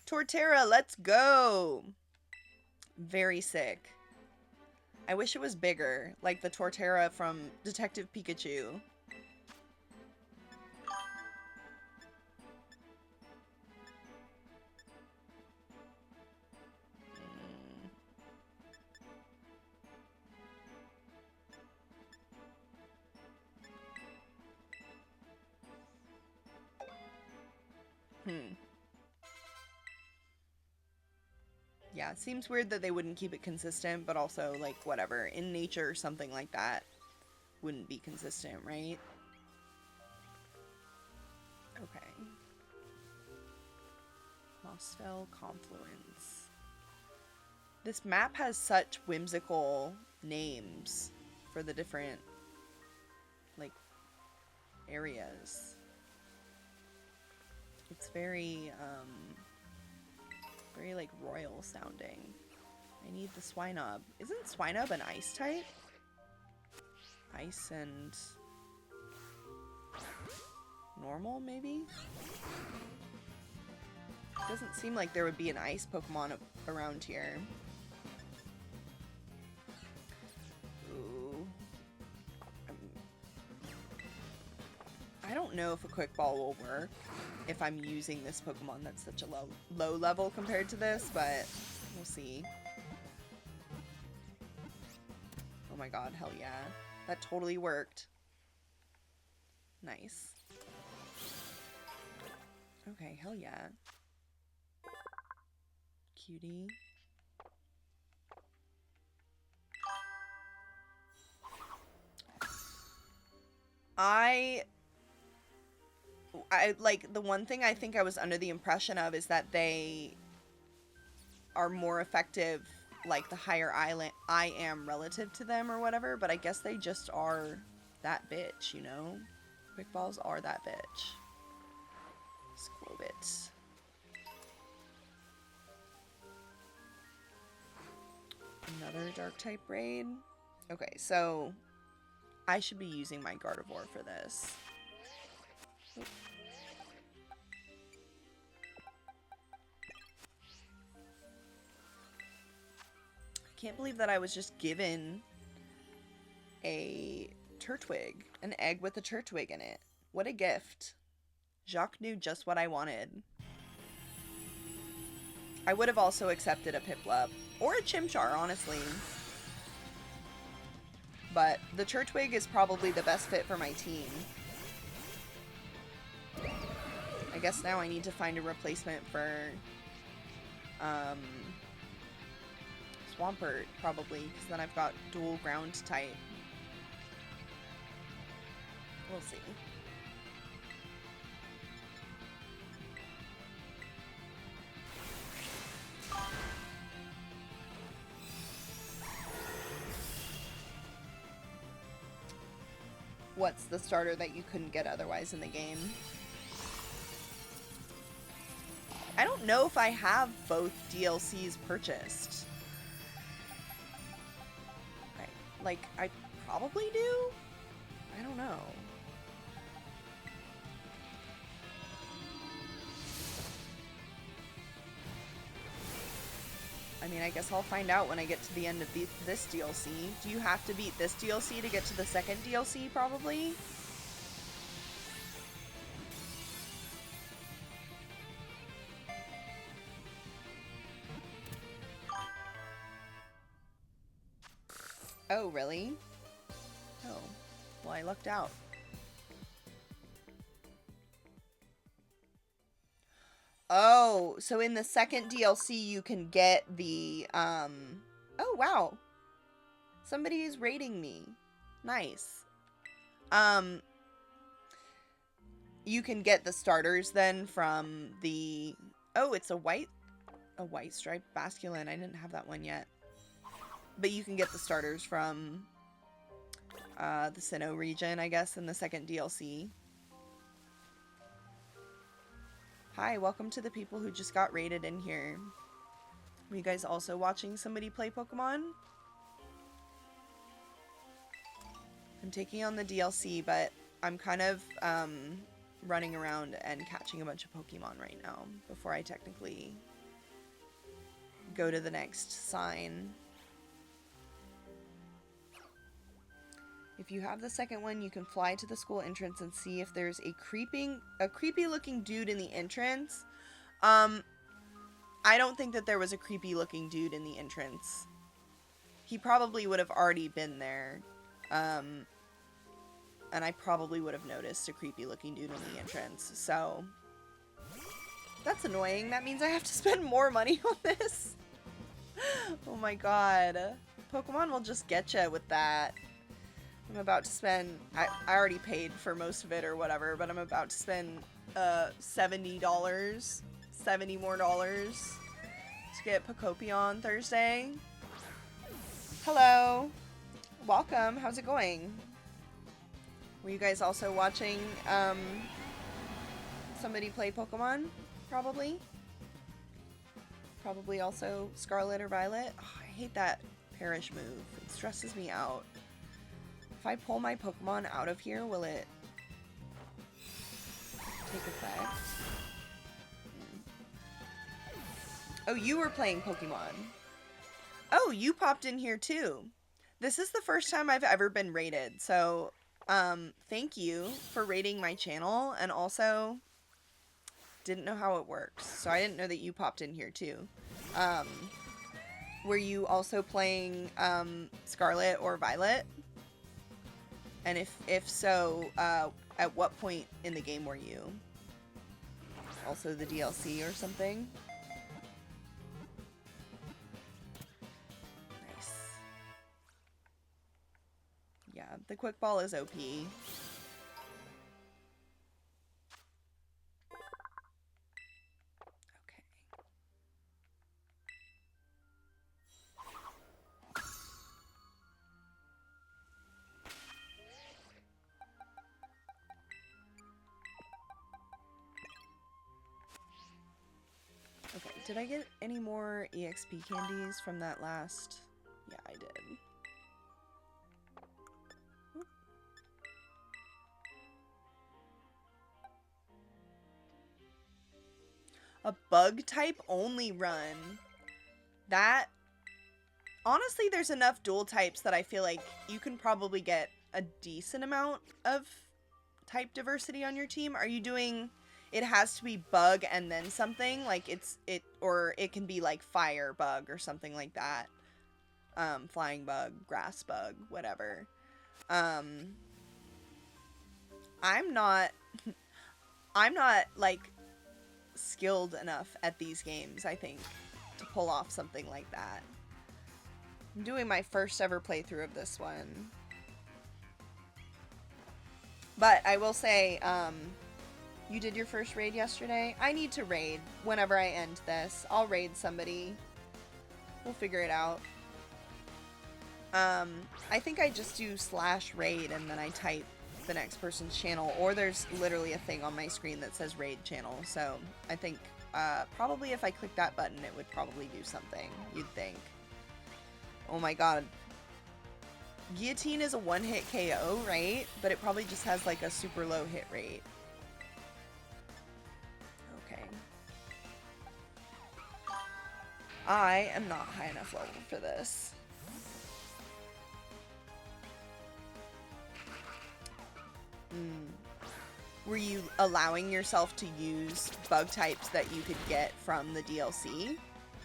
Torterra, let's go! Very sick. I wish it was bigger, like the Torterra from Detective Pikachu. Yeah, it seems weird that they wouldn't keep it consistent, but also, like, whatever. In nature, something like that wouldn't be consistent, right? Okay. Mosfell Confluence. This map has such whimsical names for the different, like, areas. It's very, very, like, royal sounding. I need the Swinub. Isn't Swinub an ice type? Ice and normal, maybe? Doesn't seem like there would be an ice Pokemon around here. Ooh. I don't know if a Quick Ball will work if I'm using this Pokemon that's such a low level compared to this, but we'll see. Oh my god, hell yeah. That totally worked. Nice. Okay, hell yeah. Cutie. I like, the one thing I think I was under the impression of is that they are more effective, like, the higher I am relative to them or whatever, but I guess they just are that bitch, you know? Quick Balls are that bitch. Squobit. Another dark type raid. Okay, so I should be using my Gardevoir for this. Oop. I can't believe that I was just given a Turtwig, an egg with a Turtwig in it. What a gift. Jacques knew just what I wanted. I would have also accepted a Piplup or a Chimchar, honestly. But the Turtwig is probably the best fit for my team. I guess now I need to find a replacement for Swampert, probably, because then I've got dual ground type. We'll see. What's the starter that you couldn't get otherwise in the game? I don't know if I have both DLCs purchased. I probably do? I don't know. I mean, I guess I'll find out when I get to the end of this DLC. Do you have to beat this DLC to get to the second DLC, probably? Oh, really? Oh, well, I lucked out. Oh, so in the second DLC you can get the, oh, wow. Somebody is rating me. Nice. You can get the starters then from the, oh, it's a white striped basculin. I didn't have that one yet. But you can get the starters from the Sinnoh region, I guess, in the second DLC. Hi, welcome to the people who just got raided in here. Are you guys also watching somebody play Pokemon? I'm taking on the DLC, but I'm kind of running around and catching a bunch of Pokemon right now before I technically go to the next sign. If you have the second one, you can fly to the school entrance and see if there's a creepy looking dude in the entrance. I don't think that there was a creepy looking dude in the entrance. He probably would have already been there. And I probably would have noticed a creepy looking dude in the entrance. So that's annoying. That means I have to spend more money on this. Oh my god. Pokemon will just get you with that. I'm about to spend, I already paid for most of it or whatever, but I'm about to spend $70, 70 more dollars to get Pocopion Thursday. Hello. Welcome. How's it going? Were you guys also watching somebody play Pokemon? Probably. Probably also Scarlet or Violet. Oh, I hate that perish move. It stresses me out. If I pull my Pokemon out of here, will it take effect? Oh, you were playing Pokemon. Oh, you popped in here too. This is the first time I've ever been rated, so thank you for rating my channel, and also didn't know how it works, so I didn't know that you popped in here too. Were you also playing Scarlet or Violet? And if so, at what point in the game were you? Also the DLC or something? Nice. Yeah, the quick ball is OP. Okay, did I get any more EXP candies from that last? Yeah, I did. Oop. A bug type only run. That, honestly, there's enough dual types that I feel like you can probably get a decent amount of type diversity on your team. Are you doing, it has to be bug and then something, like or it can be like fire bug or something like that. Flying bug, grass bug, whatever. I'm not I'm not like skilled enough at these games, I think, to pull off something like that. I'm doing my first ever playthrough of this one. But I will say, you did your first raid yesterday? I need to raid whenever I end this. I'll raid somebody. We'll figure it out. I think I just do /raid and then I type the next person's channel, or there's literally a thing on my screen that says raid channel. So I think probably if I click that button, it would probably do something, you'd think. Oh my god. Guillotine is a one-hit KO, right? But it probably just has like a super low hit rate. Okay. I am not high enough level for this. Were you allowing yourself to use bug types that you could get from the DLC?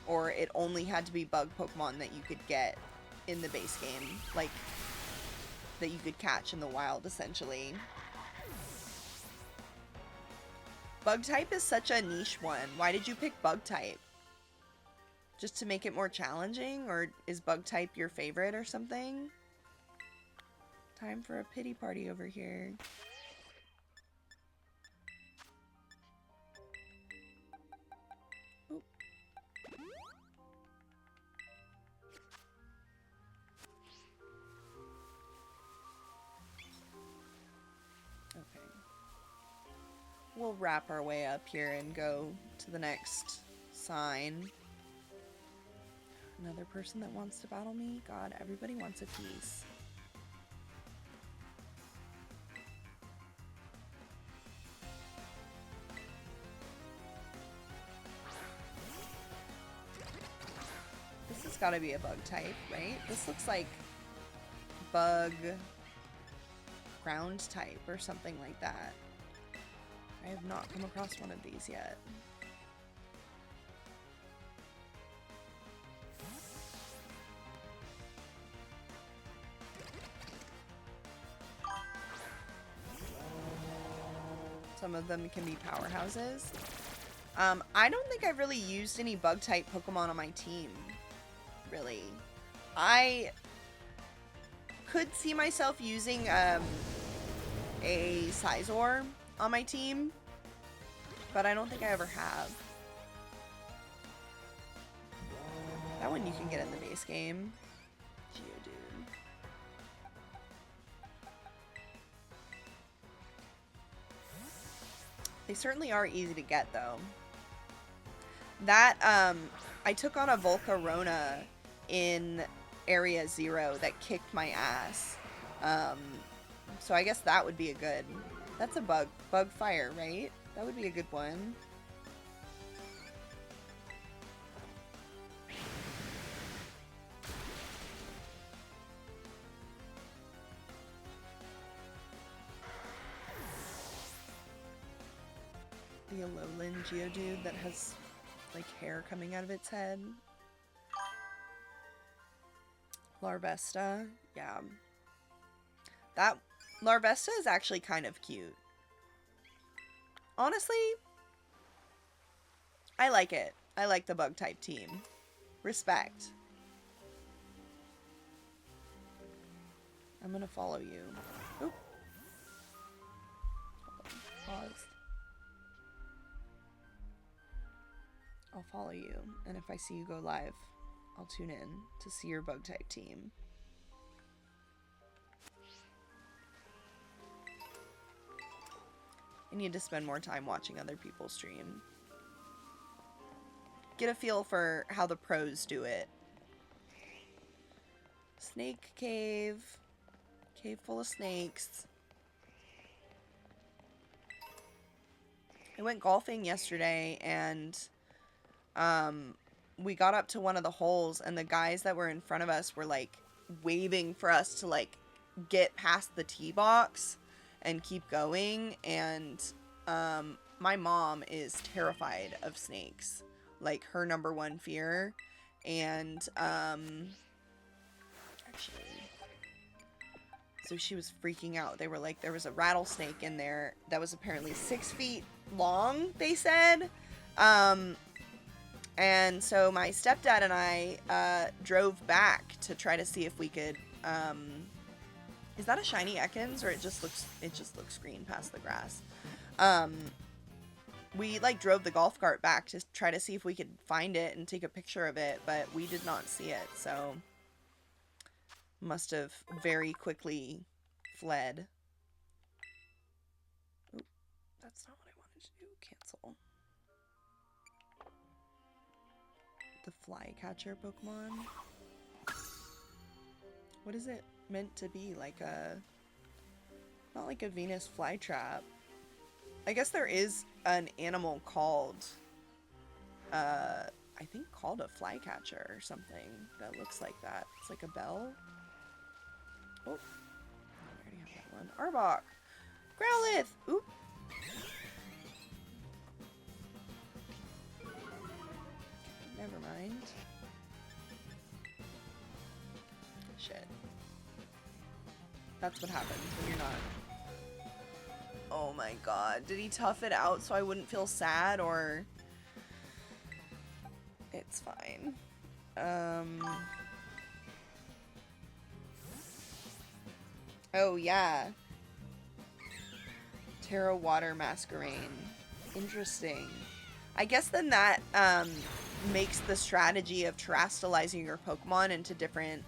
Or it only had to be bug Pokemon that you could get in the base game? Like, that you could catch in the wild, essentially. Bug type is such a niche one. Why did you pick bug type? Just to make it more challenging? Or is bug type your favorite or something? Time for a pity party over here. Oop. Okay. We'll wrap our way up here and go to the next sign. Another person that wants to battle me? God, everybody wants a piece. This has got to be a bug type, right? This looks like bug ground type or something like that. I have not come across one of these yet. Some of them can be powerhouses. I don't think I've really used any bug type Pokemon on my team, really. I could see myself using a Scizor on my team, but I don't think I ever have. That one you can get in the base game. Geodude. They certainly are easy to get, though. That, I took on a Volcarona in Area 0 that kicked my ass. So I guess that would be a good... That's a bug fire, right? That would be a good one. The Alolan Geodude that has, like, hair coming out of its head. Larvesta, yeah. That Larvesta is actually kind of cute. Honestly, I like it. I like the bug type team. Respect. I'm gonna follow you. Oop. Pause. I'll follow you, and if I see you go live, I'll tune in to see your bug type team. I need to spend more time watching other people stream. Get a feel for how the pros do it. Snake cave. Cave full of snakes. I went golfing yesterday and we got up to one of the holes and the guys that were in front of us were like waving for us to like get past the tee box and keep going, and my mom is terrified of snakes. Like, her #1 fear. And, actually, so she was freaking out. They were like, there was a rattlesnake in there that was apparently 6 feet long, they said. And so my stepdad and I drove back to try to see if we could, is that a shiny Ekans, or it just looks green past the grass? We like drove the golf cart back to try to see if we could find it and take a picture of it, but we did not see it, so must have very quickly fled. Oop, that's not what I wanted to do. Cancel. The flycatcher Pokemon. What is it meant to be? Like a... not like a Venus flytrap. I guess there is an animal called... I think called a flycatcher or something that looks like that. It's like a bell. Oh, I already have that one. Arbok! Growlithe! Oop! Never mind. Shit. That's what happens when you're not... Oh my god. Did he tough it out so I wouldn't feel sad, or... It's fine. Oh yeah. Terra Water Masquerain. Interesting. I guess then that makes the strategy of terastallizing your Pokemon into different,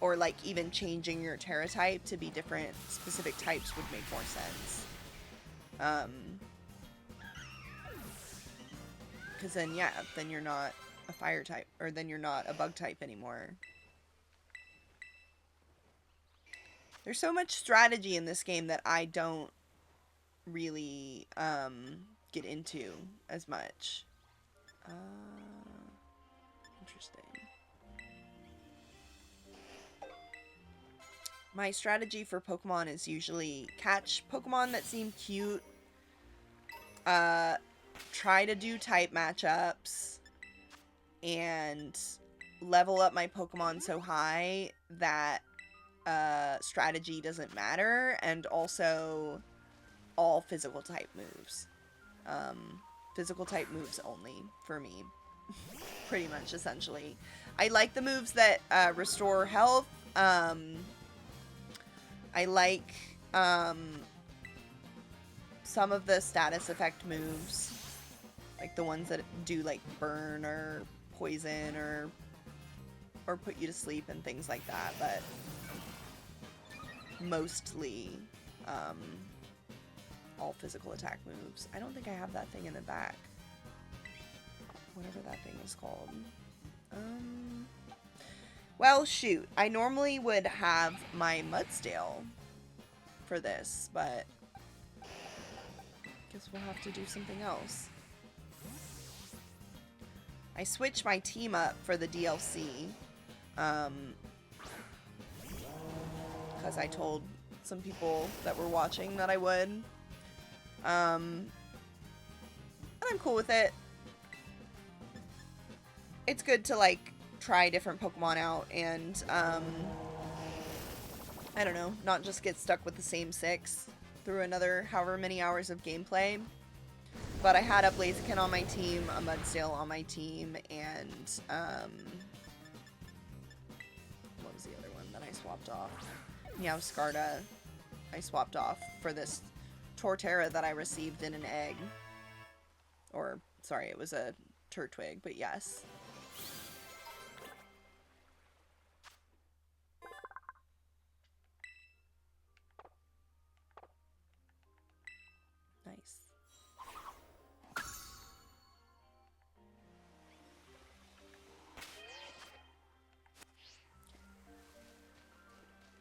or like even changing your Terra type to be different specific types would make more sense. Because then, yeah, then you're not a fire type, or then you're not a bug type anymore. There's so much strategy in this game that I don't really get into as much. Interesting. My strategy for Pokemon is usually catch Pokemon that seem cute, try to do type matchups, and level up my Pokemon so high that strategy doesn't matter, and also all physical type moves. Physical type moves only for me. Pretty much, essentially. I like the moves that restore health. I like some of the status effect moves. Like the ones that do like burn or poison or put you to sleep and things like that, but mostly all physical attack moves. I don't think I have that thing in the back. Whatever that thing is called. Well, shoot. I normally would have my Mudsdale for this, but guess we'll have to do something else. I switched my team up for the DLC, because I told some people that were watching that I would. And I'm cool with it. It's good to, like, try different Pokemon out and, I don't know, not just get stuck with the same 6 through another however many hours of gameplay. But I had a Blaziken on my team, a Mudsdale on my team, and, what was the other one that I swapped off? Scarlet. I swapped off for this Torterra that I received in an egg. Or, sorry, it was a Turtwig, but yes. Nice.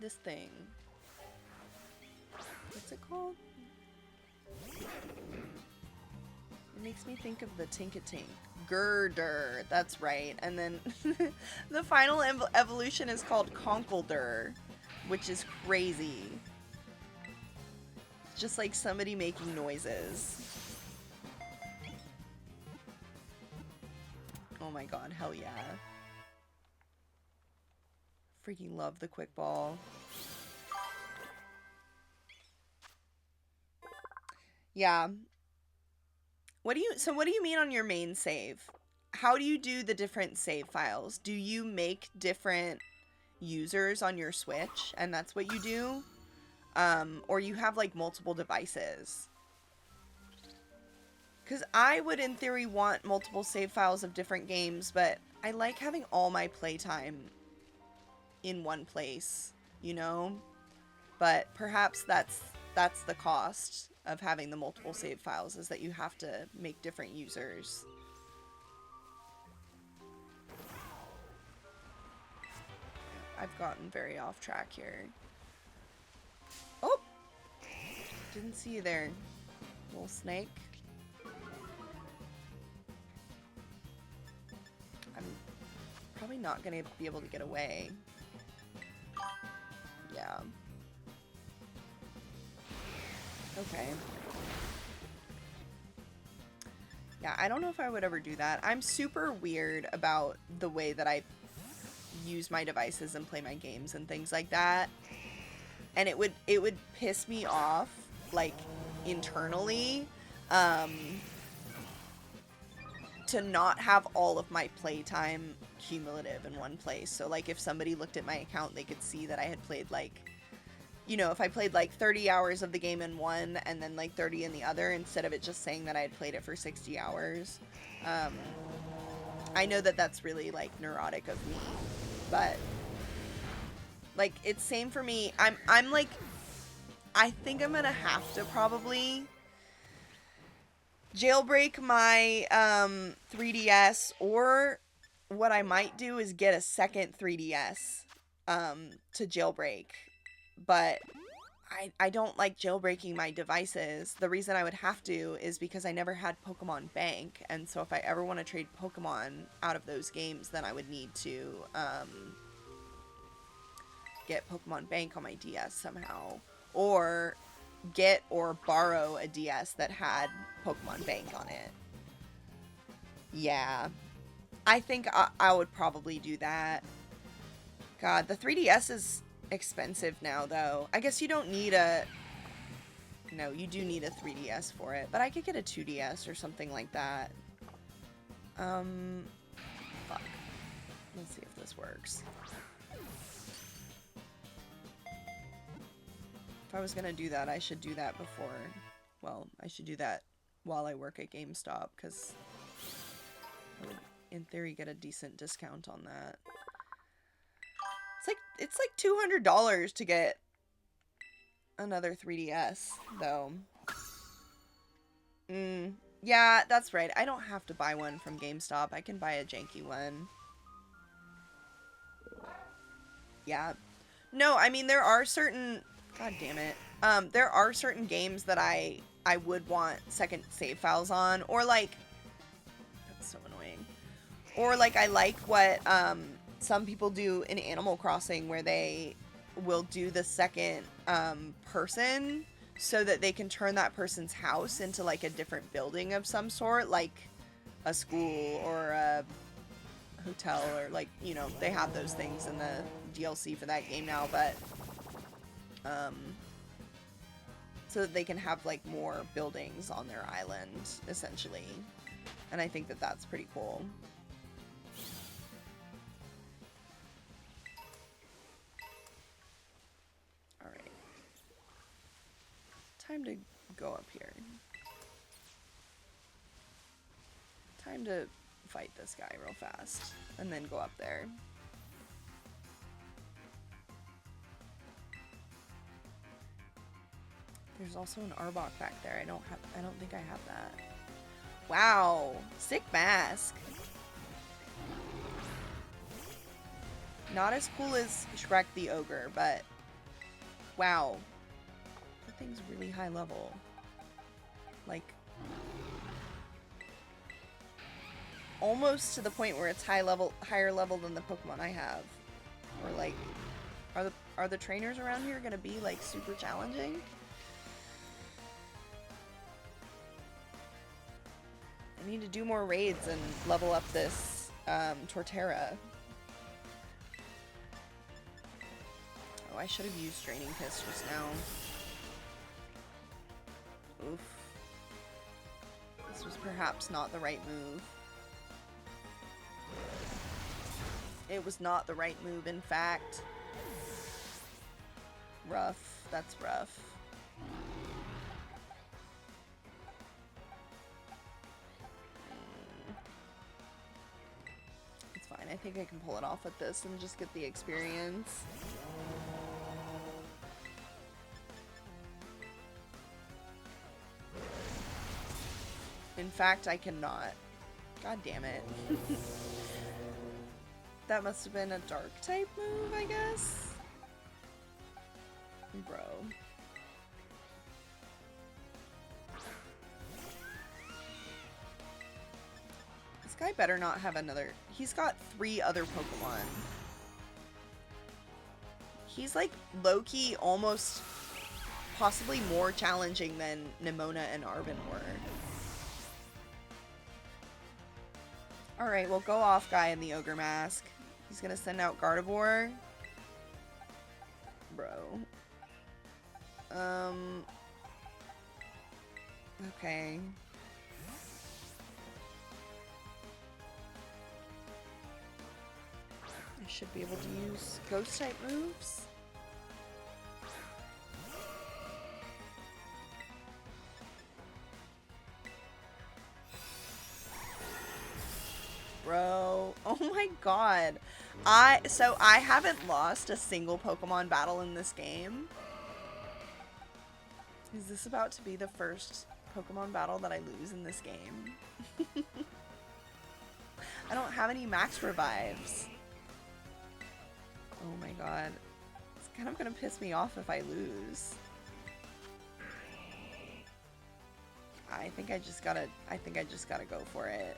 This thing. What's it called? It makes me think of the Tinkatink. Girder, that's right. And then the final evolution is called Conkeldurr, which is crazy. Just like somebody making noises. Oh my god, hell yeah. Freaking love the quick ball. Yeah. What do you mean on your main save? How do you do the different save files? Do you make different users on your Switch and that's what you do? Or you have like multiple devices? Because I would in theory want multiple save files of different games, but I like having all my playtime in one place, you know? But perhaps that's the cost of having the multiple save files, is that you have to make different users. I've gotten very off track here. Oh! Didn't see you there, little snake. I'm probably not gonna be able to get away. Yeah. Okay. Yeah, I don't know if I would ever do that. I'm super weird about the way that I use my devices and play my games and things like that. And it would piss me off, like, internally, to not have all of my playtime cumulative in one place. So, like, if somebody looked at my account, they could see that I had played, like, you know, if I played like 30 hours of the game in one and then like 30 in the other, instead of it just saying that I had played it for 60 hours. I know that that's really like neurotic of me, but like it's same for me. I'm like, I think I'm gonna have to probably jailbreak my 3DS, or what I might do is get a second 3DS to jailbreak. But I don't like jailbreaking my devices. The reason I would have to is because I never had Pokemon Bank, and so if I ever want to trade Pokemon out of those games, then I would need to get Pokemon Bank on my DS somehow, or get or borrow a DS that had Pokemon Bank on it. Yeah, I think I would probably do that. God, the 3DS is expensive now, though. I guess you don't need a... No, you do need a 3DS for it, but I could get a 2DS or something like that. Fuck. Let's see if this works. If I was gonna do that, I should do that before... Well, I should do that while I work at GameStop, because I would, in theory, get a decent discount on that. It's like $200 to get another 3DS, though. Yeah, that's right. I don't have to buy one from GameStop. I can buy a janky one. Yeah. No, I mean, there are certain... God damn it. There are certain games that I would want second save files on, or like... That's so annoying. Or like, I like what, some people do in Animal Crossing, where they will do the second person so that they can turn that person's house into like a different building of some sort, like a school or a hotel, or like, you know, they have those things in the DLC for that game now, but so that they can have like more buildings on their island, essentially. And I think that that's pretty cool. Time to go up here. Time to fight this guy real fast, and then go up there. There's also an Arbok back there. I don't think I have that. Wow, sick mask. Not as cool as Shrek the Ogre, but wow. Thing's really high level. Like, almost to the point where it's higher level than the Pokemon I have. Or like, are the trainers around here gonna be like super challenging? I need to do more raids and level up this Torterra. Oh, I should have used Draining Kiss just now. Oof. This was perhaps not the right move. It was not the right move, in fact. Rough. That's rough. It's fine. I think I can pull it off with this and just get the experience. In fact, I cannot. God damn it. That must have been a dark type move, I guess? Bro. This guy better not have another... He's got 3 other Pokemon. He's like low-key almost possibly more challenging than Nimona and Arven were. Alright, well, go off, guy in the Ogre Mask. He's gonna send out Gardevoir. Bro. Okay. I should be able to use Ghost-type moves. Bro, oh my god. So I haven't lost a single Pokemon battle in this game. Is this about to be the first Pokemon battle that I lose in this game? I don't have any max revives. Oh my god. It's kind of gonna piss me off if I lose. I think I just gotta go for it.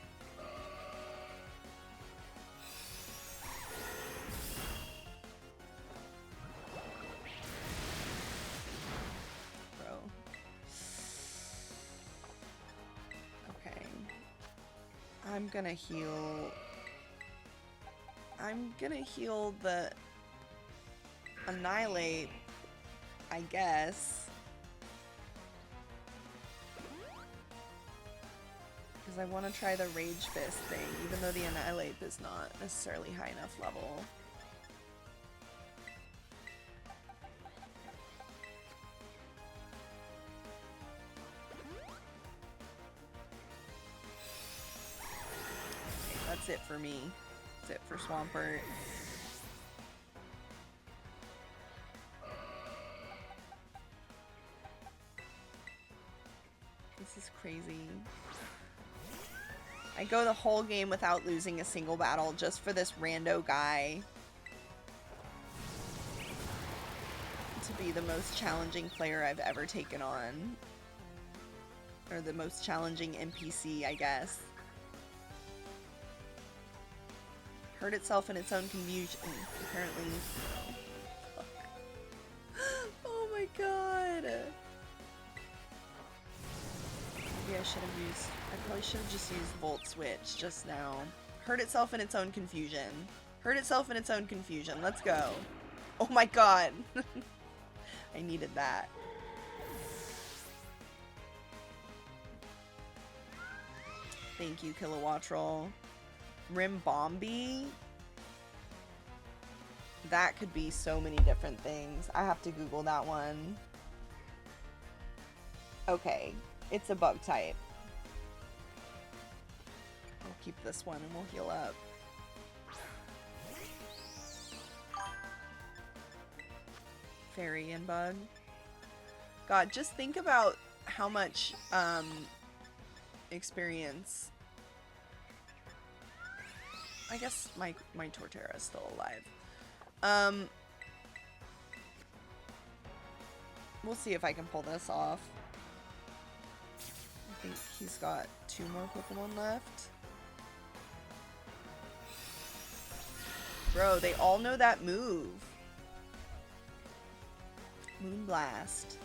I'm gonna heal the Annihilate, I guess. Because I want to try the Rage Fist thing, even though the Annihilate is not necessarily high enough level. That's it for me. That's it for Swampert. This is crazy. I go the whole game without losing a single battle just for this rando guy to be the most challenging player I've ever taken on. Or the most challenging NPC, I guess. Hurt itself in its own confusion, apparently. Oh, oh my god! Maybe I should have used... I probably should have just used Volt Switch just now. Hurt itself in its own confusion. Hurt itself in its own confusion. Let's go. Oh my god! I needed that. Thank you, Kilowattrel. Rimbombi? That could be so many different things. I have to Google that one. Okay, it's a bug type. We'll keep this one and we'll heal up. Fairy and bug. God, just think about how much experience. I guess my Torterra is still alive. We'll see if I can pull this off. I think he's got 2 more Pokemon left. Bro, they all know that move. Moonblast.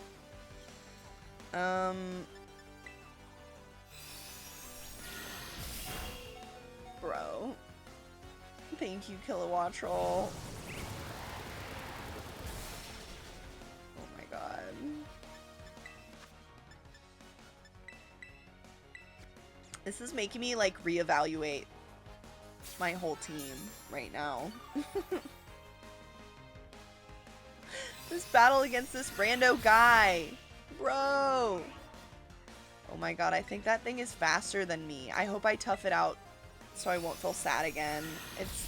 Thank you, Kilowatt Troll. Oh my god. This is making me, like, reevaluate my whole team right now. This battle against this rando guy. Bro. Oh my god, I think that thing is faster than me. I hope I tough it out so I won't feel sad again. It's...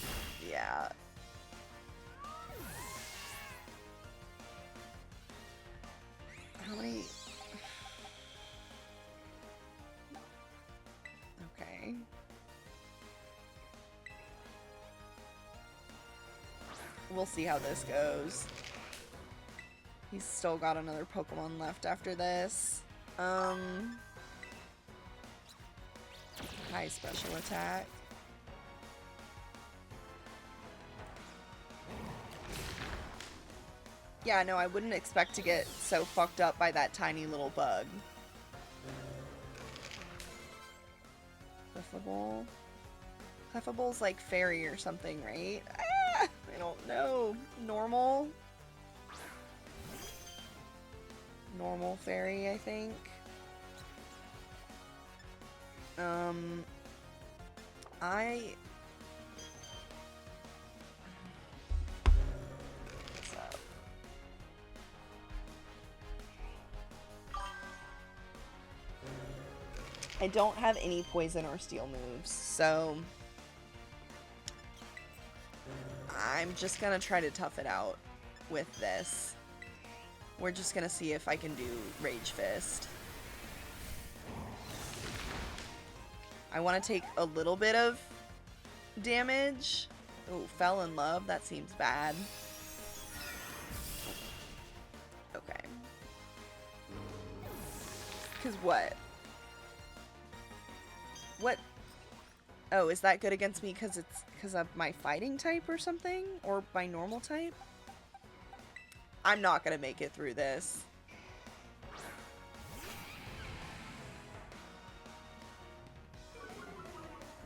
yeah. How many... okay. We'll see how this goes. He's still got another Pokemon left after this. High special attack. Yeah, no, I wouldn't expect to get so fucked up by that tiny little bug. Clefable? Clefable's like fairy or something, right? Ah, I don't know. Normal? Normal fairy, I think. What's up? I don't have any poison or steel moves, so I'm just gonna try to tough it out with this. We're just gonna see if I can do Rage Fist. I want to take a little bit of damage. Oh, fell in love. That seems bad. Okay. Because what? What? Oh, is that good against me because it's because of my fighting type or something? Or my normal type? I'm not going to make it through this.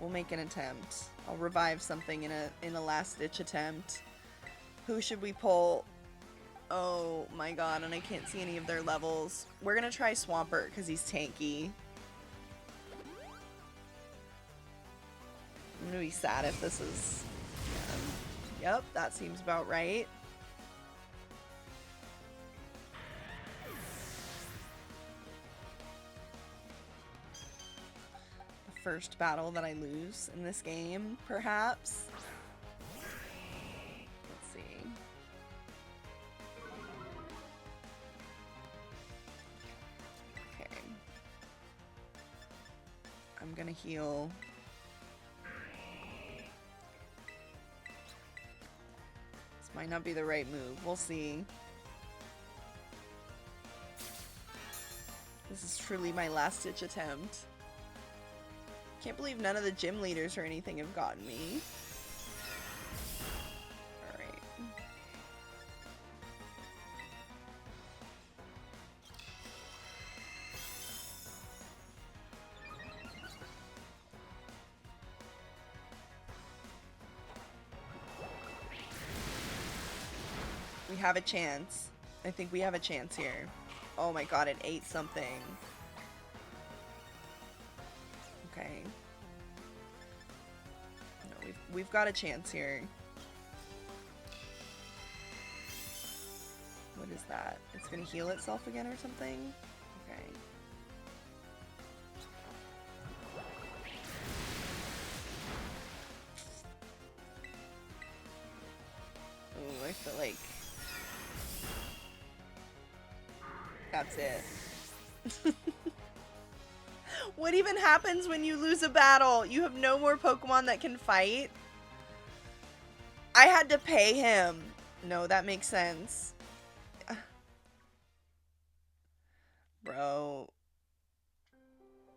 We'll make an attempt. I'll revive something in a last-ditch attempt. Who should we pull? Oh my god, and I can't see any of their levels. We're gonna try Swampert because he's tanky. I'm gonna be sad if this is... Yep, that seems about right. First battle that I lose in this game, perhaps. Let's see. Okay. I'm gonna heal. This might not be the right move. We'll see. This is truly my last-ditch attempt. Can't believe none of the gym leaders or anything have gotten me. Alright. We have a chance. I think we have a chance here. Oh my god, it ate something. Okay. No, we've got a chance here. What is that? It's gonna heal itself again or something? Okay. Oh, I feel like that's it. What even happens when you lose a battle? You have no more Pokemon that can fight? I had to pay him. No, that makes sense. Bro.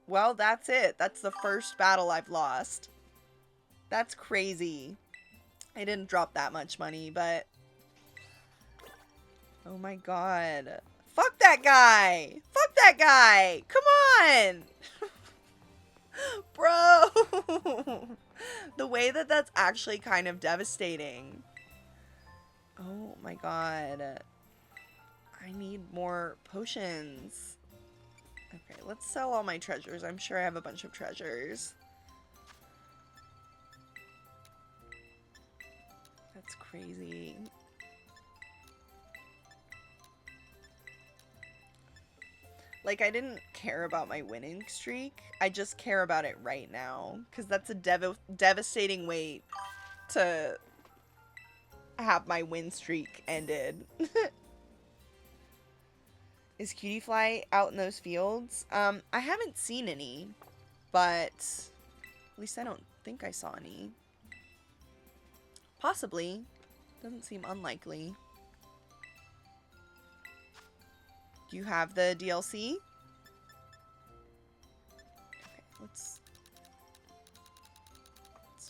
Well, that's it. That's the first battle I've lost. That's crazy. I didn't drop that much money, but... oh my god. Fuck that guy! Fuck that guy! Come on! Bro! The way way that that's actually kind of devastating. Oh my god. I need more potions. Okay, let's sell all my treasures. I'm sure I have a bunch of treasures. That's crazy. Like, I didn't care about my winning streak. I just care about it right now. Because that's a devastating way to have my win streak ended. Is Cutie Fly out in those fields? I haven't seen any. But at least I don't think I saw any. Possibly. Doesn't seem unlikely. Do you have the DLC? Okay, let's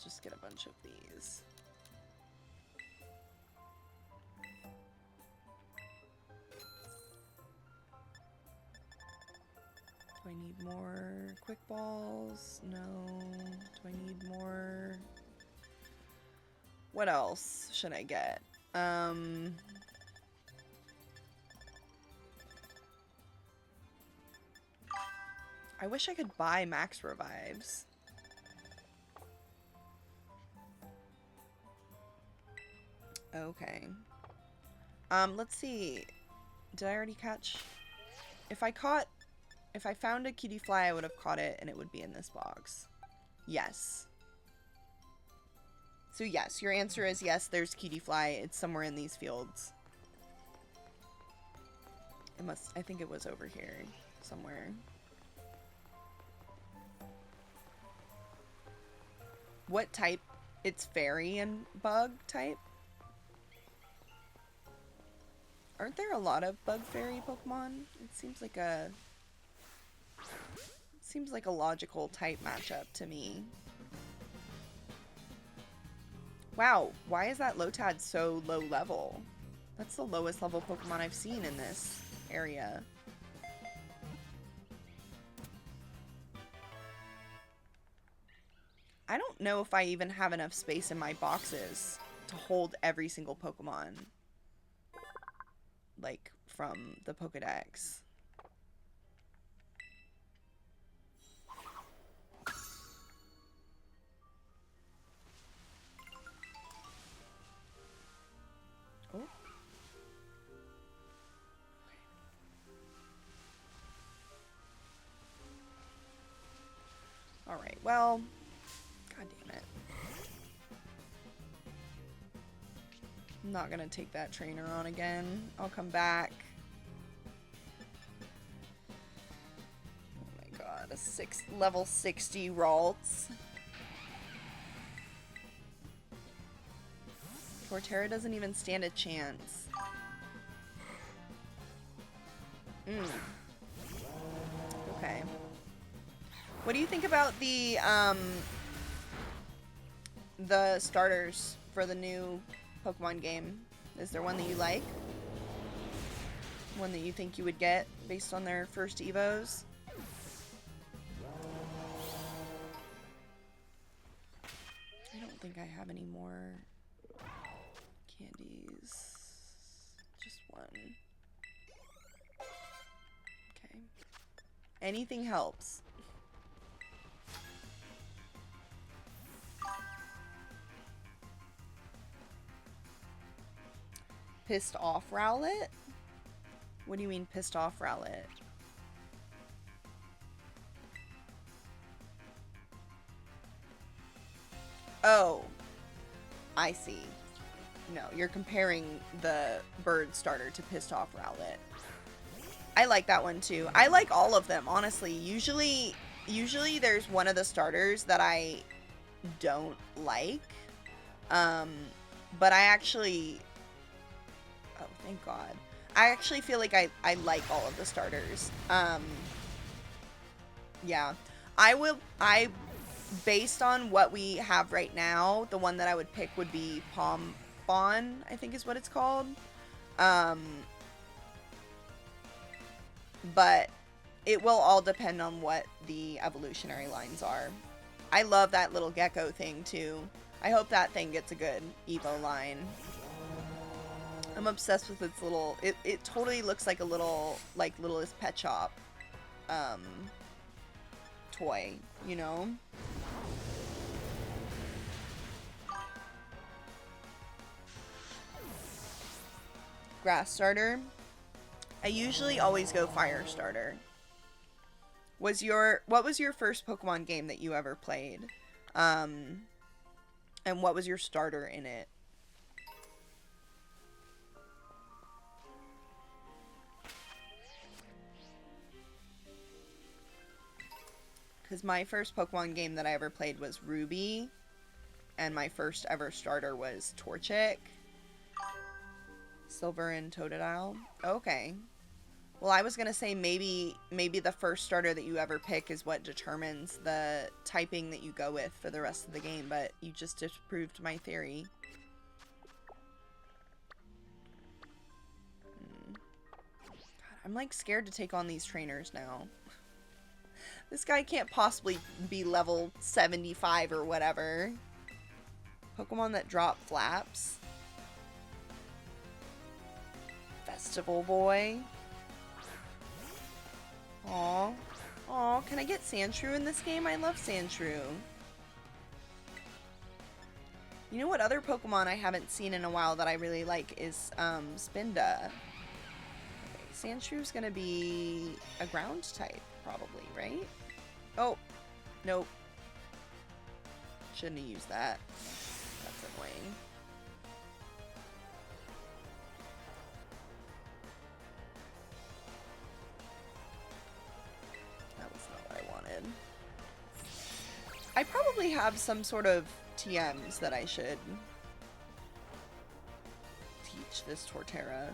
just get a bunch of these. Do I need more quick balls? No. Do I need more? What else should I get? I wish I could buy max revives. Okay. Let's see. Did I already catch? If I found a cutie fly, I would have caught it and it would be in this box. Yes. So yes, your answer is yes, there's cutie fly. It's somewhere in these fields. I think it was over here somewhere. What type? It's fairy and bug type? Aren't there a lot of bug fairy Pokemon? It seems like a logical type matchup to me. Wow, why is that Lotad so low level? That's the lowest level Pokemon I've seen in this area. I don't know if I even have enough space in my boxes to hold every single Pokemon. Like, from the Pokedex. Oh. Alright, well... God damn it. I'm not gonna take that trainer on again. I'll come back. Oh my god, a level 60 Ralts. Torterra doesn't even stand a chance. Okay. What do you think about the starters for the new Pokemon game? Is there one that you like? One that you think you would get based on their first Evos? I don't think I have any more candies. Just one. Okay. Anything helps. Pissed off Rowlet? What do you mean pissed off Rowlet? Oh, I see. No, you're comparing the bird starter to pissed off Rowlet. I like that one too. I like all of them, honestly. Usually there's one of the starters that I don't like. But I actually... Oh, thank God. I actually feel like I like all of the starters. Yeah. Based on what we have right now, the one that I would pick would be Pom Bon, I think is what it's called. But it will all depend on what the evolutionary lines are. I love that little gecko thing too. I hope that thing gets a good Evo line. I'm obsessed with its little, it totally looks like a little, like Littlest Pet Shop toy, you know? Grass starter. I usually always go fire starter. What was your first Pokemon game that you ever played? And what was your starter in it? Because my first Pokemon game that I ever played was Ruby, and my first ever starter was Torchic. Silver and Totodile. Okay. Well, I was gonna say maybe the first starter that you ever pick is what determines the typing that you go with for the rest of the game, but you just disproved my theory. God, I'm like scared to take on these trainers now. This guy can't possibly be level 75 or whatever. Pokemon that drop flaps. Festival Boy. Aw. Aw, can I get Sandshrew in this game? I love Sandshrew. You know what other Pokemon I haven't seen in a while that I really like is Spinda. Okay, Sandshrew's gonna be a ground type, probably, right? Oh, nope. Shouldn't have used that. That's annoying. That was not what I wanted. I probably have some sort of TMs that I should teach this Torterra.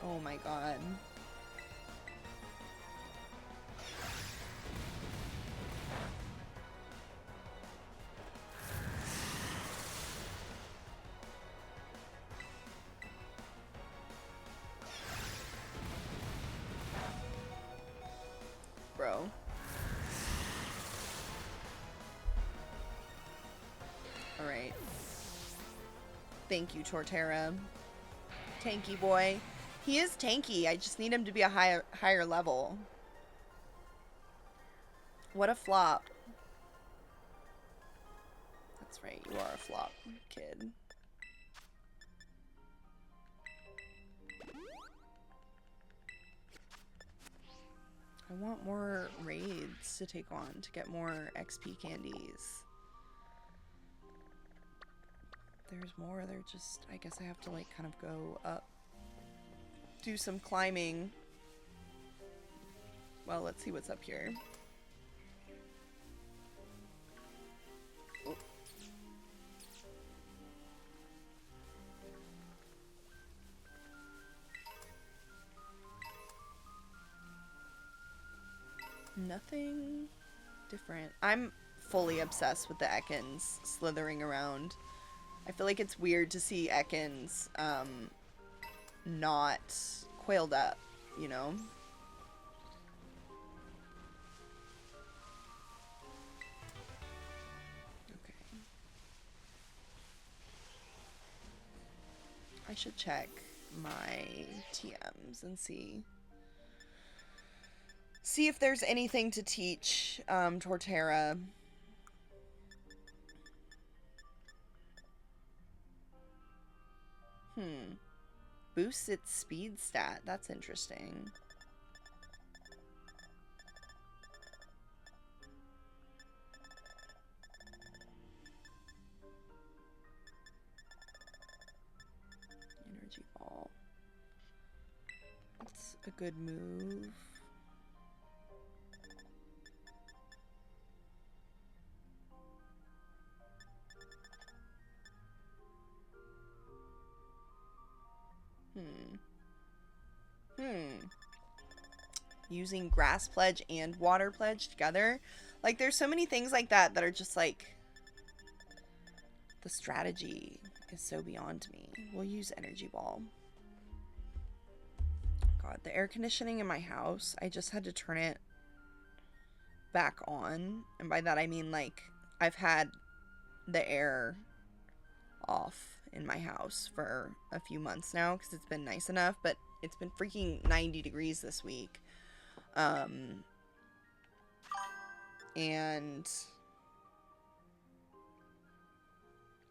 Oh my god. Bro. Alright. Thank you, Torterra. Tanky boy. He is tanky. I just need him to be a higher level. What a flop. That's right, you are a flop, kid. I want more raids to take on to get more XP candies. There's more, they're just, I guess I have to like kind of go up. Do some climbing. Well, let's see what's up here. Oh. Nothing different. I'm fully obsessed with the Ekans slithering around. I feel like it's weird to see Ekans not coiled up, you know? Okay. I should check my TMs and see if there's anything to teach Torterra. Boosts its speed stat. That's interesting. Energy ball. That's a good move. Using Grass Pledge and Water Pledge together. Like, there's so many things like that that are just like, the strategy is so beyond me. We'll use Energy Ball. God, the air conditioning in my house, I just had to turn it back on. And by that I mean, like, I've had the air off in my house for a few months now because it's been nice enough, but it's been freaking 90 degrees this week. And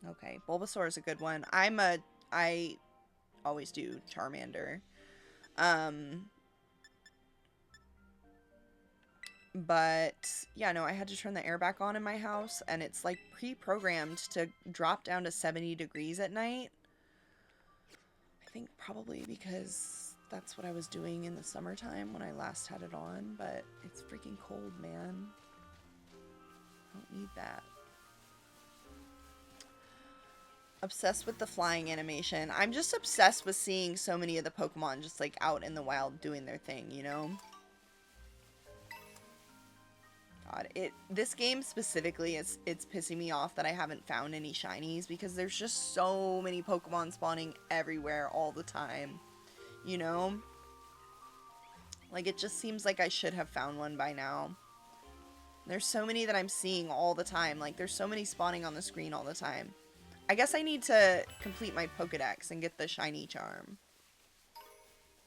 okay, Bulbasaur is a good one. I always do Charmander. But yeah, no, I had to turn the air back on in my house, and it's like pre-programmed to drop down to 70 degrees at night. I think probably because that's what I was doing in the summertime when I last had it on, but it's freaking cold, man. I don't need that. Obsessed with the flying animation. I'm just obsessed with seeing so many of the Pokemon just like out in the wild doing their thing, you know? God, this game specifically, it's pissing me off that I haven't found any shinies because there's just so many Pokemon spawning everywhere all the time, you know? Like, it just seems like I should have found one by now. There's so many that I'm seeing all the time. Like, there's so many spawning on the screen all the time. I guess I need to complete my Pokedex and get the shiny charm.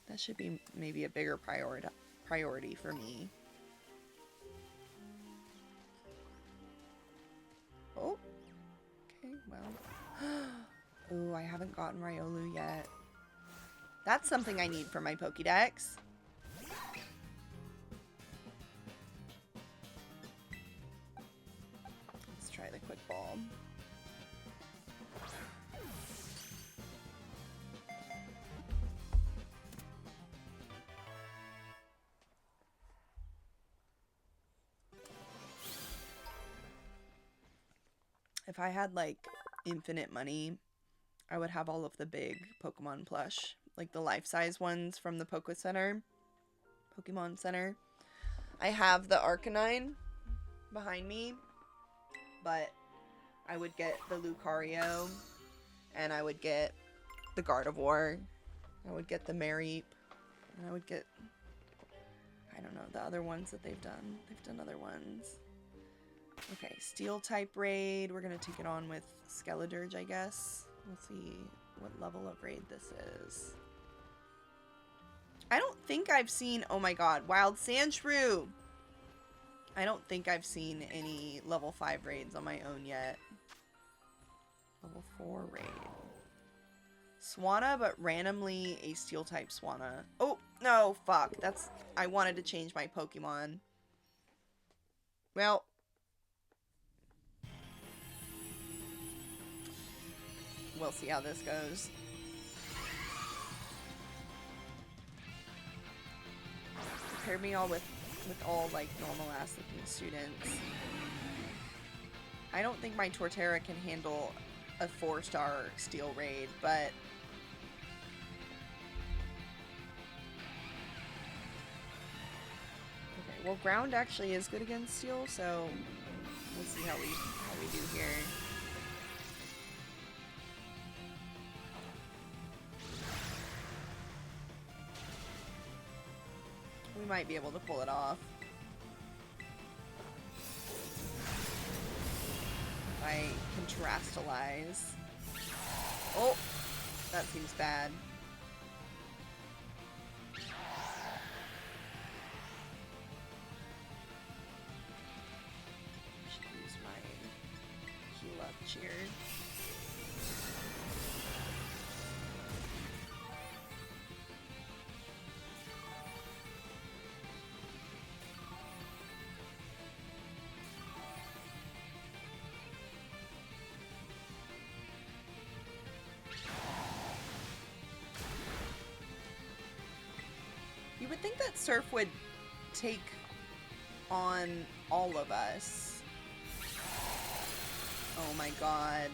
That should be maybe a bigger priority for me. Oh. Okay, well. Oh, I haven't gotten Riolu yet. That's something I need for my Pokédex. Let's try the quick ball. If I had, like, infinite money, I would have all of the big Pokemon plush. Like, the life-size ones from the Pokemon Center. I have the Arcanine behind me, but I would get the Lucario, and I would get the Gardevoir, I would get the Mareep, and I would get, I don't know, the other ones that they've done. They've done other ones. Okay, Steel type raid. We're gonna take it on with Skeledirge, I guess. Let's see what level of raid this is. I don't think I've seen, oh my god, Wild Sandshrew! I don't think I've seen any level 5 raids on my own yet. Level 4 raid. Swanna, but randomly a Steel type Swanna. Oh, no, fuck. I wanted to change my Pokemon. Well, we'll see how this goes. Paired me all with all, like, normal-ass looking students. I don't think my Torterra can handle a 4-star Steel raid, but... Okay, well, Ground actually is good against Steel, so we'll see how we do here. We might be able to pull it off. If I can Terrastalize. Oh! That seems bad. Should use my heal up cheer. You would think that Surf would take on all of us. Oh my god.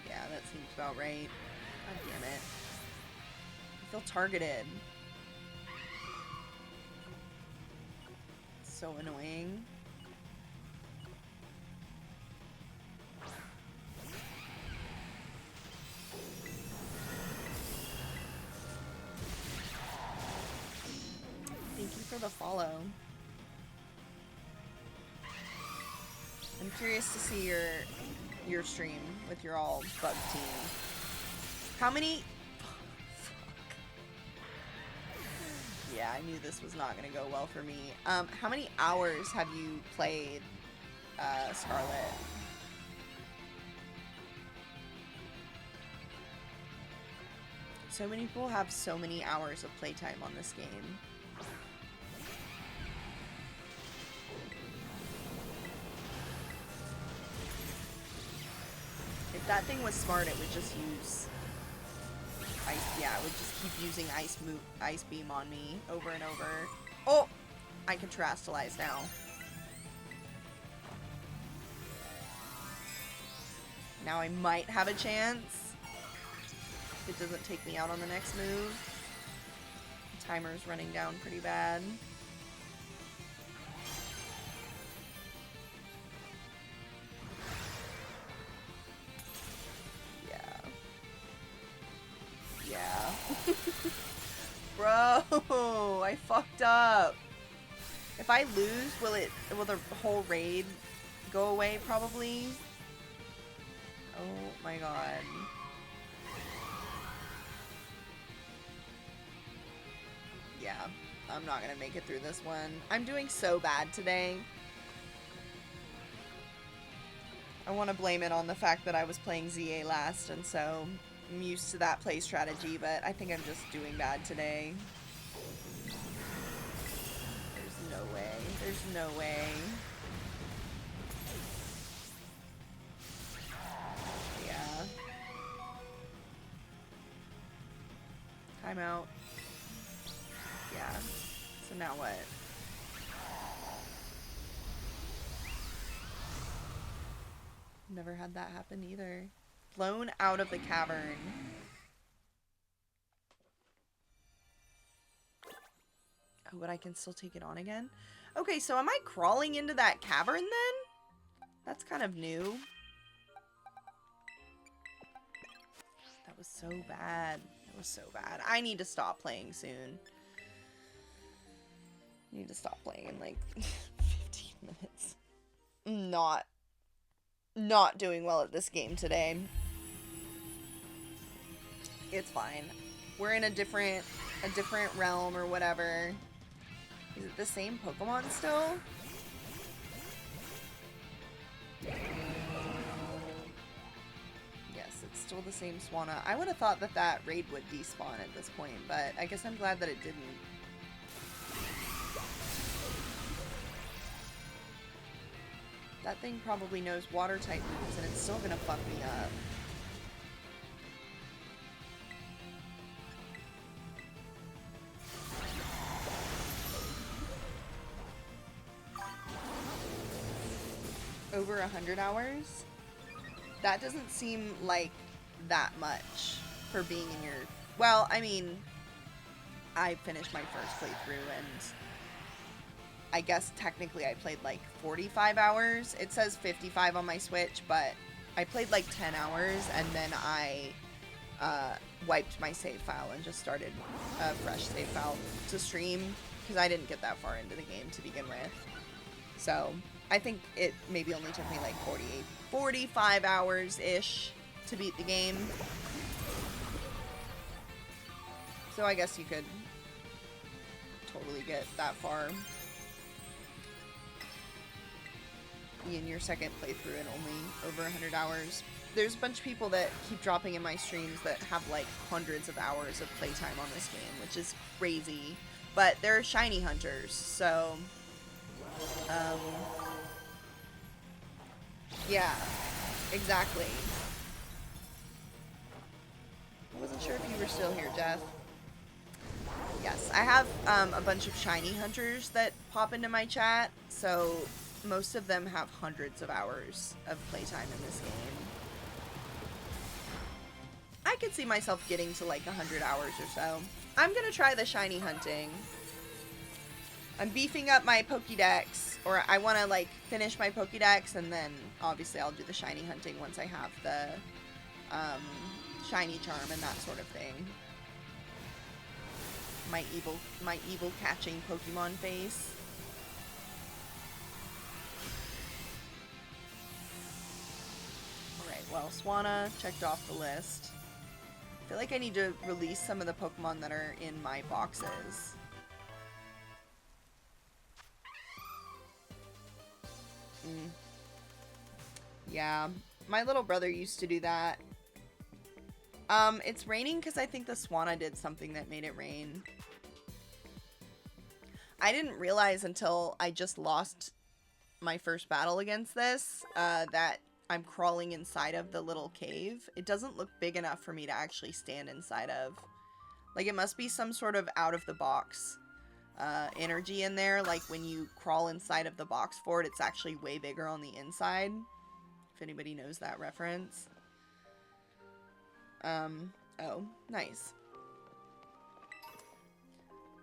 Yeah, that seems about right. God damn it. I feel targeted. It's so annoying. Thank you for the follow. And curious to see your stream with your all bug team. How many... Yeah, I knew this was not going to go well for me. How many hours have you played Scarlet? So many people have so many hours of playtime on this game. If that thing was smart, it would just use ice. Yeah, it would just keep using ice beam on me over and over. Oh, I can terastallize now. Now I might have a chance. If it doesn't take me out on the next move. The timer's running down pretty bad. Yeah. Bro, I fucked up. If I lose, will the whole raid go away probably? Oh my god. Yeah, I'm not gonna make it through this one. I'm doing so bad today. I want to blame it on the fact that I was playing ZA last, and so I'm used to that play strategy, but I think I'm just doing bad today. There's no way. There's no way. Yeah. Timeout. Yeah. So now what? Never had that happen either. Blown out of the cavern. Oh, but I can still take it on again? Okay, so am I crawling into that cavern then? That's kind of new. That was so bad. That was so bad. I need to stop playing soon. I need to stop playing in like 15 minutes. Not doing well at this game today. It's fine. We're in a different realm or whatever. Is it the same Pokemon still? Yes, it's still the same Swanna. I would have thought that that raid would despawn at this point, but I guess I'm glad that it didn't. That thing probably knows water type moves, and it's still gonna fuck me up. Over 100 hours? That doesn't seem like that much for being in your... Well, I mean, I finished my first playthrough, and I guess technically I played like 45 hours. It says 55 on my Switch, but I played like 10 hours, and then I wiped my save file and just started a fresh save file to stream, because I didn't get that far into the game to begin with. So I think it maybe only took me like 45 hours-ish to beat the game. So I guess you could totally get that far. Be in your second playthrough in only over 100 hours. There's a bunch of people that keep dropping in my streams that have like hundreds of hours of playtime on this game, which is crazy. But they're shiny hunters, so... yeah, exactly. I wasn't sure if you were still here, Jeff. Yes, I have a bunch of shiny hunters that pop into my chat, so most of them have hundreds of hours of playtime in this game. I could see myself getting to like 100 hours or so. I'm gonna try the shiny hunting. I'm beefing up my Pokédex, or I want to like finish my Pokédex, and then obviously I'll do the shiny hunting once I have the shiny charm and that sort of thing. My evil catching Pokemon face. well, Swanna, checked off the list. I feel like I need to release some of the Pokemon that are in my boxes. Yeah, my little brother used to do that. It's raining because I think the Swanna did something that made it rain. I didn't realize until I just lost my first battle against this, that I'm crawling inside of the little cave. It doesn't look big enough for me to actually stand inside of. Like, it must be some sort of out-of-the-box energy in there. Like, when you crawl inside of the box fort, it's actually way bigger on the inside. If anybody knows that reference. Oh, nice.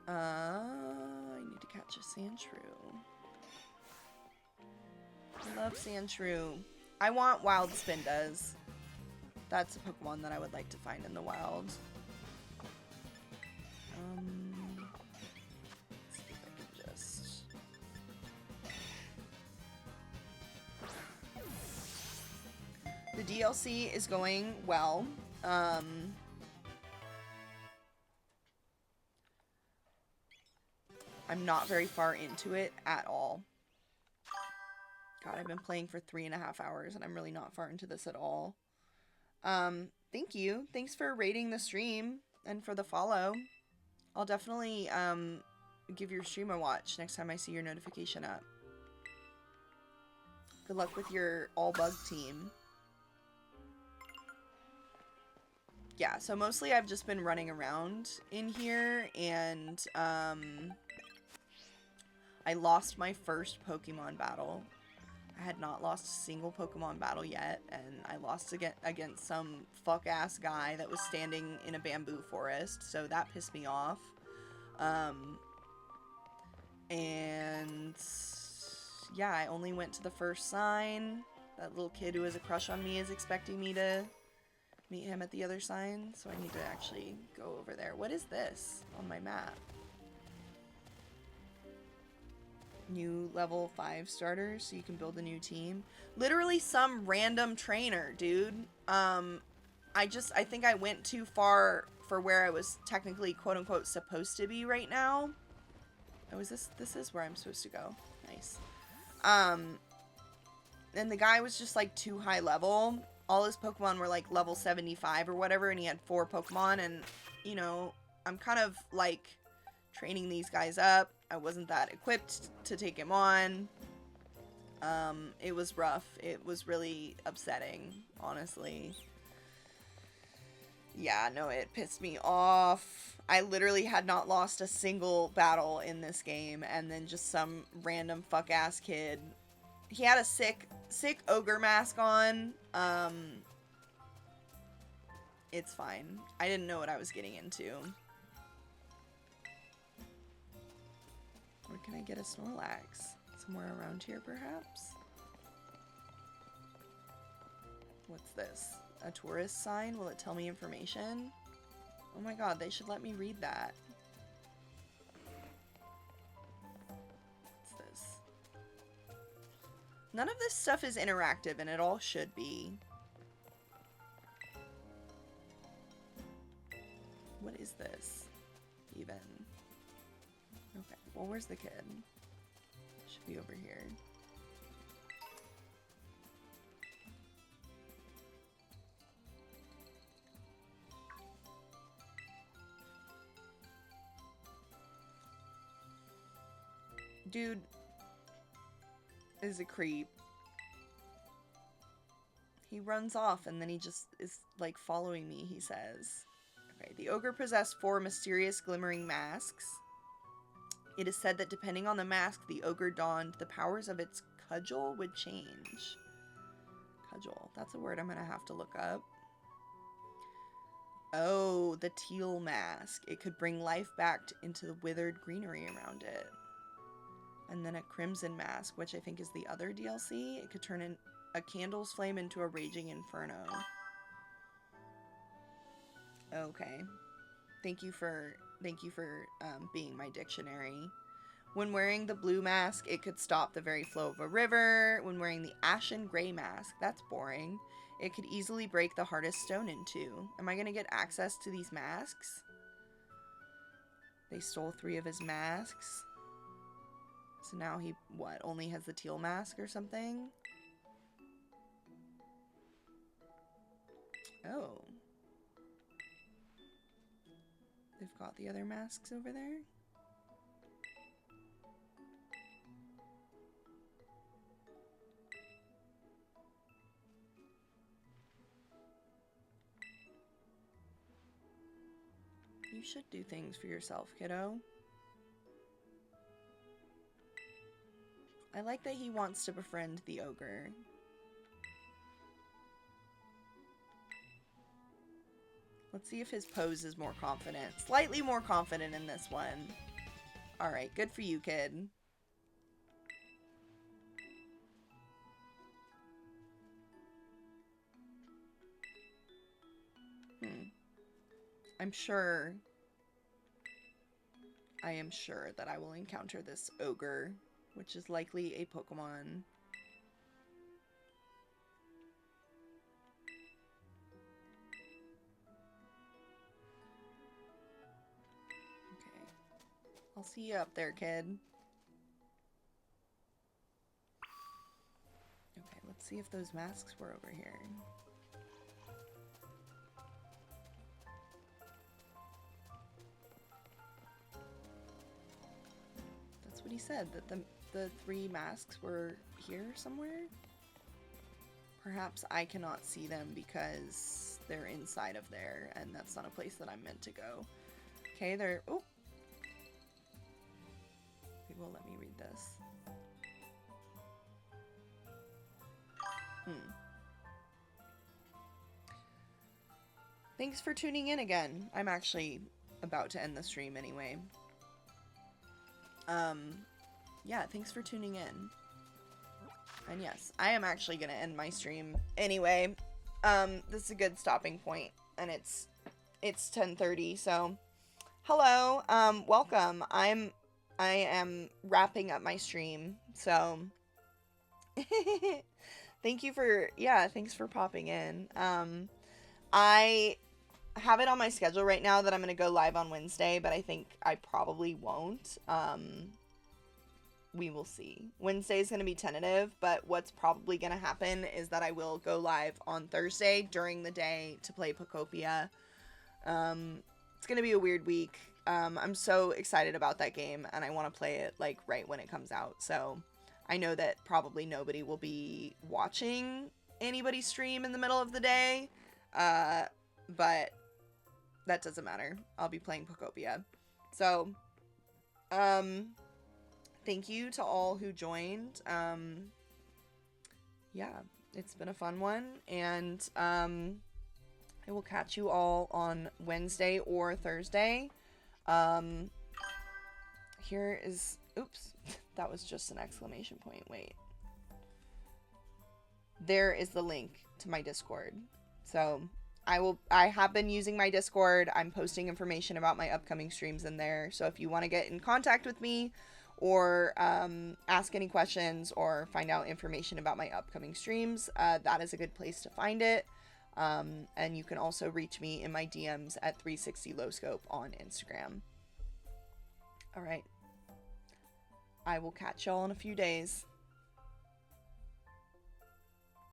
I need to catch a Sandshrew. I love Sandshrew. I want Wild Spindas. That's a Pokemon that I would like to find in the wild. Let's see if I can just... The DLC is going well. I'm not very far into it at all. God, I've been playing for 3.5 hours and I'm really not far into this at all. Thank you. Thanks for rating the stream and for the follow. I'll definitely give your stream a watch next time I see your notification up. Good luck with your all bug team. Yeah, so mostly I've just been running around in here, and I lost my first Pokemon battle. I had not lost a single Pokemon battle yet, and I lost against some fuck-ass guy that was standing in a bamboo forest, so that pissed me off. And yeah, I only went to the first sign. That little kid who has a crush on me is expecting me to meet him at the other sign, so I need to actually go over there. What is this on my map? New level 5 starters, so you can build a new team. Literally some random trainer, dude. I think I went too far for where I was technically quote-unquote supposed to be right now. Oh, this is where I'm supposed to go. Nice. And the guy was just like too high level. All his Pokemon were like level 75 or whatever, and he had 4 Pokemon, and you know, I'm kind of like training these guys up. I wasn't that equipped to take him on. It was rough. It was really upsetting, honestly. Yeah, no, it pissed me off. I literally had not lost a single battle in this game, and then just some random fuck-ass kid. He had a sick ogre mask on. It's fine. I didn't know what I was getting into. Where can I get a Snorlax? Somewhere around here, perhaps? What's this? A tourist sign? Will it tell me information? Oh my god, they should let me read that. What's this? None of this stuff is interactive, and it all should be. What is this, even? Okay, well, where's the kid? Should be over here. Dude is a creep. He runs off and then he just is like following me, he says. Okay, the ogre possessed 4 mysterious glimmering masks. It is said that depending on the mask the ogre donned, the powers of its cudgel would change. Cudgel. That's a word I'm gonna have to look up. Oh, the teal mask. It could bring life back into the withered greenery around it. And then a crimson mask, which I think is the other DLC. It could turn a candle's flame into a raging inferno. Okay. Thank you for being my dictionary. When wearing the blue mask, it could stop the very flow of a river. When wearing the ashen gray mask, that's boring. It could easily break the hardest stone in two. Am I gonna get access to these masks? They stole 3 of his masks. So now he, what, only has the teal mask or something? Oh. They've got the other masks over there? You should do things for yourself, kiddo. I like that he wants to befriend the ogre. Let's see if his pose is more confident. Slightly more confident in this one. Alright, good for you, kid. I'm sure... I am sure that I will encounter this ogre, which is likely a Pokemon. Okay. I'll see you up there, kid. Okay, let's see if those masks were over here. That's what he said, that the 3 masks were here somewhere? Perhaps I cannot see them because they're inside of there, and that's not a place that I'm meant to go. Okay, they're... Oh! It will let me read this. Thanks for tuning in again. I'm actually about to end the stream anyway. Yeah, thanks for tuning in. And yes, I am actually gonna end my stream anyway. This is a good stopping point, and it's 10:30, so hello, welcome. I am wrapping up my stream, so thank you for, yeah, thanks for popping in. I have it on my schedule right now that I'm gonna go live on Wednesday, but I think I probably won't. We will see. Wednesday is going to be tentative, but what's probably going to happen is that I will go live on Thursday during the day to play Pokopia. It's going to be a weird week. I'm so excited about that game, and I want to play it like right when it comes out. So I know that probably nobody will be watching anybody's stream in the middle of the day, but that doesn't matter. I'll be playing Pokopia. So, thank you to all who joined. Yeah, it's been a fun one, and I will catch you all on Wednesday or Thursday. Here is, oops, that was just an exclamation point. Wait. There is the link to my Discord. So I have been using my Discord. I'm posting information about my upcoming streams in there. So if you want to get in contact with me, or ask any questions, or find out information about my upcoming streams, that is a good place to find it. And you can also reach me in my DMs at 360lowscope on Instagram. Alright. I will catch y'all in a few days.